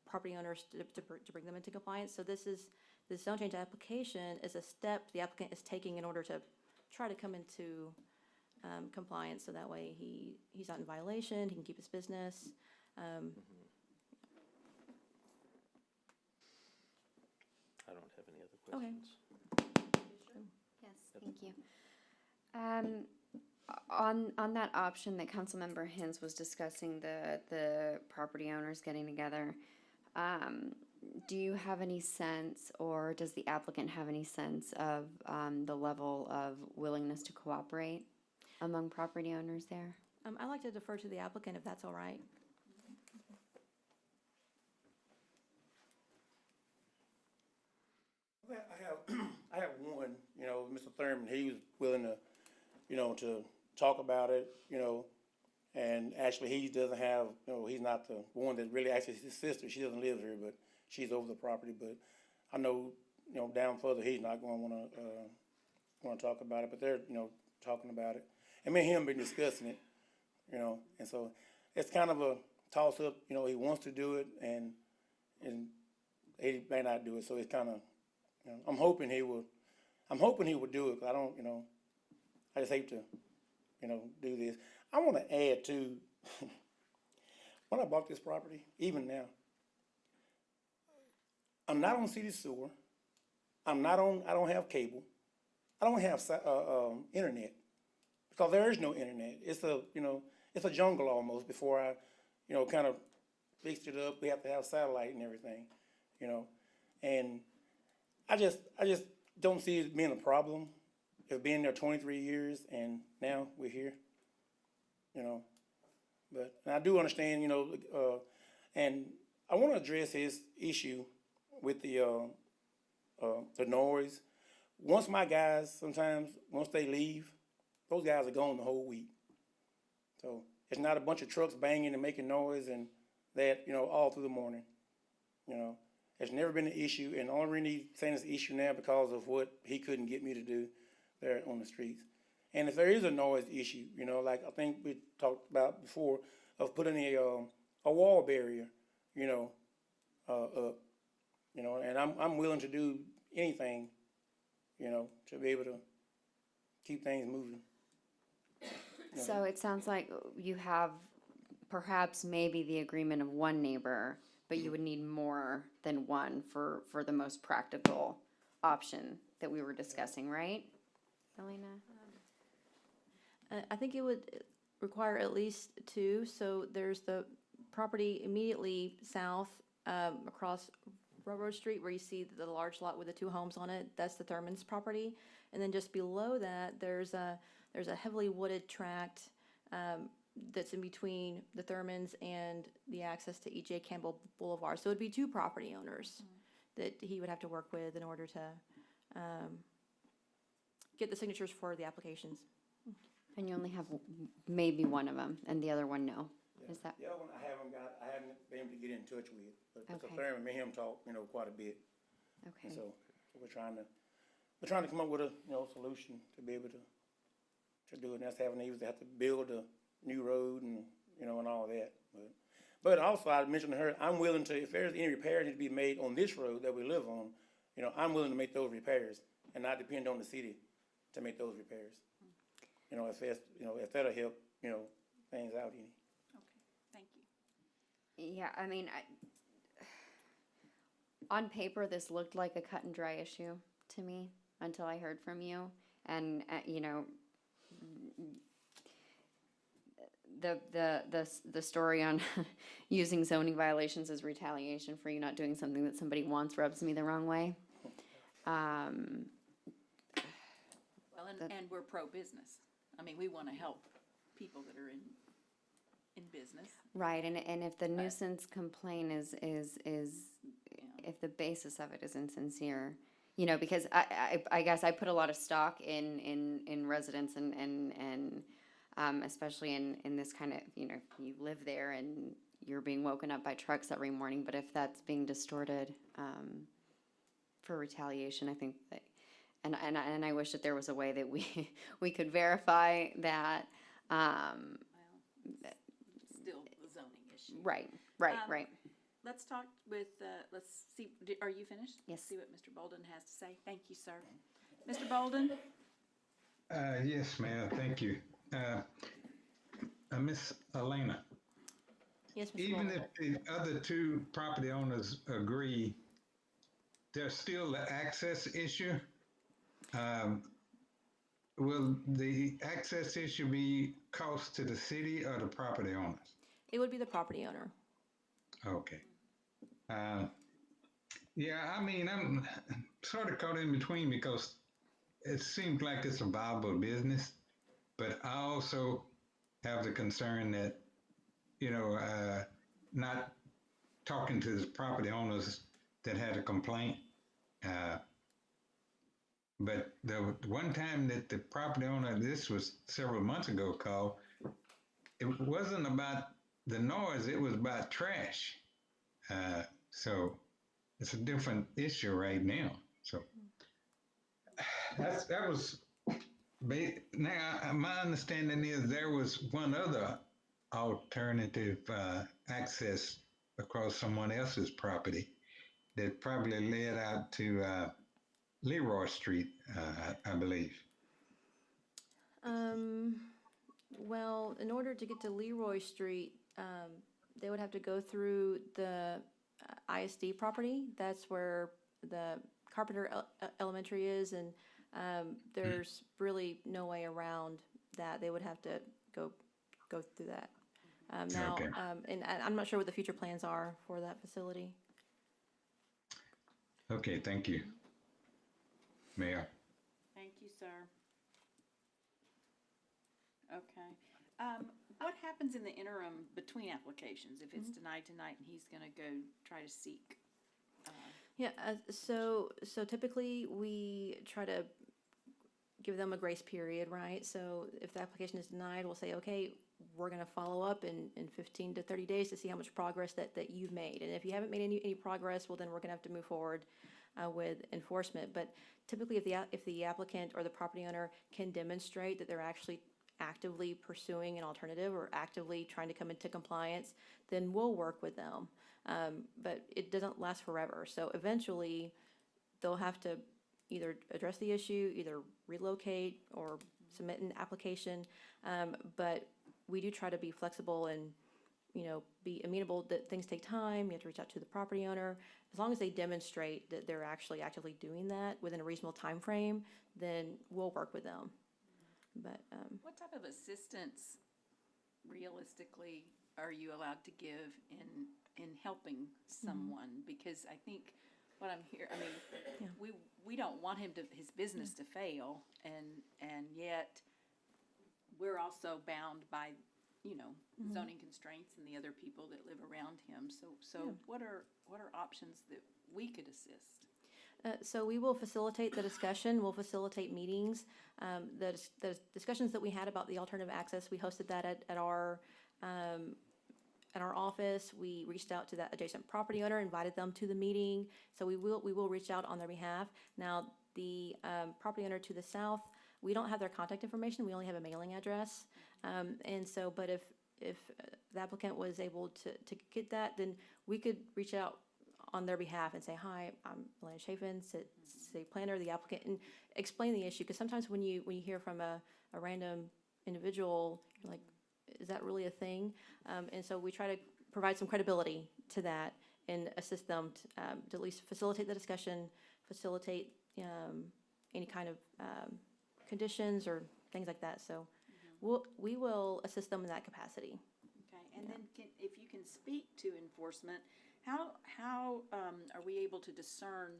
property owners to bring them into compliance. So this zone change application is a step the applicant is taking in order to try to come into compliance, so that way he's not in violation, he can keep his business. I don't have any other questions. Yes, thank you. On that option that Councilmember Hens was discussing, the property owners getting together, do you have any sense, or does the applicant have any sense of the level of willingness to cooperate? among property owners there? I'd like to defer to the applicant if that's all right. I have one, Mr. Thurman, he was willing to, to talk about it, and actually he doesn't have, he's not the one that really, actually his sister, she doesn't live here, but she's over the property, but I know, down further, he's not gonna wanna talk about it, but they're, talking about it. And me and him been discussing it, and so it's kind of a toss-up, he wants to do it, and he may not do it, so it's kind of, I'm hoping he will do it, 'cause I don't, I just hate to, do this. I want to add to, when I bought this property, even now, I'm not on city sewer. I don't have cable. I don't have, internet, because there is no internet. It's a jungle almost before I, kind of fixed it up. We have to have satellite and everything, and I just don't see it being a problem. It's been there 23 years, and now we're here, But and I do understand, and I want to address his issue with the noise. Once my guys, sometimes, once they leave, those guys are gone the whole week. So it's not a bunch of trucks banging and making noise and that, all through the morning, It's never been an issue, and the only reason he's saying it's an issue now because of what he couldn't get me to do there on the streets. And if there is a noise issue, like I think we talked about before, of putting a wall barrier, up, and I'm willing to do anything, to be able to keep things moving. So it sounds like you have perhaps maybe the agreement of one neighbor, but you would need more than one for the most practical option that we were discussing, right, Elena? I think it would require at least two. So there's the property immediately south, across Railroad Street, where you see the large lot with the two homes on it. That's the Thurman's property. And then just below that, there's a heavily wooded tract, that's in between the Thurmans and the access to E.J. Campbell Boulevard. So it'd be two property owners that he would have to work with in order to get the signatures for the applications. And you only have maybe one of them, and the other one, no. Is that? The other one I haven't been able to get in touch with, but Mr. Okay. Thurman, me and him talk, quite a bit. Okay. So we're trying to come up with a, solution to be able to do it. And that's having to have to build a new road and, and all that. But also I mentioned to her, I'm willing to, if there's any repairs need to be made on this road that we live on, I'm willing to make those repairs and not depend on the city to make those repairs. If that'll help, things out any. Okay, thank you. Yeah, I mean, on paper, this looked like a cut and dry issue to me until I heard from you. And, the story on using zoning violations as retaliation for you not doing something that somebody wants rubs me the wrong way. Well, and we're pro-business. I mean, we want to help people that are in business. Right, and if the nuisance complaint is if the basis of it is insincere, because I guess I put a lot of stock in residents and especially in this kind of, you live there and you're being woken up by trucks every morning, but if that's being distorted for retaliation, I think that, and I wish that there was a way that we could verify that. Still the zoning issue. Right. Let's talk with, let's see, are you finished? Yes. See what Mr. Bolden has to say. Thank you, sir. Mr. Bolden? Yes, ma'am, thank you. Miss Elena, Yes, Mr. even Bowman. if the other two property owners agree, there's still the access issue. Will the access issue be cost to the city or the property owners? It would be the property owner. Okay. Yeah, I mean, I'm sort of caught in between because it seems like it's a viable business, but I also have the concern that, you know, not talking to the property owners that had a complaint. But the one time that the property owner, this was several months ago, called, it wasn't about the noise, it was about trash. So it's a different issue right now. So that was, now my understanding is there was one other alternative access across someone else's property that probably led out to Leroy Street, I believe. Well, in order to get to Leroy Street, they would have to go through the ISD property. That's where the Carpenter Elementary is, and there's really no way around that. They would have to go through that. Now, Okay. And I'm not sure what the future plans are for that facility. Okay, thank you, Mayor. Thank you, sir. Okay. What happens in the interim between applications if it's denied tonight and he's gonna go try to seek? Yeah, so typically we try to give them a grace period, right? So if the application is denied, we'll say, okay, we're gonna follow up in 15 to 30 days to see how much progress that you've made. And if you haven't made any progress, well, then we're gonna have to move forward with enforcement. But typically if the applicant or the property owner can demonstrate that they're actually actively pursuing an alternative or actively trying to come into compliance, then we'll work with them. But it doesn't last forever. So eventually they'll have to either address the issue, either relocate or submit an application. But we do try to be flexible and, you know, be amenable that things take time. You have to reach out to the property owner. As long as they demonstrate that they're actually actively doing that within a reasonable time frame, then we'll work with them. But What type of assistance realistically are you allowed to give in helping someone? Because I think what I'm hearing, I mean, we don't want his business to fail, and yet we're also bound by, you know, zoning constraints and the other people that live around him. So what are options that we could assist? So we will facilitate the discussion, we'll facilitate meetings. The discussions that we had about the alternative access, we hosted that at our office. We reached out to that adjacent property owner, invited them to the meeting. So we will reach out on their behalf. Now, the property owner to the south, we don't have their contact information, we only have a mailing address. And so, but if the applicant was able to get that, then we could reach out on their behalf and say, hi, I'm Elena Chafin, city planner, the applicant, and explain the issue. Because sometimes when you hear from a random individual, you're like, is that really a thing? And so we try to provide some credibility to that and assist them to at least facilitate the discussion, facilitate any kind of conditions or things like that. So we will assist them in that capacity. Okay, and then if you can speak to enforcement, how are we able to discern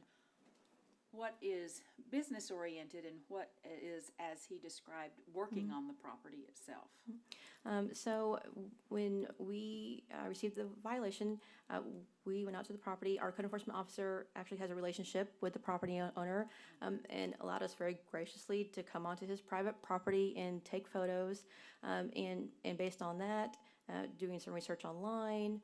what is business oriented and what is, as he described, working on the property itself? So when we received the violation, we went out to the property. Our code enforcement officer actually has a relationship with the property owner and allowed us very graciously to come onto his private property and take photos. And based on that, doing some research online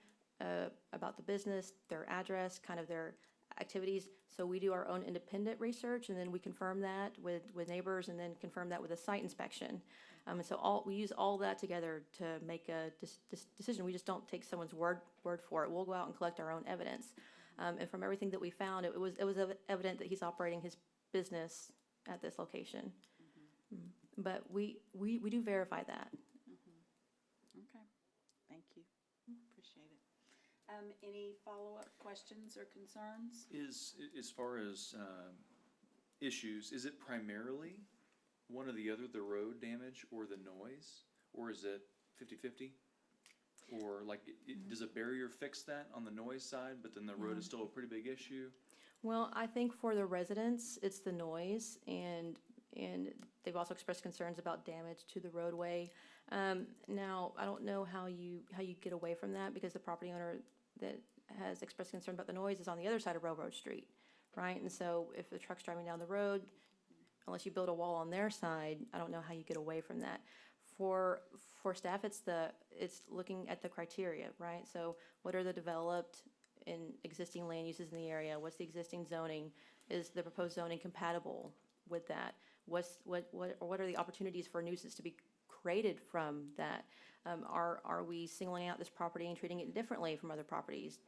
about the business, their address, kind of their activities. So we do our own independent research, and then we confirm that with neighbors, and then confirm that with a site inspection. And so we use all that together to make a decision. We just don't take someone's word for it. We'll go out and collect our own evidence. And from everything that we found, it was evident that he's operating his business at this location. But we do verify that. Okay, thank you. Appreciate it. Any follow-up questions or concerns? As far as issues, is it primarily one or the other, the road damage or the noise? Or is it 50-50? Or like, does a barrier fix that on the noise side, but then the road is still a pretty big issue? Well, I think for the residents, it's the noise, and And they've also expressed concerns about damage to the roadway. Now, I don't know how you get away from that, because the property owner that has expressed concern about the noise is on the other side of Railroad Street, right? And so if the truck's driving down the road, unless you build a wall on their side, I don't know how you get away from that. For staff, it's looking at the criteria, right? So what are the developed and existing land uses in the area? What's the existing zoning? Is the proposed zoning compatible with that? What are the opportunities for nuisance to be created from that? Are we singling out this property and treating it differently from other properties,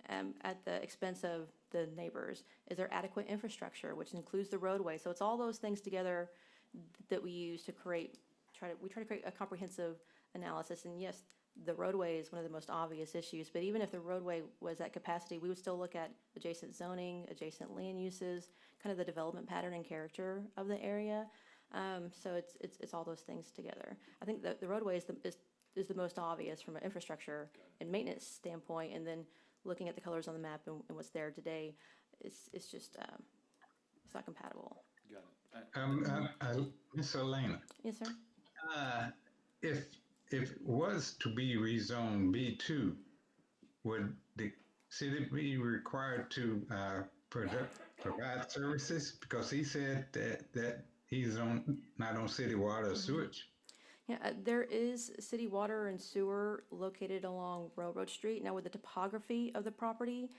at the expense of the neighbors? Is there adequate infrastructure, which includes the roadway? So it's all those things together that we use to try to create a comprehensive analysis. And yes, the roadway is one of the most obvious issues, but even if the roadway was at capacity, we would still look at adjacent zoning, adjacent land uses, kind of the development pattern and character of the area. So it's all those things together. I think that the roadway is the most obvious from an infrastructure and maintenance standpoint, and then looking at the colors on the map and what's there today, it's just it's not compatible. Got it. Miss Elena, Yes, sir. if it was to be rezoned B2, would the city be required to provide services? Because he said that he's not on city water or sewage. Yeah, there is city water and sewer located along Railroad Street. Now, with the topography of the property,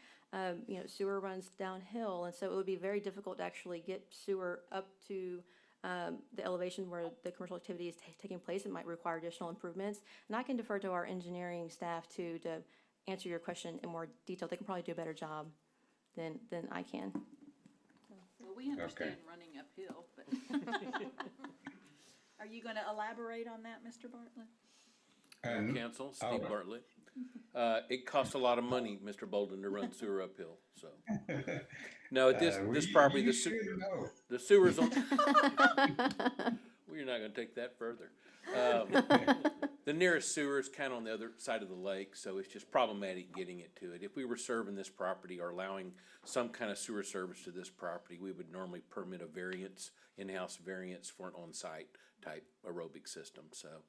sewer runs downhill, and so it would be very difficult to actually get sewer up to the elevation where the commercial activity is taking place. It might require additional improvements, and I can defer to our engineering staff to answer your question in more detail. They can probably do a better job than I can. Well, we understand running uphill, but are you going to elaborate on that, Mr. Bartlett? Council, Steve Bartlett. It costs a lot of money, Mr. Bolden, to run sewer uphill, so. No, this property, the sewer's on. Well, you're not gonna take that further. The nearest sewer is kind of on the other side of the lake, so it's just problematic getting it to it. If we were serving this property or allowing some kind of sewer service to this property, we would normally permit a variance, in-house variance for an on-site type aerobic system. So,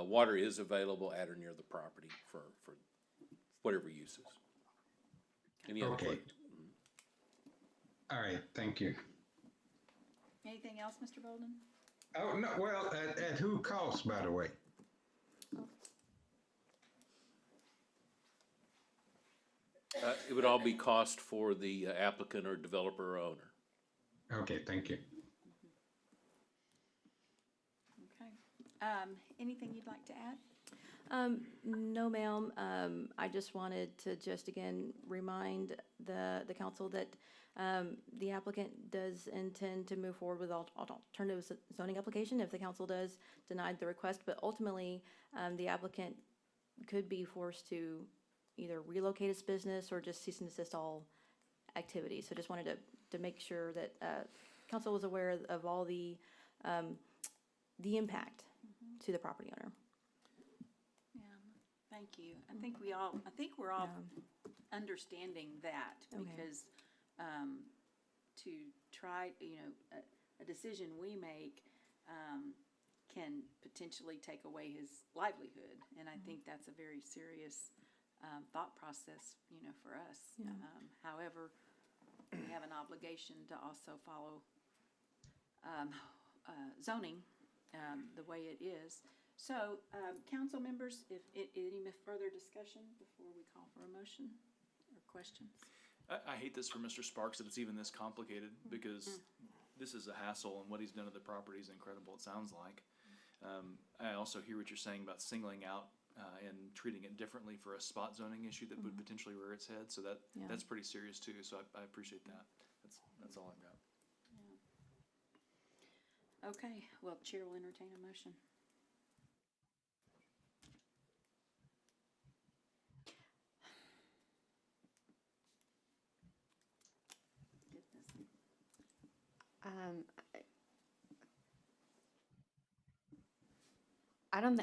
water is available at or near the property for whatever uses. Any other questions? All right, thank you. Anything else, Mr. Bolden? Oh, no, well, at who cost, by the way? It would all be cost for the applicant or developer or owner. Okay, thank you. Okay. Anything you'd like to add? No, ma'am. I just wanted to again remind the council that the applicant does intend to move forward with alternative zoning application if the council does deny the request, but ultimately the applicant could be forced to either relocate its business or just cease and desist all activities. So just wanted to make sure that council was aware of all the impact to the property owner. Thank you. I think we're all understanding that, because to try, a decision we make can potentially take away his livelihood, and I think that's a very serious thought process, for us. Yeah. However, we have an obligation to also follow zoning the way it is. So, council members, if any further discussion before we call for a motion or questions? I hate this for Mr. Sparks that it's even this complicated, because this is a hassle, and what he's done to the property is incredible, it sounds like. I also hear what you're saying about singling out and treating it differently for a spot zoning issue that would potentially rear its head, so that's pretty serious too, so I appreciate that. That's all I've got. Yeah. Okay, well, Chair will entertain a motion.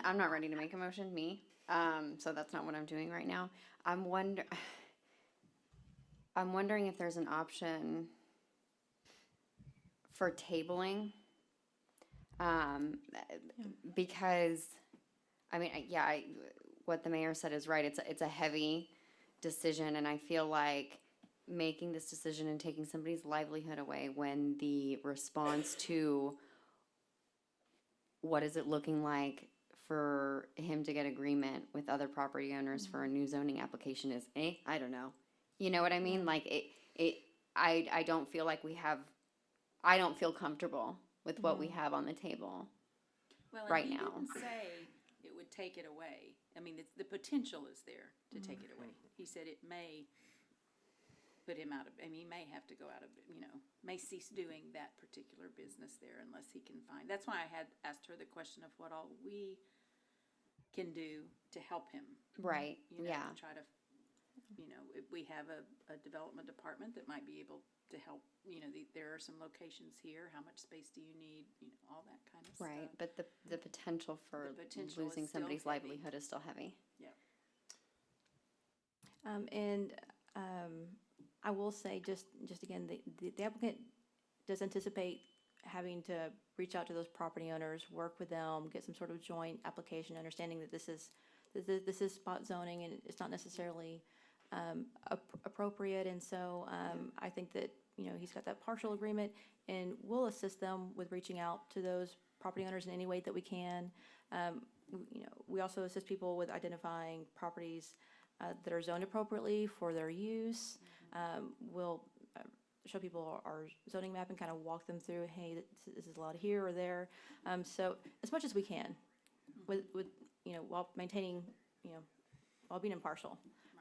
I'm not ready to make a motion, so that's not what I'm doing right now. I'm wondering if there's an option for tabling. Because, I mean, what the mayor said is right. It's a heavy decision, and I feel like making this decision and taking somebody's livelihood away when the response to what is it looking like for him to get agreement with other property owners for a new zoning application is, I don't know. You know what I mean? Like, I don't feel like I don't feel comfortable with what we have on the table. Well, right and he now. didn't say it would take it away. I mean, the potential is there to take it away. He said it may put him out of, I mean, he may have to go out of, may cease doing that particular business there unless he can find. That's why I had asked her the question of what all we can do to help him. Right, yeah. To try to, if we have a development department that might be able to help, there are some locations here, how much space do you need, all that kind of stuff. Right, but the potential for The potential is losing still somebody's heavy. livelihood is still heavy. Yeah. I will say, just again, the applicant does anticipate having to reach out to those property owners, work with them, get some sort of joint application, understanding that this is spot zoning and it's not necessarily appropriate. And so I think that, he's got that partial agreement, and we'll assist them with reaching out to those property owners in any way that we can. We also assist people with identifying properties that are zoned appropriately for their use. We'll show people our zoning map and kind of walk them through, hey, this is allowed here or there. So as much as we can, with while maintaining, while being impartial.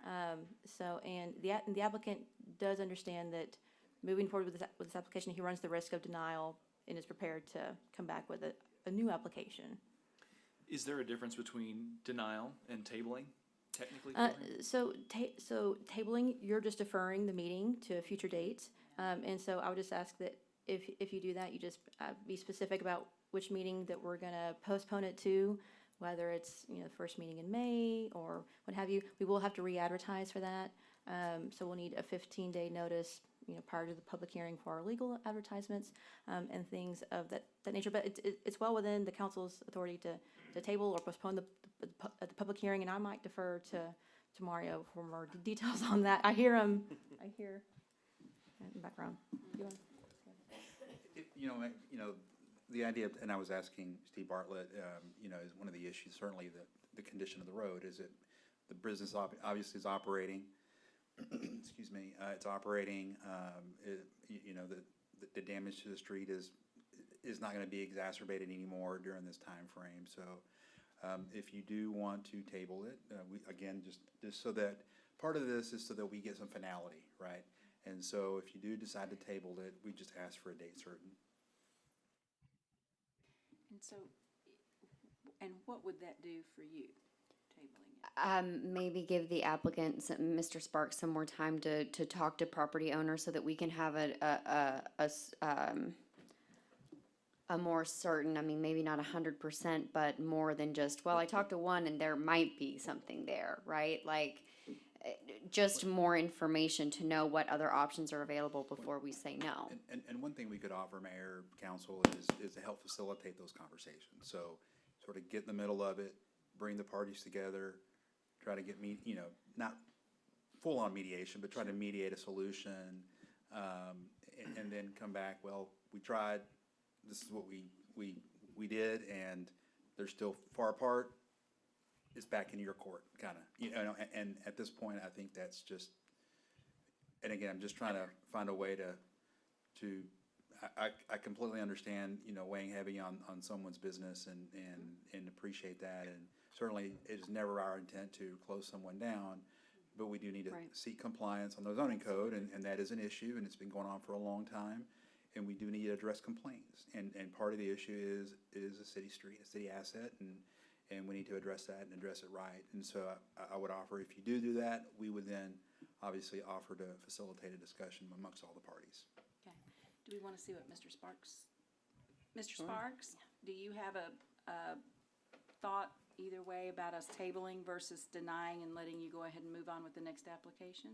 And the applicant does understand that moving forward with this application, he runs the risk of denial and is prepared to come back with a new application. Is there a difference between denial and tabling, technically? For him? So tabling, you're just deferring the meeting to a future date. And so I would just ask that if you do that, you just be specific about which meeting that we're gonna postpone it to, whether it's, the first meeting in May or what have you. We will have to re-advertise for that. So we'll need a 15-day notice, prior to the public hearing for our legal advertisements, and things of that nature. But it's well within the council's authority to table or postpone the public hearing, and I might defer to Mario for more details on that. I hear in the background. The idea, and I was asking Steve Bartlett, is one of the issues, certainly the condition of the road, is it, the business obviously is operating, excuse me, it's operating, the damage to the street is not gonna be exacerbated anymore during this time frame. So if you do want to table it, again, just so that, part of this is so that we get some finality, right? And so if you do decide to table it, we just ask for a date certain. And so, and what would that do for you, tabling it? Maybe give the applicant, Mr. Sparks, some more time to talk to property owners so that we can have a more certain, I mean, maybe not 100%, but more than just, well, I talked to one and there might be something there, right? Like, just more information to know what other options are available before we say no. And one thing we could offer, Mayor, Council, is to help facilitate those conversations. So sort of get in the middle of it, bring the parties together, try to get not full-on mediation, but try to mediate a solution, and then come back, well, we tried, this is what we did, and they're still far apart. It's back in your court, kind of, and at this point, I think that's just, and again, I'm just trying to find a way I completely understand, weighing heavy on someone's business and appreciate that, and certainly it is never our intent to close someone down, but we do need to seek compliance on the zoning code, and that is an issue, and it's been going on for a long time, and we do need to address complaints, and part of the issue is a city street, a city asset, and we need to address that and address it right. And so I would offer, if you do that, we would then obviously offer to facilitate a discussion amongst all the parties. Okay. Do we want to see what Mr. Sparks? Mr. Sparks, do you have a thought either way about us tabling versus denying and letting you go ahead and move on with the next application?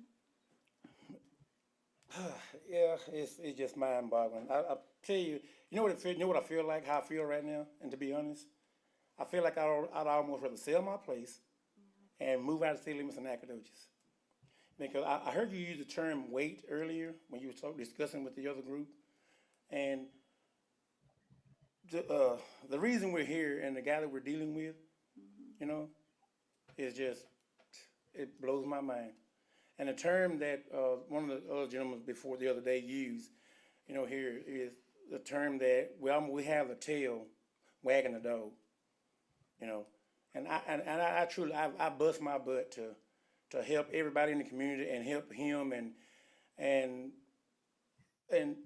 Yeah, it's just mind boggling. I tell you, you know what I feel like, how I feel right now, and to be honest, I feel like I'd almost rather sell my place and move out of city limits of Nacogdoches. Because I heard you use the term wait earlier when you were discussing with the other group. And the reason we're here and the guy that we're dealing with, you know, is just, it blows my mind. And the term that one of the other gentlemen before the other day used, you know, here is the term that we have the tail wagging the dog, you know. And I truly bust my butt to help everybody in the community and help him and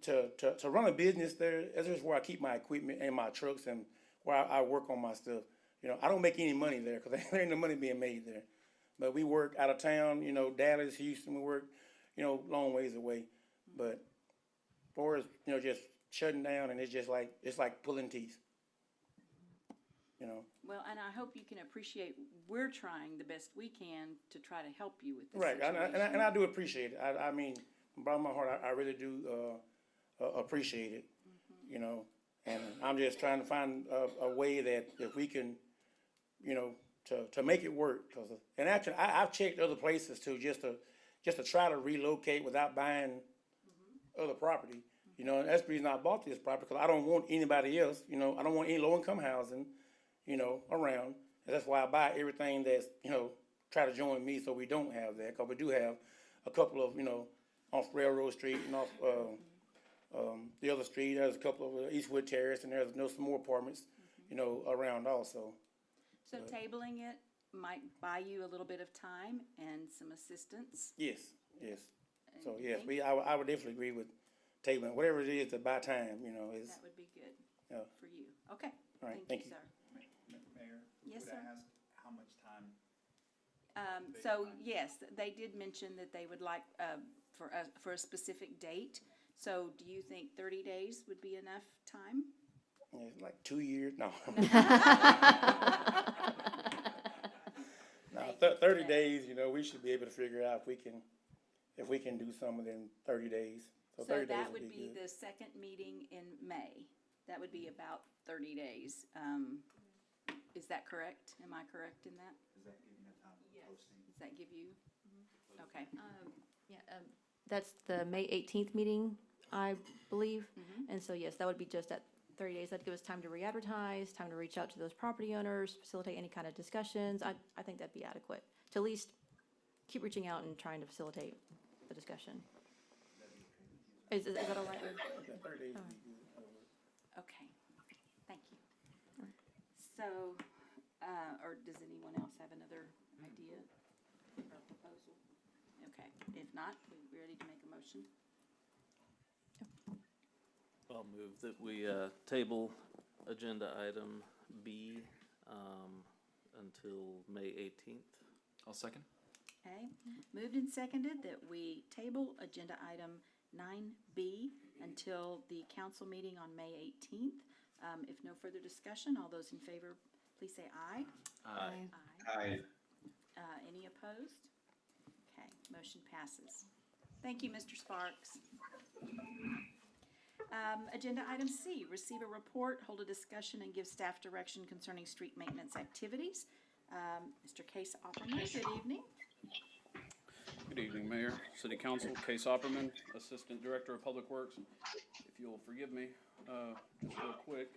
to run a business there. That's just where I keep my equipment and my trucks and where I work on my stuff. You know, I don't make any money there because there ain't no money being made there. But we work out of town, you know, Dallas, Houston, we work, you know, long ways away. But for us, you know, just shutting down and it's like pulling teeth, you know. Well, and I hope you can appreciate, we're trying the best we can to try to help you with this Right, situation. and I do appreciate it. I mean, from the bottom of my heart, I really do appreciate it, you know. And I'm just trying to find a way that if we can, you know, to make it work. And actually, I've checked other places too, just to try to relocate without buying other property. You know, and that's the reason I bought this property, because I don't want anybody else, you know, I don't want any low-income housing, you know, around. And that's why I buy everything that's, you know, try to join me so we don't have that, because we do have a couple of, you know, off Railroad Street and off the other street, there's a couple of Eastwood Terrace, and there's some more apartments, you know, around also. So tabling it might buy you a little bit of time and some assistance. Yes. So And yes, thank- I would definitely agree with tabling, whatever it is to buy time, you know, is, That would be good yeah. for you. Okay, All right, thank thank you, you. sir. Mayor? Yes, would sir. I ask how much time? So, yes, they did mention that they would like, for a specific date. So do you think 30 days would be enough time? Yeah, it's like 2 years, no. No, Thank you for 30 that. days, you know, we should be able to figure out if we can do some within 30 days. So So 30 days that would would be good. the second meeting in May. That would be about 30 days. Is that correct? Am I correct in that? Does that give you enough time for posting? Does that give you? Okay. That's the May 18th meeting, I believe. And so, yes, that would be just at 30 days. That'd give us time to re-advertise, time to reach out to those property owners, facilitate any kind of discussions. I think that'd be adequate to at least keep reaching out and trying to facilitate the discussion. Is that all right? 30 days would be good. Okay, thank you. So, or does anyone else have another idea or proposal? Okay, if not, we're ready to make a motion. I'll move that we table agenda item B until May 18th. I'll second. Okay, moved and seconded that we table agenda item 9B until the council meeting on May 18th. If no further discussion, all those in favor, please say aye. Aye. Aye. Any opposed? Okay, motion passes. Thank you, Mr. Sparks. Agenda item C, receive a report, hold a discussion, and give staff direction concerning street maintenance activities. Mr. Case Opperman, good evening. Good evening, Mayor, City Council, Case Opperman, Assistant Director of Public Works. If you'll forgive me, just real quick,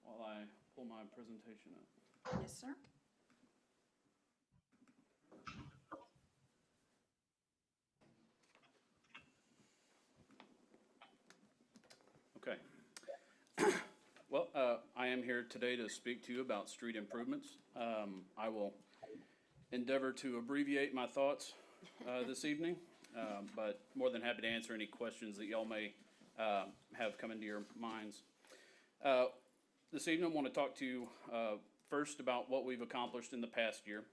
while I pull my presentation up. Yes, sir. Okay. Well, I am here today to speak to you about street improvements. I will endeavor to abbreviate my thoughts this evening, but more than happy to answer any questions that y'all may have come into your minds. This evening, I want to talk to you first about what we've accomplished in the past year.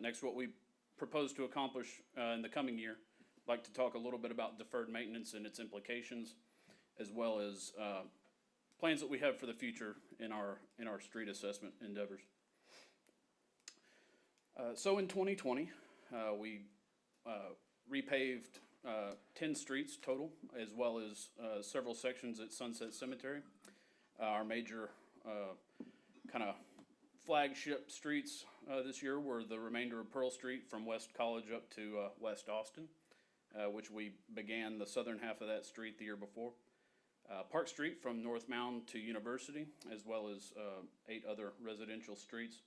Next, what we propose to accomplish in the coming year. I'd like to talk a little bit about deferred maintenance and its implications, as well as plans that we have for the future in our street assessment endeavors. So in 2020, we repaved 10 streets total, as well as several sections at Sunset Cemetery. Our major kind of flagship streets this year were the remainder of Pearl Street from West College up to West Austin, which we began the southern half of that street the year before. Park Street from North Mound to University, as well as 8 other residential streets.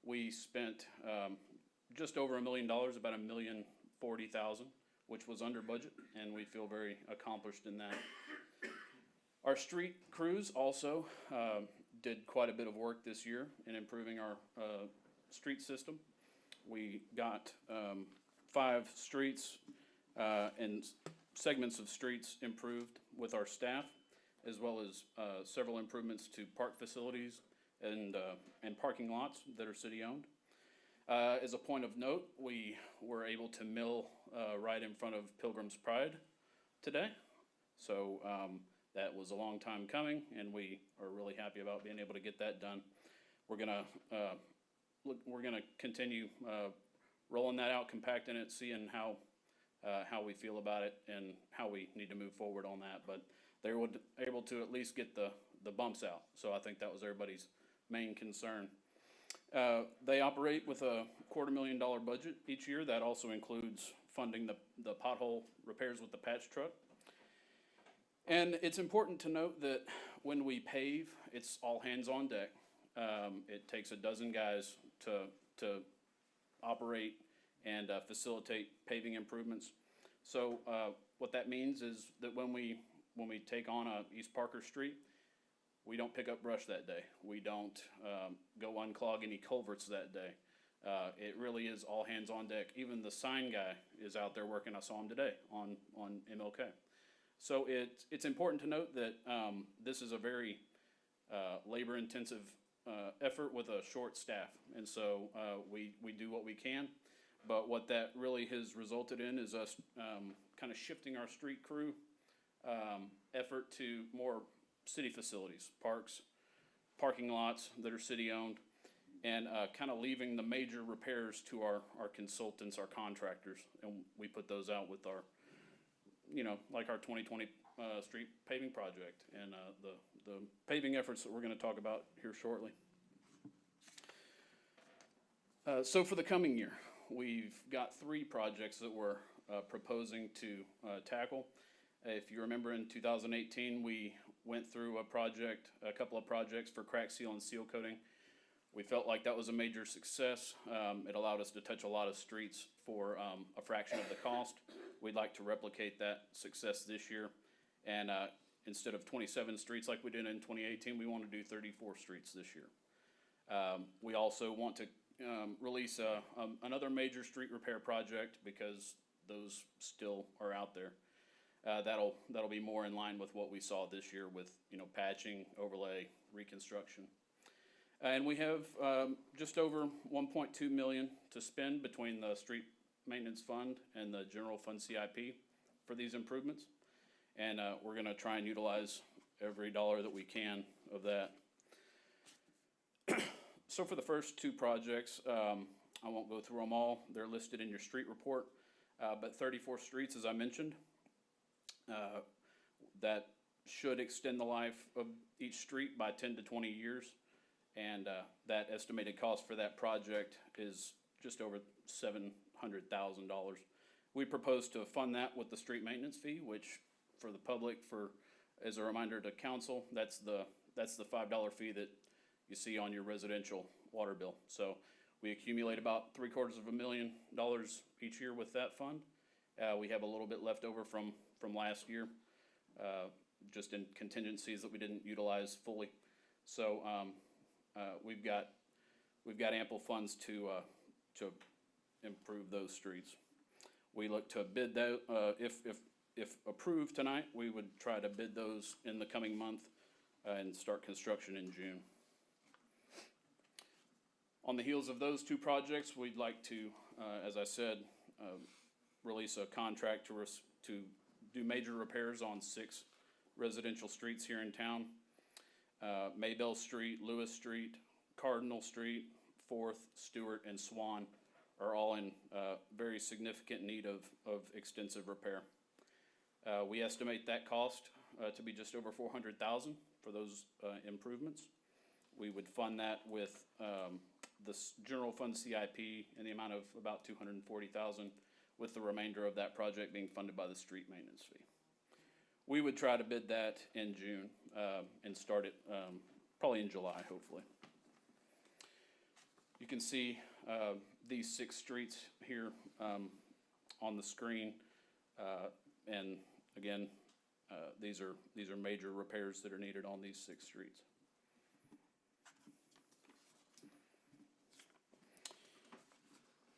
We spent just over $1 million, about $1,040,000, which was under budget, and we feel very accomplished in that. Our street crews also did quite a bit of work this year in improving our street system. We got 5 streets and segments of streets improved with our staff, as well as several improvements to park facilities and parking lots that are city-owned. As a point of note, we were able to mill right in front of Pilgrim's Pride today. So that was a long time coming, and we are really happy about being able to get that done. We're gonna continue rolling that out, compacting it, seeing how we feel about it and how we need to move forward on that. But they were able to at least get the bumps out. So I think that was everybody's main concern. They operate with a $250,000 budget each year. That also includes funding the pothole repairs with the patch truck. And it's important to note that when we pave, it's all hands on deck. It takes a dozen guys to operate and facilitate paving improvements. So what that means is that when we take on East Parker Street, we don't pick up brush that day. We don't go unclog any culverts that day. It really is all hands on deck. Even the sign guy is out there working. I saw him today on MLK. So it's important to note that this is a very labor-intensive effort with a short staff. And so we do what we can. But what that really has resulted in is us kind of shifting our street crew effort to more city facilities, parks, parking lots that are city-owned, and kind of leaving the major repairs to our consultants, our contractors. And we put those out with our, like our 2020 street paving project and the paving efforts that we're going to talk about here shortly. So for the coming year, we've got 3 projects that we're proposing to tackle. If you remember, in 2018, we went through a couple of projects for crack seal and seal coating. We felt like that was a major success. It allowed us to touch a lot of streets for a fraction of the cost. We'd like to replicate that success this year. And instead of 27 streets like we did in 2018, we want to do 34 streets this year. We also want to release another major street repair project because those still are out there. That'll be more in line with what we saw this year with patching, overlay, reconstruction. And we have just over $1.2 million to spend between the street maintenance fund and the general fund CIP for these improvements. And we're going to try and utilize every dollar that we can of that. So for the first 2 projects, I won't go through them all. They're listed in your street report. But 34 streets, as I mentioned, that should extend the life of each street by 10 to 20 years. And that estimated cost for that project is just over $700,000. We propose to fund that with the street maintenance fee, which for the public, as a reminder to council, that's the $5 fee that you see on your residential water bill. So we accumulate about $750,000 each year with that fund. We have a little bit left over from last year, just in contingencies that we didn't utilize fully. So we've got ample funds to improve those streets. We look to bid that if approved tonight, we would try to bid those in the coming month and start construction in June. On the heels of those 2 projects, we'd like to, as I said, release a contract to do major repairs on 6 residential streets here in town. Maybell Street, Lewis Street, Cardinal Street, 4th, Stewart, and Swan are all in very significant need of extensive repair. We estimate that cost to be just over $400,000 for those improvements. We would fund that with the general fund CIP in the amount of about $240,000, with the remainder of that project being funded by the street maintenance fee. We would try to bid that in June and start it probably in July, hopefully. You can see these 6 streets here on the screen, and again, these are major repairs that are needed on these 6 streets.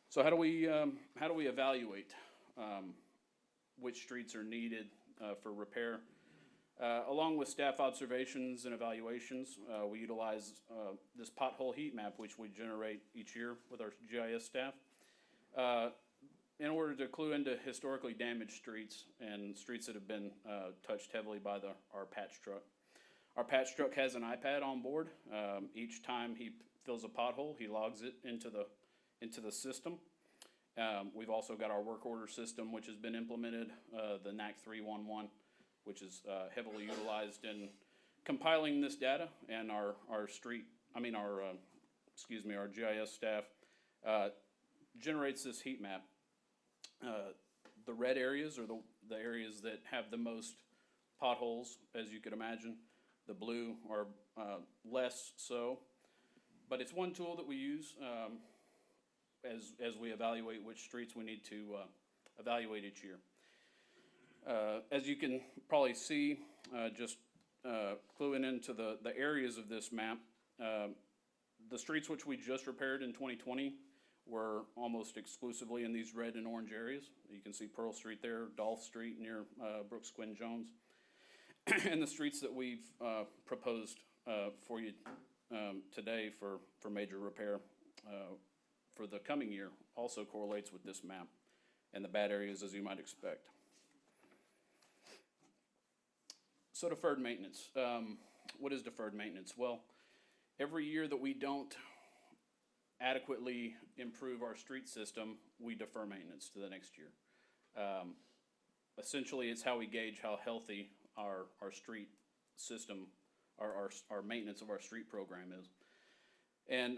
So how do we evaluate which streets are needed for repair? Along with staff observations and evaluations, we utilize this pothole heat map, which we generate each year with our GIS staff, in order to clue into historically damaged streets and streets that have been touched heavily by our patch truck. Our patch truck has an iPad on board. Each time he fills a pothole, he logs it into the system. We've also got our work order system, which has been implemented, the NAC 311, which is heavily utilized in compiling this data, and our GIS staff generates this heat map. The red areas are the areas that have the most potholes, as you could imagine. The blue are less so, but it's one tool that we use as we evaluate which streets we need to evaluate each year. As you can probably see, just cluing into the areas of this map, the streets which we just repaired in 2020 were almost exclusively in these red and orange areas. You can see Pearl Street there, Dolph Street near Brooks Quinn Jones. And the streets that we've proposed for you today for major repair for the coming year also correlates with this map and the bad areas, as you might expect. So deferred maintenance. What is deferred maintenance? Well, every year that we don't adequately improve our street system, we defer maintenance to the next year. Essentially, it's how we gauge how healthy our street system, our maintenance of our street program is. And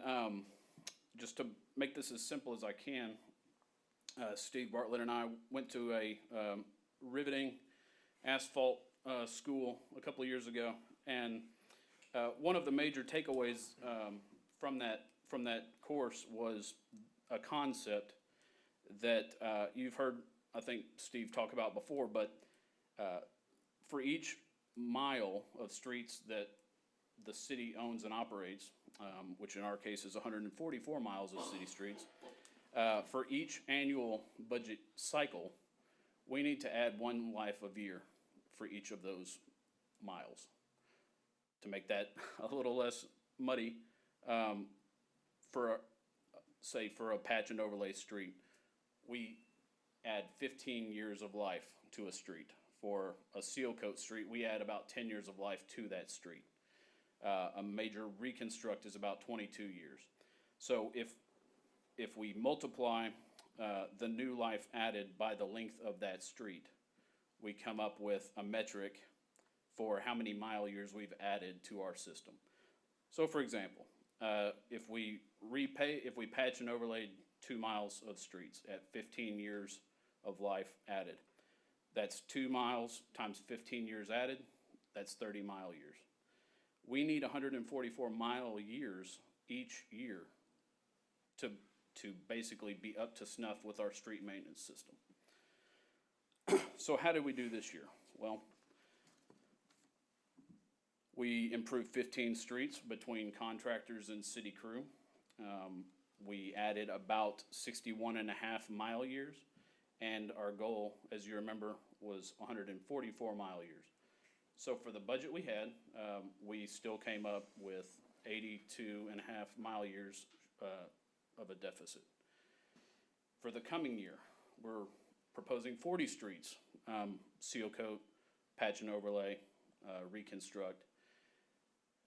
just to make this as simple as I can, Steve Bartlett and I went to a riveting asphalt school a couple of years ago, and one of the major takeaways from that course was a concept that you've heard, I think, Steve talk about before, but for each mile of streets that the city owns and operates, which in our case is 144 miles of city streets, for each annual budget cycle, we need to add 1 life of year for each of those miles. To make that a little less muddy, for a patch and overlay street, we add 15 years of life to a street. For a seal coat street, we add about 10 years of life to that street. A major reconstruct is about 22 years. So if we multiply the new life added by the length of that street, we come up with a metric for how many mile years we've added to our system. So for example, if we patch and overlaid 2 miles of streets at 15 years of life added, that's 2 miles times 15 years added, that's 30 mile years. We need 144 mile years each year to basically be up to snuff with our street maintenance system. So how did we do this year? Well, we improved 15 streets between contractors and city crew. We added about 61.5 mile years, and our goal, as you remember, was 144 mile years. So for the budget we had, we still came up with 82.5 mile years of a deficit. For the coming year, we're proposing 40 streets, seal coat, patch and overlay, reconstruct.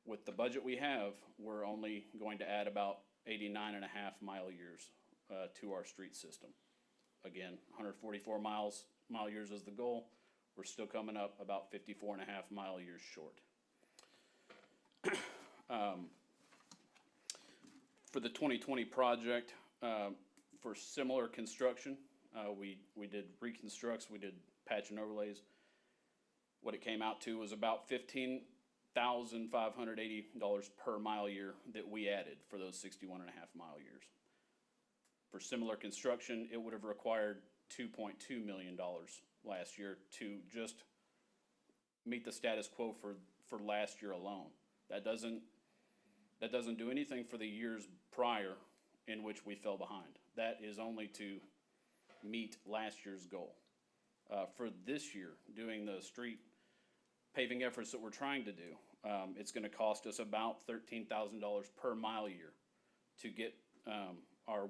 With the budget we have, we're only going to add about 89.5 mile years to our street system. Again, 144 mile years is the goal. We're still coming up about 54 and a half mile years short. For the 2020 project, for similar construction, we did reconstructs, we did patch and overlays. What it came out to was about $15,580 per mile year that we added for those 61 and a half mile years. For similar construction, it would have required $2.2 million last year to just meet the status quo for last year alone. That doesn't do anything for the years prior in which we fell behind. That is only to meet last year's goal. For this year, doing the street paving efforts that we're trying to do, it's gonna cost us about $13,000 per mile year to get our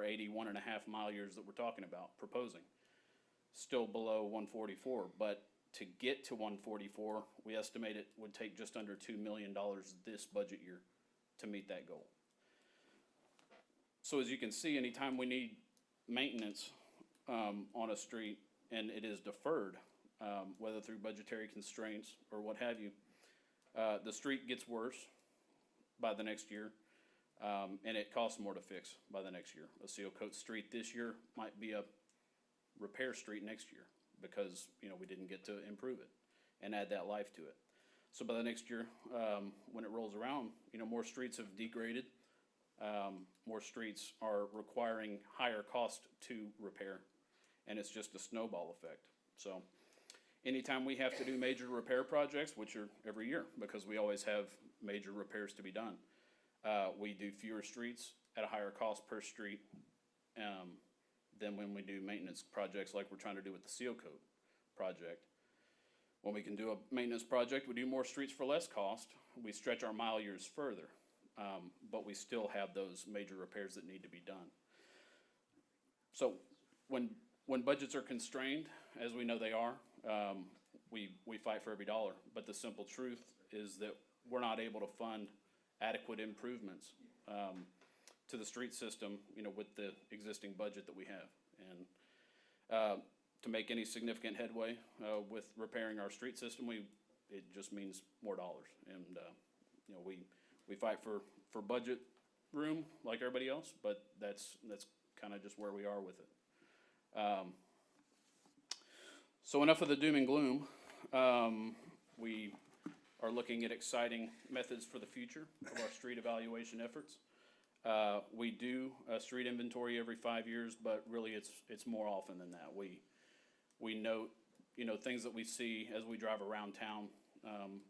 81 and a half mile years that we're talking about, proposing. Still below 144, but to get to 144, we estimate it would take just under $2 million this budget year to meet that goal. So as you can see, anytime we need maintenance on a street and it is deferred, whether through budgetary constraints or what have you, the street gets worse by the next year, and it costs more to fix by the next year. A seal coat street this year might be a repair street next year because, you know, we didn't get to improve it and add that life to it. So by the next year, when it rolls around, you know, more streets have degraded. More streets are requiring higher cost to repair, and it's just a snowball effect. So anytime we have to do major repair projects, which are every year because we always have major repairs to be done, we do fewer streets at a higher cost per street than when we do maintenance projects like we're trying to do with the seal coat project. When we can do a maintenance project, we do more streets for less cost. We stretch our mile years further, but we still have those major repairs that need to be done. So when budgets are constrained, as we know they are, we fight for every dollar. But the simple truth is that we're not able to fund adequate improvements to the street system, you know, with the existing budget that we have. And to make any significant headway with repairing our street system, it just means more dollars. And you know, we fight for budget room like everybody else, but that's kind of just where we are with it. So enough of the doom and gloom. We are looking at exciting methods for the future of our street evaluation efforts. We do a street inventory every 5 years, but really it's more often than that. We note, you know, things that we see as we drive around town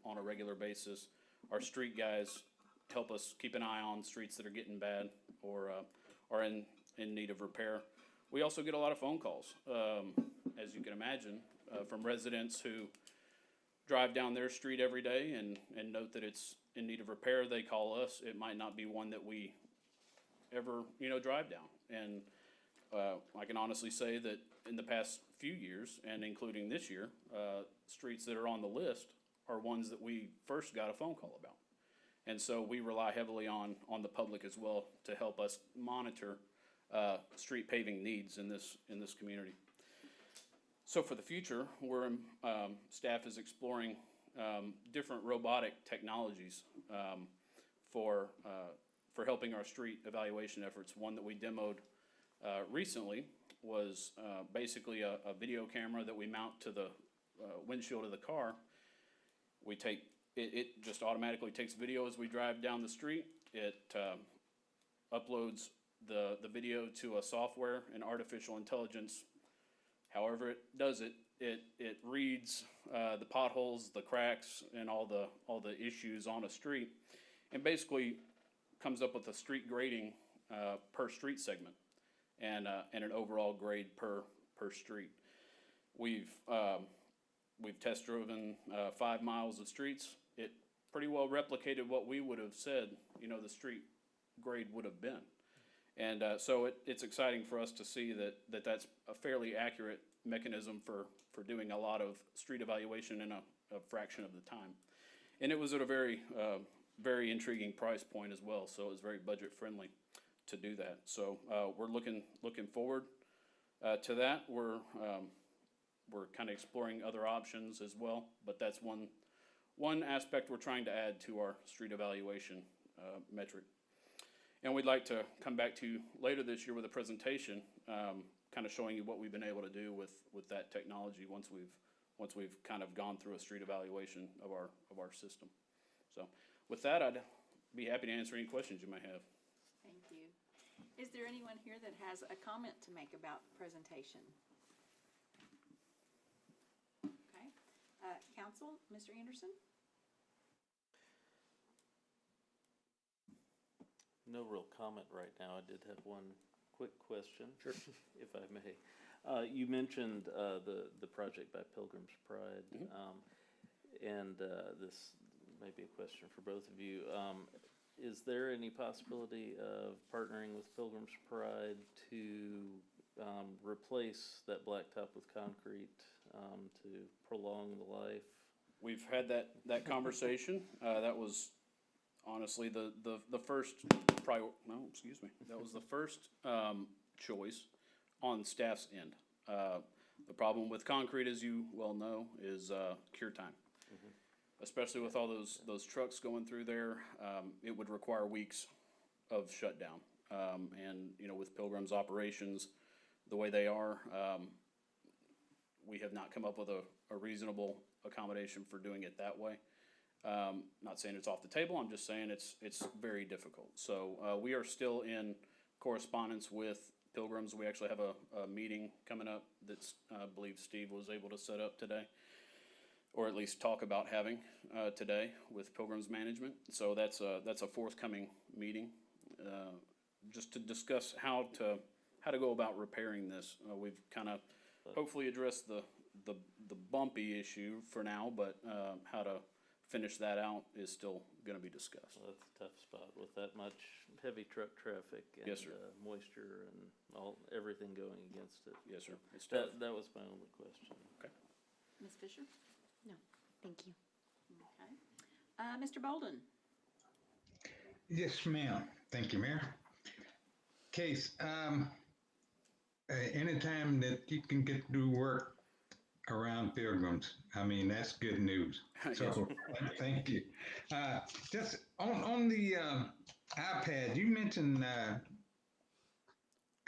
on a regular basis. Our street guys help us keep an eye on streets that are getting bad or are in need of repair. We also get a lot of phone calls, as you can imagine, from residents who drive down their street every day and note that it's in need of repair. They call us. It might not be one that we ever, you know, drive down. And I can honestly say that in the past few years, and including this year, streets that are on the list are ones that we first got a phone call about. And so we rely heavily on the public as well to help us monitor street paving needs in this community. So for the future, staff is exploring different robotic technologies for helping our street evaluation efforts. One that we demoed recently was basically a video camera that we mount to the windshield of the car. It just automatically takes video as we drive down the street. It uploads the video to a software and artificial intelligence. However it does it, it reads the potholes, the cracks, and all the issues on a street, and basically comes up with a street grading per street segment and an overall grade per street. We've test driven 5 miles of streets. It pretty well replicated what we would have said, you know, the street grade would have been. And so it's exciting for us to see that's a fairly accurate mechanism for doing a lot of street evaluation in a fraction of the time. And it was at a very intriguing price point as well, so it was very budget friendly to do that. So, we're looking forward, to that. We're kind of exploring other options as well, but that's one aspect we're trying to add to our street evaluation, metric. And we'd like to come back to you later this year with a presentation, kind of showing you what we've been able to do with that technology once we've kind of gone through a street evaluation of our system. So with that, I'd be happy to answer any questions you may have. Thank you. Is there anyone here that has a comment to make about the presentation? Okay. Council, Mr. Anderson? No real comment right now. I did have one quick question. Sure. If I may. You mentioned the project by Pilgrim's Pride, and this may be a question for both of you. Is there any possibility of partnering with Pilgrim's Pride to replace that blacktop with concrete to prolong the life? We've had that conversation. That was honestly the first that was the first choice on staff's end. The problem with concrete, as you well know, is cure time. Especially with all those trucks going through there, it would require weeks of shutdown. And, you know, with Pilgrim's operations, the way they are, we have not come up with a reasonable accommodation for doing it that way. Not saying it's off the table, I'm just saying it's very difficult. So we are still in correspondence with Pilgrims. We actually have a meeting coming up that I believe Steve was able to set up today, or at least talk about having today with Pilgrims Management. So that's a forthcoming meeting, just to discuss how to go about repairing this. We've kind of hopefully addressed the bumpy issue for now, but how to finish that out is still going to be discussed. Well, that's a tough spot with that much heavy truck traffic and Yes, sir. Moisture and everything going against it. Yes, sir. It's tough. That was my only question. Okay. Ms. Fisher? No, thank you. Okay. Mr. Bolden? Yes, ma'am. Thank you, Mayor. Case, anytime that you can get to do work around Pilgrims, I mean, that's good news. So, thank you. Just on the iPad, you mentioned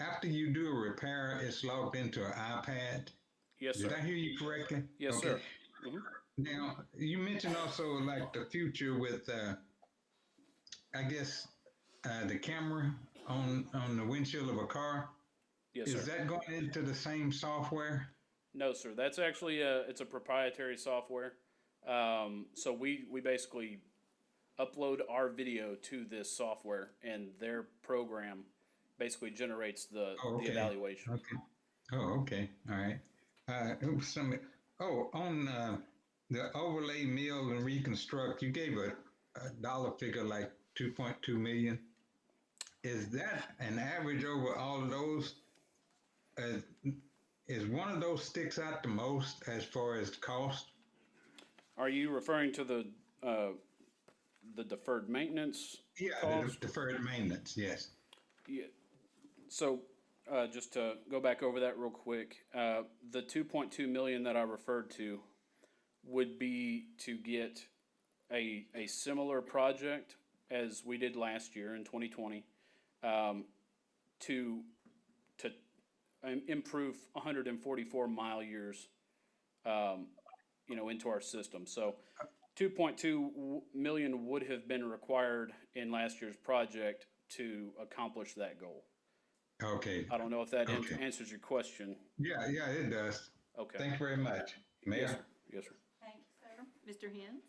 after you do a repair, it's logged into an iPad. Yes, sir. Did I hear you correctly? Yes, Okay. sir. Now, you mentioned also like the future with, I guess, the camera on the windshield of a car. Yes, sir. Is that going into the same software? No, sir. That's actually it's a proprietary software. So we basically upload our video to this software, and their program basically generates the evaluation. Okay. Oh, okay. All right. It was on the overlay, mill, and reconstruct, you gave a dollar figure like 2.2 million. Is that an average over all of those? Is one of those sticks out the most as far as cost? Are you referring to the deferred maintenance? Yeah, cost? the deferred maintenance, yes. Yeah. So, just to go back over that real quick, the 2.2 million that I referred to would be to get a similar project as we did last year in 2020, to improve 144 mile years, into our system. So 2.2 million would have been required in last year's project to accomplish that goal. Okay. I don't know if that answers your question. Yeah, it does. Okay. Thank you very much. Mayor? Yes, sir. Yes, sir. Thanks, sir. Mr. Hens?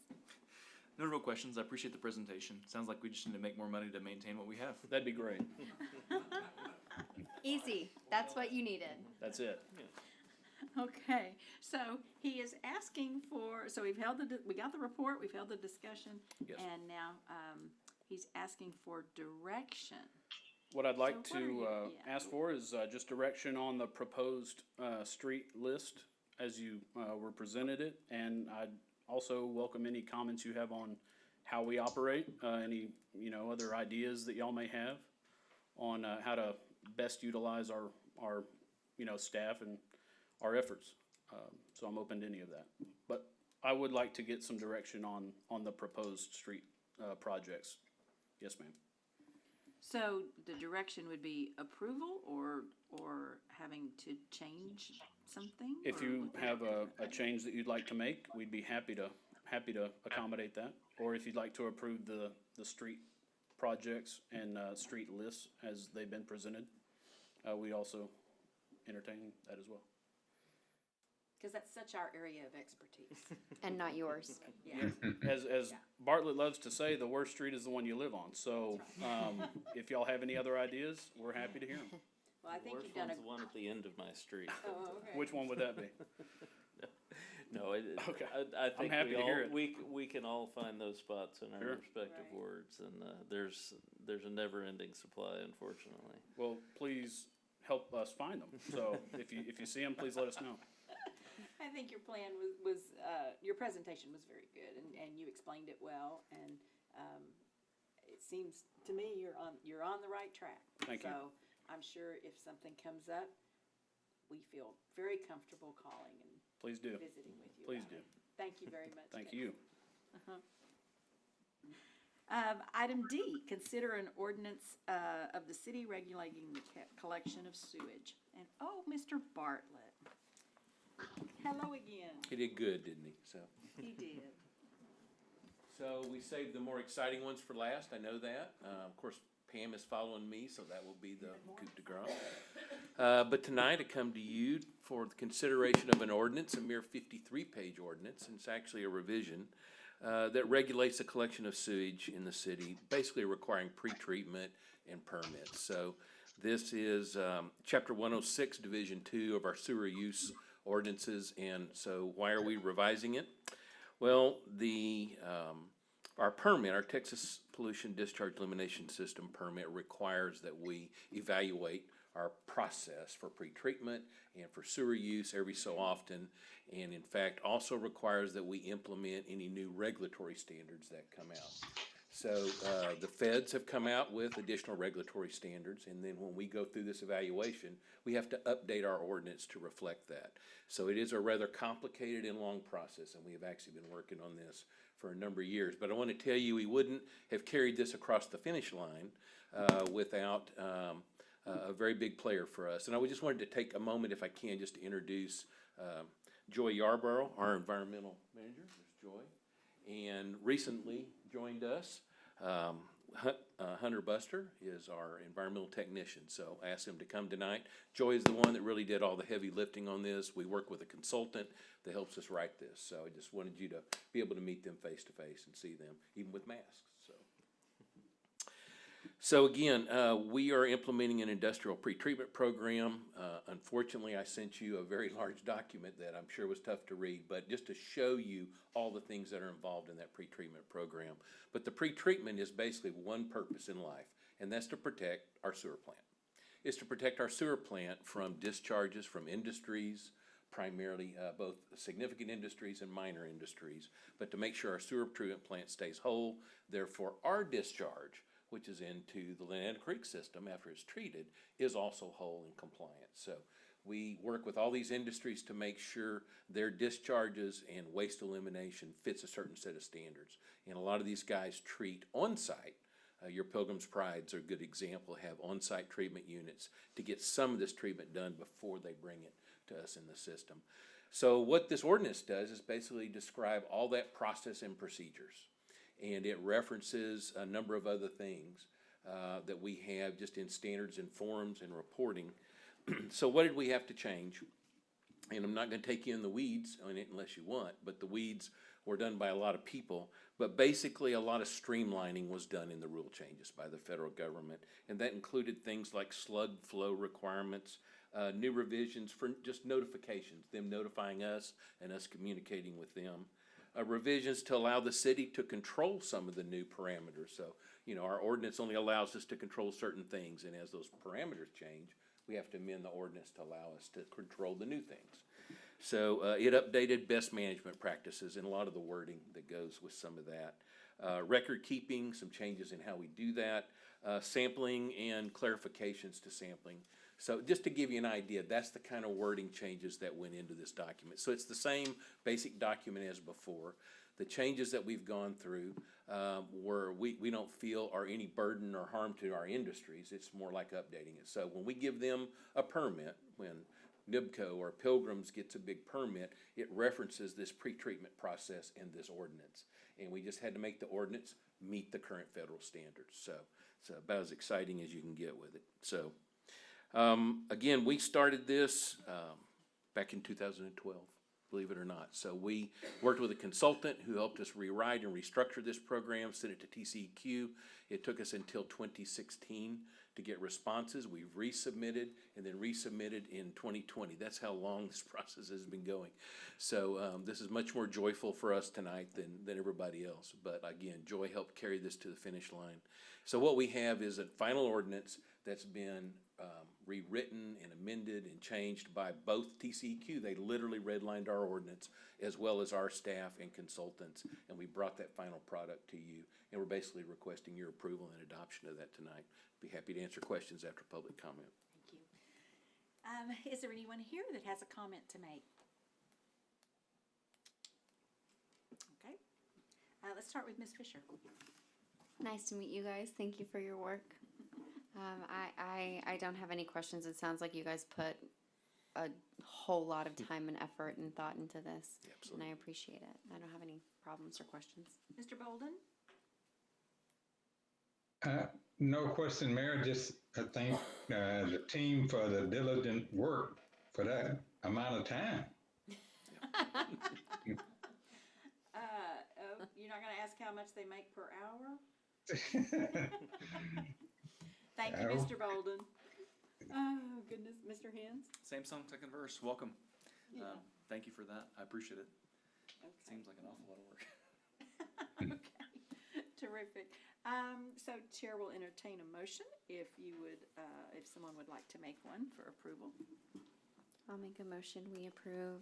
No real questions. I appreciate the presentation. Sounds like we just need to make more money to maintain what we have. That'd be great. Easy. That's what you needed. That's it. Okay, so he is asking for, so we got the report, we've held the discussion, Yes. and now he's asking for direction. What I'd like So what are to you- yeah. ask for is just direction on the proposed street list as you were presented it, and I'd also welcome any comments you have on how we operate, any other ideas that y'all may have. on how to best utilize our staff and our efforts. So I'm open to any of that. But I would like to get some direction on the proposed street projects. Yes, ma'am. So the direction would be approval or having to change something? If or you would that- have a change that you'd like to make, we'd be happy to accommodate that. Or if you'd like to approve the street projects and street lists as they've been presented, we also entertain that as well. Cause that's such our area of expertise. And not yours. Yeah. As Bartlett loves to say, the worst street is the one you live on. So if y'all have any other ideas, we're happy to hear them. Well, I think Worst you've done one's the one at the end of my street. Oh, okay. Which one would that be? No, Okay. I think happy to hear it. we can all find those spots in our Sure. respective Right. wards, and there's a never-ending supply, unfortunately. Well, please help us find them. So if you see them, please let us know. I think your plan was your presentation was very good, and you explained it well, and it seems to me you're on the right track. Thank you. So I'm sure if something comes up, we feel very comfortable calling and Please do. visiting with you. Please about do. it. Thank you very much. Thank Kevin. you. Item D, consider an ordinance of the city regulating the collection of sewage. And, oh, Mr. Bartlett. Hello again. He did good, didn't he? So. He did. So we saved the more exciting ones for last, I know that. Of course, Pam is following me, so that will be the coup de grace. But tonight I come to you for the consideration of an ordinance, a mere 53-page ordinance, and it's actually a revision that regulates the collection of sewage in the city, basically requiring pretreatment and permits. So this is Chapter 106, Division 2 of our sewer use ordinances, and so why are we revising it? Well, our permit, our Texas Pollution Discharge Elimination System permit requires that we evaluate our process for pretreatment and for sewer use every so often, and in fact also requires that we implement any new regulatory standards that come out. So the feds have come out with additional regulatory standards, and then when we go through this evaluation, we have to update our ordinance to reflect that. So it is a rather complicated and long process, and we have actually been working on this for a number of years. But I want to tell you, we wouldn't have carried this across the finish line without a very big player for us. And I just wanted to take a moment, if I can, just to introduce Joy Yarborough, our environmental manager. There's Joy. And recently joined us, Hunter Buster is our environmental technician, so I asked him to come tonight. Joy is the one that really did all the heavy lifting on this. We work with a consultant that helps us write this, so I just wanted you to be able to meet them face to face and see them, even with masks. So again, we are implementing an industrial pretreatment program. Unfortunately, I sent you a very large document that I'm sure was tough to read, but just to show you all the things that are involved in that pretreatment program. But the pretreatment is basically one purpose in life, and that's to protect our sewer plant. It's to protect our sewer plant from discharges from industries, primarily both significant industries and minor industries, but to make sure our sewer treatment plant stays whole. Therefore, our discharge, which is into the Lynette Creek system after it's treated, is also whole and compliant. So we work with all these industries to make sure their discharges and waste elimination fits a certain set of standards. And a lot of these guys treat on-site. Your Pilgrim's Prides are a good example, have on-site treatment units to get some of this treatment done before they bring it to us in the system. So what this ordinance does is basically describe all that process and procedures. And it references a number of other things that we have just in standards and forms and reporting. So what did we have to change? And I'm not going to take you in the weeds on it unless you want, but the weeds were done by a lot of people. But basically a lot of streamlining was done in the rule changes by the federal government. And that included things like slug flow requirements, new revisions for just notifications, them notifying us and us communicating with them. Revisions to allow the city to control some of the new parameters. So, our ordinance only allows us to control certain things, and as those parameters change, we have to amend the ordinance to allow us to control the new things. So it updated best management practices and a lot of the wording that goes with some of that. record keeping, some changes in how we do that, sampling and clarifications to sampling. So just to give you an idea, that's the kind of wording changes that went into this document. So it's the same basic document as before. The changes that we've gone through where we don't feel are any burden or harm to our industries. It's more like updating it. So when we give them a permit, when NIBCO or Pilgrims gets a big permit, it references this pre-treatment process in this ordinance. And we just had to make the ordinance meet the current federal standards. So it's about as exciting as you can get with it. So again, we started this back in 2012. Believe it or not. So we worked with a consultant who helped us rewrite and restructure this program, sent it to TCEQ. It took us until 2016 to get responses. We've resubmitted and then resubmitted in 2020. That's how long this process has been going. So this is much more joyful for us tonight than everybody else. But again, Joy helped carry this to the finish line. So what we have is a final ordinance that's been rewritten and amended and changed by both TCEQ. They literally redlined our ordinance as well as our staff and consultants, and we brought that final product to you. And we're basically requesting your approval and adoption of that tonight. Be happy to answer questions after public comment. Thank you. Is there anyone here that has a comment to make? Okay. Let's start with Ms. Fisher. Nice to meet you guys. Thank you for your work. I don't have any questions. It sounds like you guys put a whole lot of time and effort and thought into this. Absolutely. And I appreciate it. I don't have any problems or questions. Mr. Bolden? No question, Mayor. Just thank the team for the diligent work for that amount of time. You're not going to ask how much they make per hour? Thank you, Mr. Bolden. Oh, goodness. Mr. Hens? Same song, second verse. Welcome. Yeah. Thank you for that. I appreciate it. Okay. Seems like an awful lot of work. Okay, terrific. So Chair will entertain a motion if you would, if someone would like to make one for approval. I'll make a motion. We approve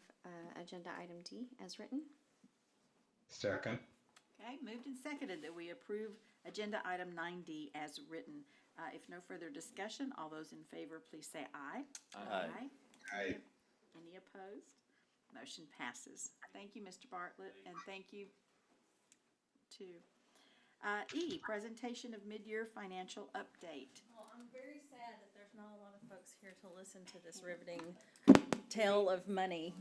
agenda item D as written. Second. Okay, moved and seconded that we approve agenda item 9D as written. If no further discussion, all those in favor, please say aye. Aye. Aye. Any opposed? Motion passes. Thank you, Mr. Bartlett, and thank you to E, presentation of mid-year financial update. Well, I'm very sad that there's not a lot of folks here to listen to this riveting tale of money.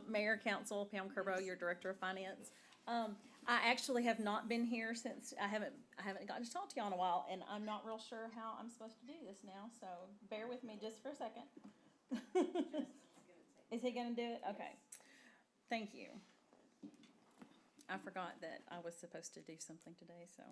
Mayor, Council, Pam Kerbo, your Director of Finance. I actually have not been here since I haven't gotten to talk to you in a while, and I'm not real sure how I'm supposed to do this now, so bear with me just for a second. Is he gonna do it? Okay. Thank you. I forgot that I was supposed to do something today, so.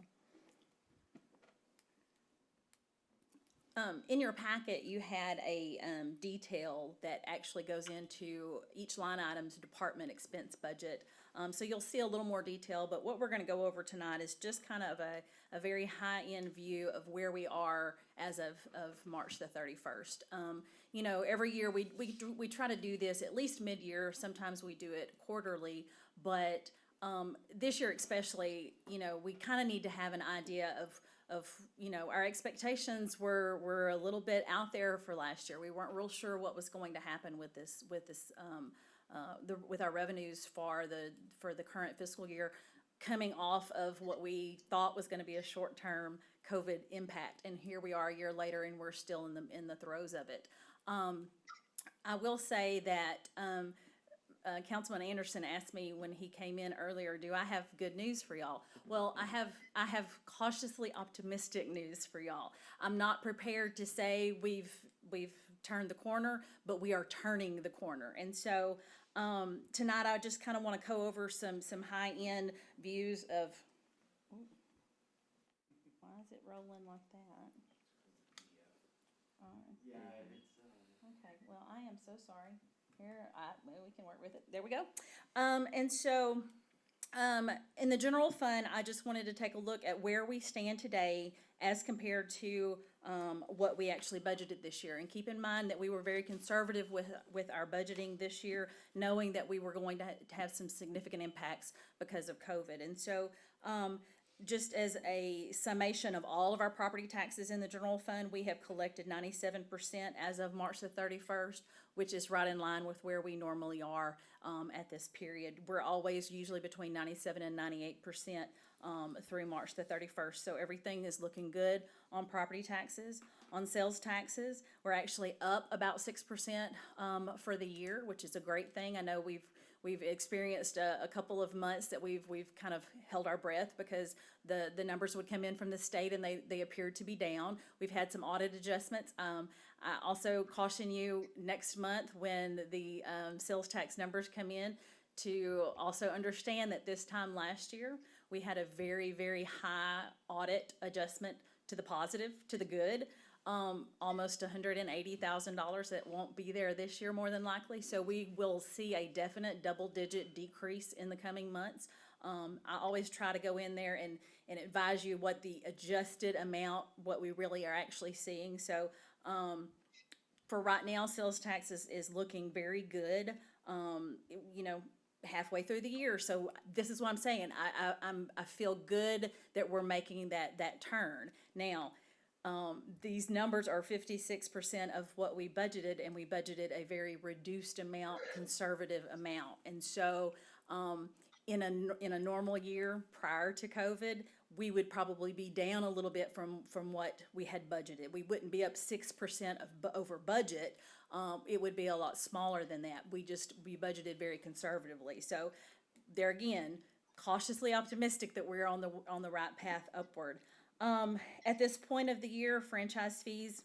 In your packet, you had a detail that actually goes into each line item's department expense budget. So you'll see a little more detail, but what we're going to go over tonight is just kind of a very high-end view of where we are as of March the 31st. You know, every year we try to do this at least mid-year. Sometimes we do it quarterly, but this year especially, you know, we kind of need to have an idea of you know, our expectations were a little bit out there for last year. We weren't real sure what was going to happen with our revenues for the current fiscal year, coming off of what we thought was going to be a short-term COVID impact, and here we are a year later, and we're still in the throes of it. I will say that Councilman Anderson asked me when he came in earlier, do I have good news for y'all? Well, I have cautiously optimistic news for y'all. I'm not prepared to say we've turned the corner, but we are turning the corner. And so tonight I just kind of want to go over some high-end views of, why is it rolling like that? Okay, well, I am so sorry. Here, well, we can work with it. There we go. And so in the general fund, I just wanted to take a look at where we stand today as compared to what we actually budgeted this year. And keep in mind that we were very conservative with our budgeting this year, knowing that we were going to have some significant impacts because of COVID. And so just as a summation of all of our property taxes in the general fund, we have collected 97% as of March the 31st, which is right in line with where we normally are at this period. We're always usually between 97 and 98% through March the 31st. So everything is looking good on property taxes. On sales taxes, we're actually up about 6% for the year, which is a great thing. I know we've experienced a couple of months that we've kind of held our breath because the numbers would come in from the state and they appeared to be down. We've had some audit adjustments. I also caution you next month when the sales tax numbers come in to also understand that this time last year we had a very, very high audit adjustment to the positive, to the good. Almost $180,000 that won't be there this year more than likely. So we will see a definite double-digit decrease in the coming months. I always try to go in there and advise you what the adjusted amount, what we really are actually seeing. So for right now, sales tax is looking very good, you know, halfway through the year. So this is what I'm saying. I feel good that we're making that turn. Now, these numbers are 56% of what we budgeted, and we budgeted a very reduced amount, conservative amount. And so, in a normal year prior to COVID, we would probably be down a little bit from what we had budgeted. We wouldn't be up 6% over budget. It would be a lot smaller than that. We budgeted very conservatively. So, there again, cautiously optimistic that we're on the right path upward. At this point of the year, franchise fees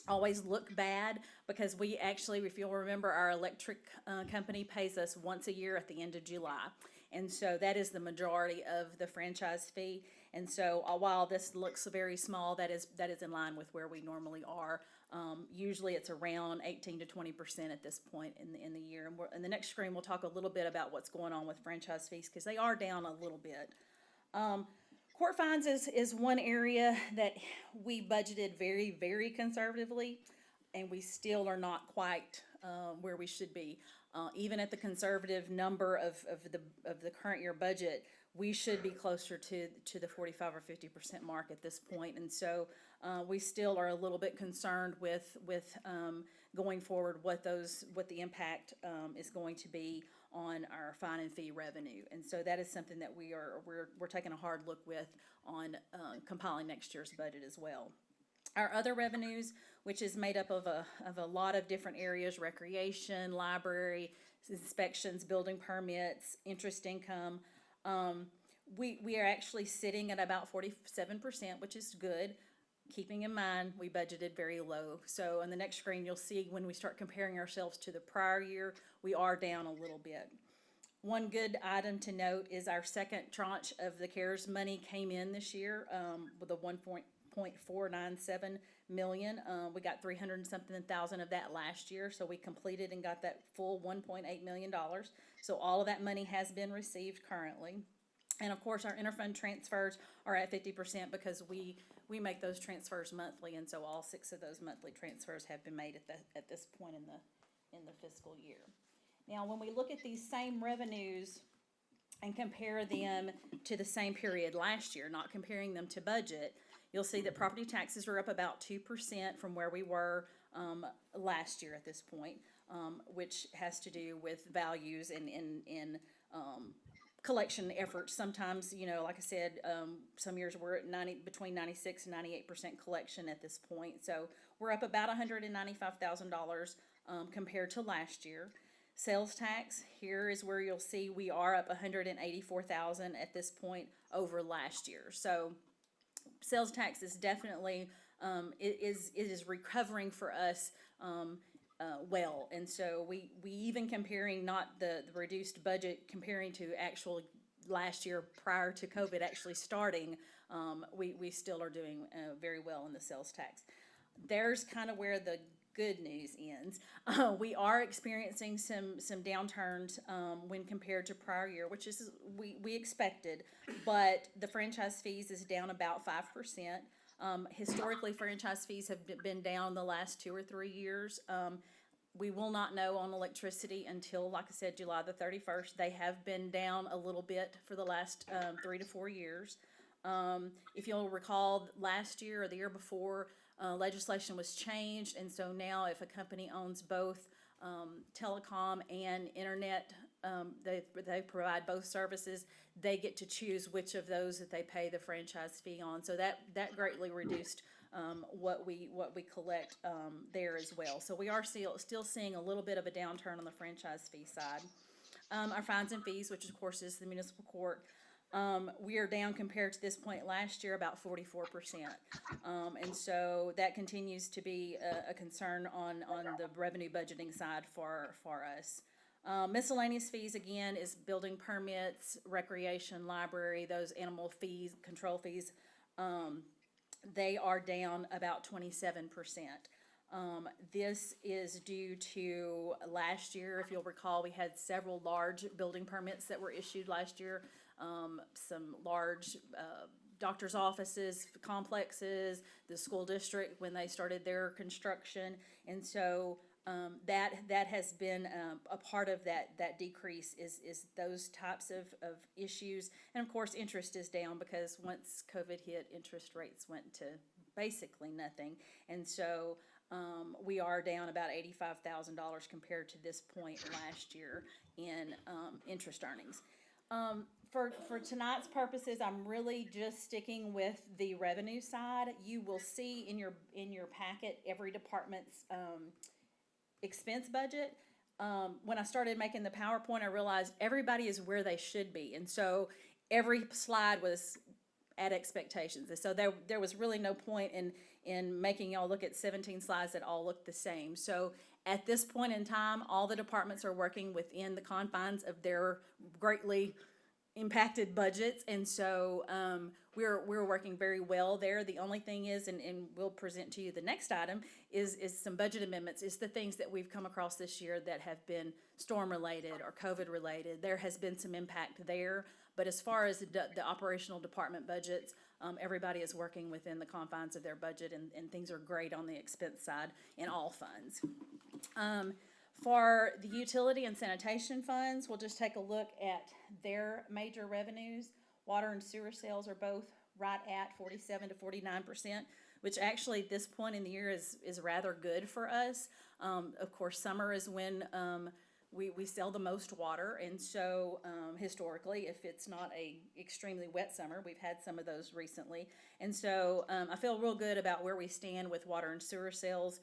always look bad because we actually, if you'll remember, our electric company pays us once a year at the end of July. And so that is the majority of the franchise fee. And so while this looks very small, that is in line with where we normally are. Usually it's around 18 to 20% at this point in the year. And in the next screen, we'll talk a little bit about what's going on with franchise fees because they are down a little bit. Court fines is one area that we budgeted very, very conservatively, and we still are not quite where we should be. Even at the conservative number of the current year budget, we should be closer to the 45 or 50% mark at this point. And so we still are a little bit concerned with going forward what the impact is going to be on our fine and fee revenue. And so that is something that we're taking a hard look with on compiling next year's budget as well. Our other revenues, which is made up of a lot of different areas: recreation, library, inspections, building permits, interest income. We are actually sitting at about 47%, which is good. Keeping in mind, we budgeted very low. So on the next screen, you'll see when we start comparing ourselves to the prior year, we are down a little bit. One good item to note is our second tranche of the CARES money came in this year with a $1.497 million. We got 300 and something thousand of that last year, so we completed and got that full $1.8 million. So all of that money has been received currently. And of course, our interfund transfers are at 50% because we make those transfers monthly, and so all 6 of those monthly transfers have been made at this point in the fiscal year. Now, when we look at these same revenues and compare them to the same period last year, not comparing them to budget, you'll see that property taxes are up about 2% from where we were last year at this point, which has to do with values and collection efforts. Sometimes, you know, like I said, some years we're at between 96 and 98% collection at this point. So we're up about $195,000 compared to last year. Sales tax, here is where you'll see we are up $184,000 at this point over last year. So sales tax is definitely it is recovering for us well, and so we even comparing not the reduced budget, comparing to actual last year prior to COVID actually starting, we still are doing very well in the sales tax. There's kind of where the good news ends. We are experiencing some downturns when compared to prior year, which is we expected, but the franchise fees is down about 5%. Historically, franchise fees have been down the last 2 or 3 years. We will not know on electricity until, like I said, July the 31st. They have been down a little bit for the last 3 to 4 years. If you'll recall, last year or the year before, legislation was changed, and so now if a company owns both telecom and internet, they provide both services, they get to choose which of those that they pay the franchise fee on. So that greatly reduced what we collect there as well. So we are still seeing a little bit of a downturn on the franchise fee side. Our fines and fees, which of course is the municipal court, we are down compared to this point last year about 44%. And so that continues to be a concern on the revenue budgeting side for us. Miscellaneous fees, again, is building permits, recreation, library, those animal fees, control fees. They are down about 27%. This is due to last year. If you'll recall, we had several large building permits that were issued last year. Some large doctor's offices, complexes, the school district when they started their construction. And so that has been a part of that decrease is those types of issues. And of course, interest is down because once COVID hit, interest rates went to basically nothing. And so we are down about $85,000 compared to this point last year in interest earnings. For tonight's purposes, I'm really just sticking with the revenue side. You will see in your packet every department's expense budget. When I started making the PowerPoint, I realized everybody is where they should be, and so every slide was at expectations. And so there was really no point in making y'all look at 17 slides that all look the same. So at this point in time, all the departments are working within the confines of their greatly impacted budgets, and so we're working very well there. The only thing is, and we'll present to you the next item, is some budget amendments. Is the things that we've come across this year that have been storm related or COVID related. There has been some impact there, but as far as the operational department budgets, everybody is working within the confines of their budget, and things are great on the expense side in all funds. For the utility and sanitation funds, we'll just take a look at their major revenues. Water and sewer sales are both right at 47 to 49%, which actually at this point in the year is rather good for us. Of course, summer is when we sell the most water, and so historically, if it's not a extremely wet summer, we've had some of those recently, and so I feel real good about where we stand with water and sewer sales.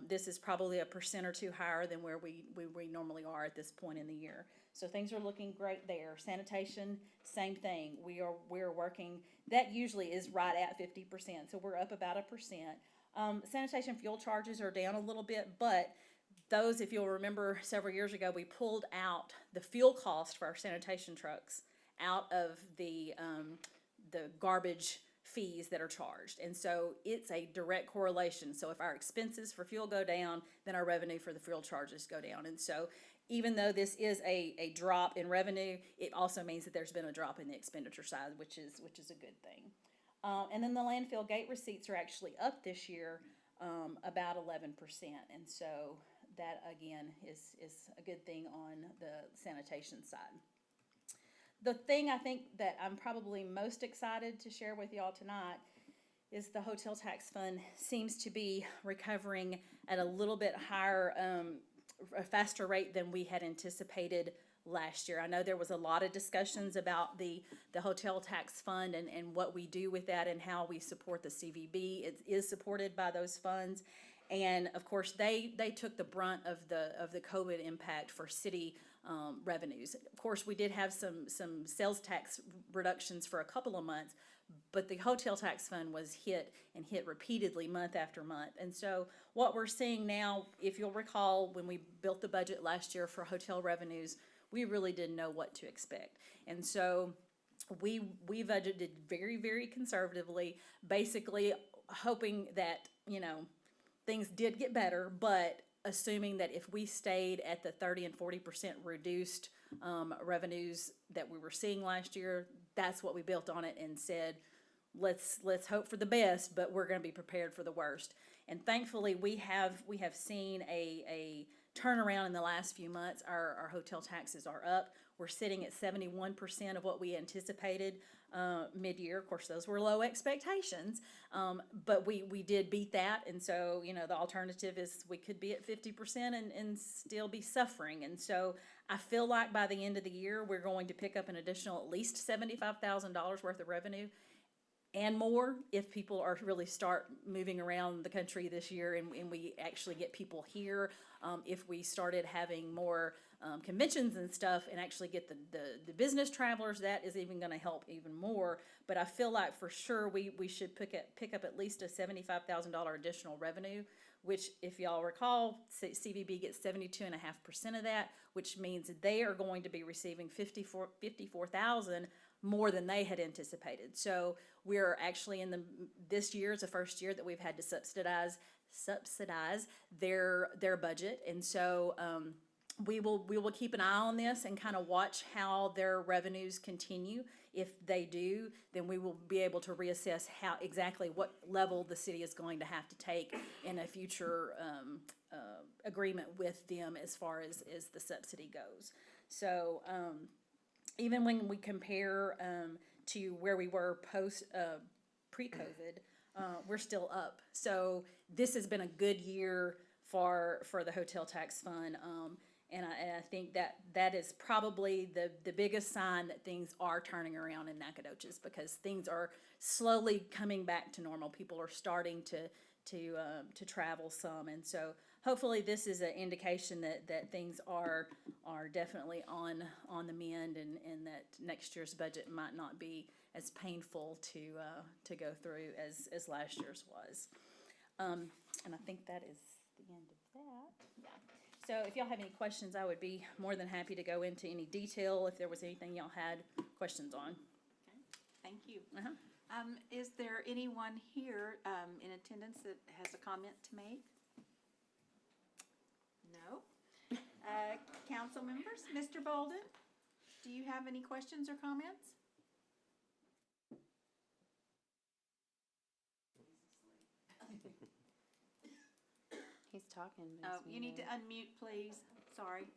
This is probably 1% or 2 higher than where we normally are at this point in the year. So things are looking great there. Sanitation, same thing. We're working, that usually is right at 50%, so we're up about 1%. Sanitation fuel charges are down a little bit, but those, if you'll remember several years ago, we pulled out the fuel cost for our sanitation trucks out of the garbage fees that are charged. And so it's a direct correlation. So if our expenses for fuel go down, then our revenue for the fuel charges go down. And so even though this is a drop in revenue, it also means that there's been a drop in the expenditure side, which is a good thing. And then the landfill gate receipts are actually up this year about 11%. And so that again is a good thing on the sanitation side. The thing I think that I'm probably most excited to share with y'all tonight is the hotel tax fund seems to be recovering at a little bit higher, a faster rate than we had anticipated last year. I know there was a lot of discussions about the hotel tax fund and what we do with that and how we support the CVB. It is supported by those funds. And of course, they took the brunt of the COVID impact for city revenues. Of course, we did have some sales tax reductions for a couple of months, but the hotel tax fund was hit repeatedly month after month. And so what we're seeing now, if you'll recall, when we built the budget last year for hotel revenues, we really didn't know what to expect. And so we budgeted very, very conservatively, basically hoping that, things did get better, but assuming that if we stayed at the 30 and 40% reduced revenues that we were seeing last year, that's what we built on it and said, let's hope for the best, but we're going to be prepared for the worst. And thankfully, we have seen a turnaround in the last few months. Our hotel taxes are up. we're sitting at 71% of what we anticipated mid-year. Of course, those were low expectations, but we did beat that. And so, you know, the alternative is we could be at 50% and still be suffering. And so I feel like by the end of the year, we're going to pick up an additional at least $75,000 worth of revenue and more if people are really start moving around the country this year and we actually get people here. If we started having more conventions and stuff and actually get the business travelers, that is even going to help even more. But I feel like for sure we should pick up at least a $75,000 additional revenue, which if y'all recall, CVB gets 72.5% of that, which means they are going to be receiving $54,000 more than they had anticipated. So we're actually this year is the first year that we've had to subsidize their budget. And so we will keep an eye on this and kind of watch how their revenues continue. If they do, then we will be able to reassess exactly what level the city is going to have to take in a future agreement with them as far as the subsidy goes. So even when we compare to where we were pre-COVID, we're still up. So this has been a good year for the hotel tax fund. And I think that is probably the biggest sign that things are turning around in Nacogdoches, because things are slowly coming back to normal. People are starting to travel some, and so hopefully this is an indication that things are definitely on the mend, and that next year's budget might not be as painful to go through as last year's was. And I think that is the end of that. Yeah. So if y'all have any questions, I would be more than happy to go into any detail if there was anything y'all had questions on. Okay, thank you. Is there anyone here in attendance that has a comment to make? No? Council members, Mr. Bolden, do you have any questions or comments? He's talking. But Oh, you need to unmute, please. Sorry.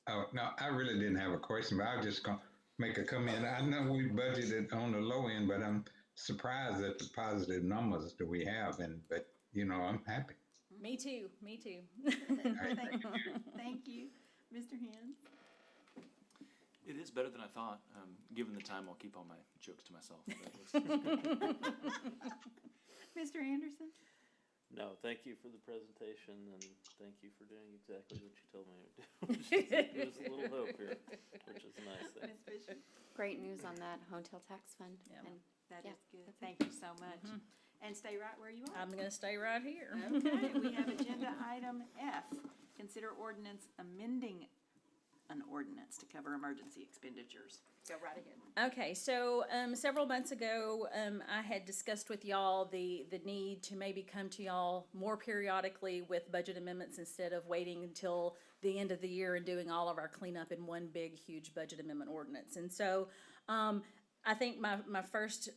Oh, no, I really didn't have a question, but I was just gonna make a comment. I know we budgeted on the low end, but I'm surprised at the positive numbers that we have, but you know, I'm happy. Me too. Thank you. Mr. Hens? It is better than I thought. Given the time, I'll keep all my jokes to myself. Mr. Anderson? No, thank you for the presentation, and thank you for doing exactly what you told me to do. There's a little hope here, which is a nice thing. Ms. Fisher? Great news on that hotel tax fund. Yeah. And That yeah, is good. that's it. Thank you so much. And stay right where you are. I'm going to stay right here. Okay, we have agenda item F, consider ordinance amending an ordinance to cover emergency expenditures. Go right ahead. Okay, so several months ago, I had discussed with y'all the need to maybe come to y'all more periodically with budget amendments instead of waiting until the end of the year and doing all of our cleanup in one big, huge budget amendment ordinance. And so I think my first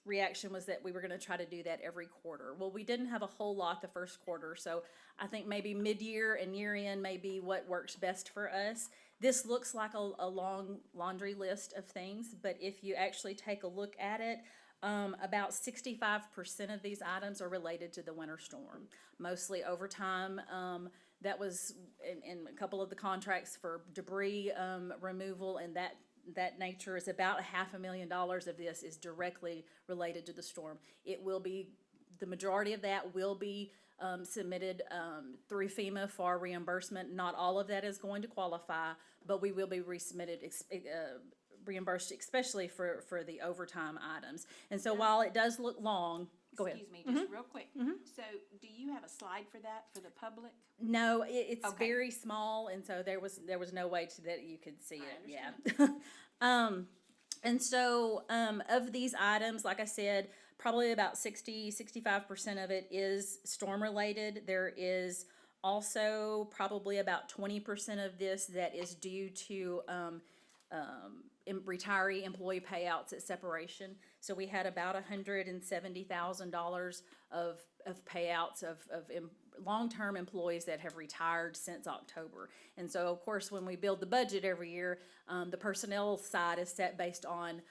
reaction was that we were going to try to do that every quarter. Well, we didn't have a whole lot the first quarter, so I think maybe mid-year and year-end may be what works best for us. This looks like a long laundry list of things, but if you actually take a look at it, about 65% of these items are related to the winter storm, mostly overtime. That was in a couple of the contracts for debris removal, and that nature is about $500,000 of this is directly related to the storm. It will be, the majority of that will be submitted through FEMA for reimbursement. Not all of that is going to qualify, but we will be reimbursed, especially for the overtime items. And so while it does look long, go ahead. Excuse me, just real quick. So do you have a slide for that for the public? No, it's Okay. very small, and so there was no way that you could see it. Yeah. And so of these items, like I said, probably about 65% of it is storm related. There is also probably about 20% of this that is due to retiree employee payouts at separation. So we had about $170,000 of payouts of long-term employees that have retired since October. And so, of course, when we build the budget every year, the personnel side is set based on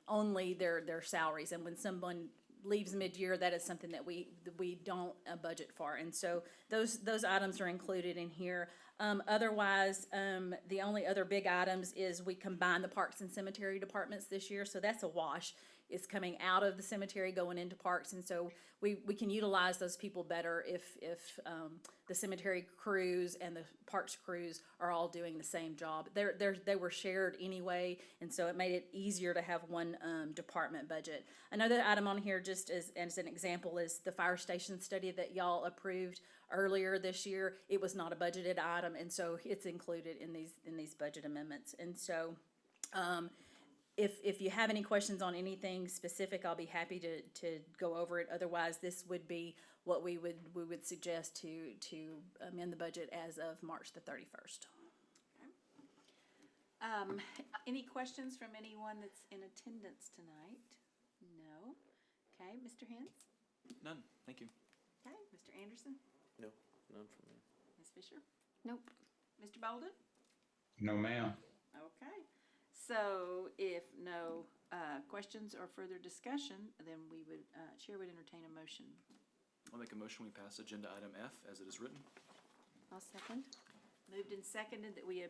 only their salaries. And when someone leaves mid-year, that is something that we don't budget for. And so those items are included in here. Otherwise, the only other big items is we combine the Parks and Cemetery departments this year, so that's a wash. It's coming out of the cemetery, going into parks, and so we can utilize those people better if the cemetery crews and the parks crews are all doing the same job. They were shared anyway, and so it made it easier to have one department budget. Another item on here, just as an example, is the fire station study that y'all approved earlier this year. It was not a budgeted item, and so it's included in these budget amendments. And so if you have any questions on anything specific, I'll be happy to go over it. Otherwise, this would be what we would suggest to amend the budget as of March the 31st. Any questions from anyone that's in attendance tonight? No. Okay, Mr. Hens? None, thank you. Okay, Mr. Anderson? No, none from me. Ms. Fisher? Nope. Mr. Bolden? No, ma'am. Okay, so if no questions or further discussion, then Chair would entertain a motion. I'll make a motion, we pass agenda item F as it is written. I'll second. Moved and seconded that we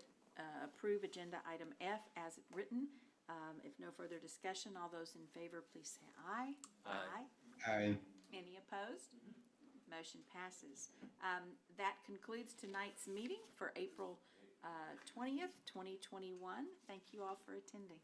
approve agenda item F as written. If no further discussion, all those in favor, please say aye. Aye. Aye. Any opposed? Motion passes. That concludes tonight's meeting for April 20th, 2021. Thank you all for attending.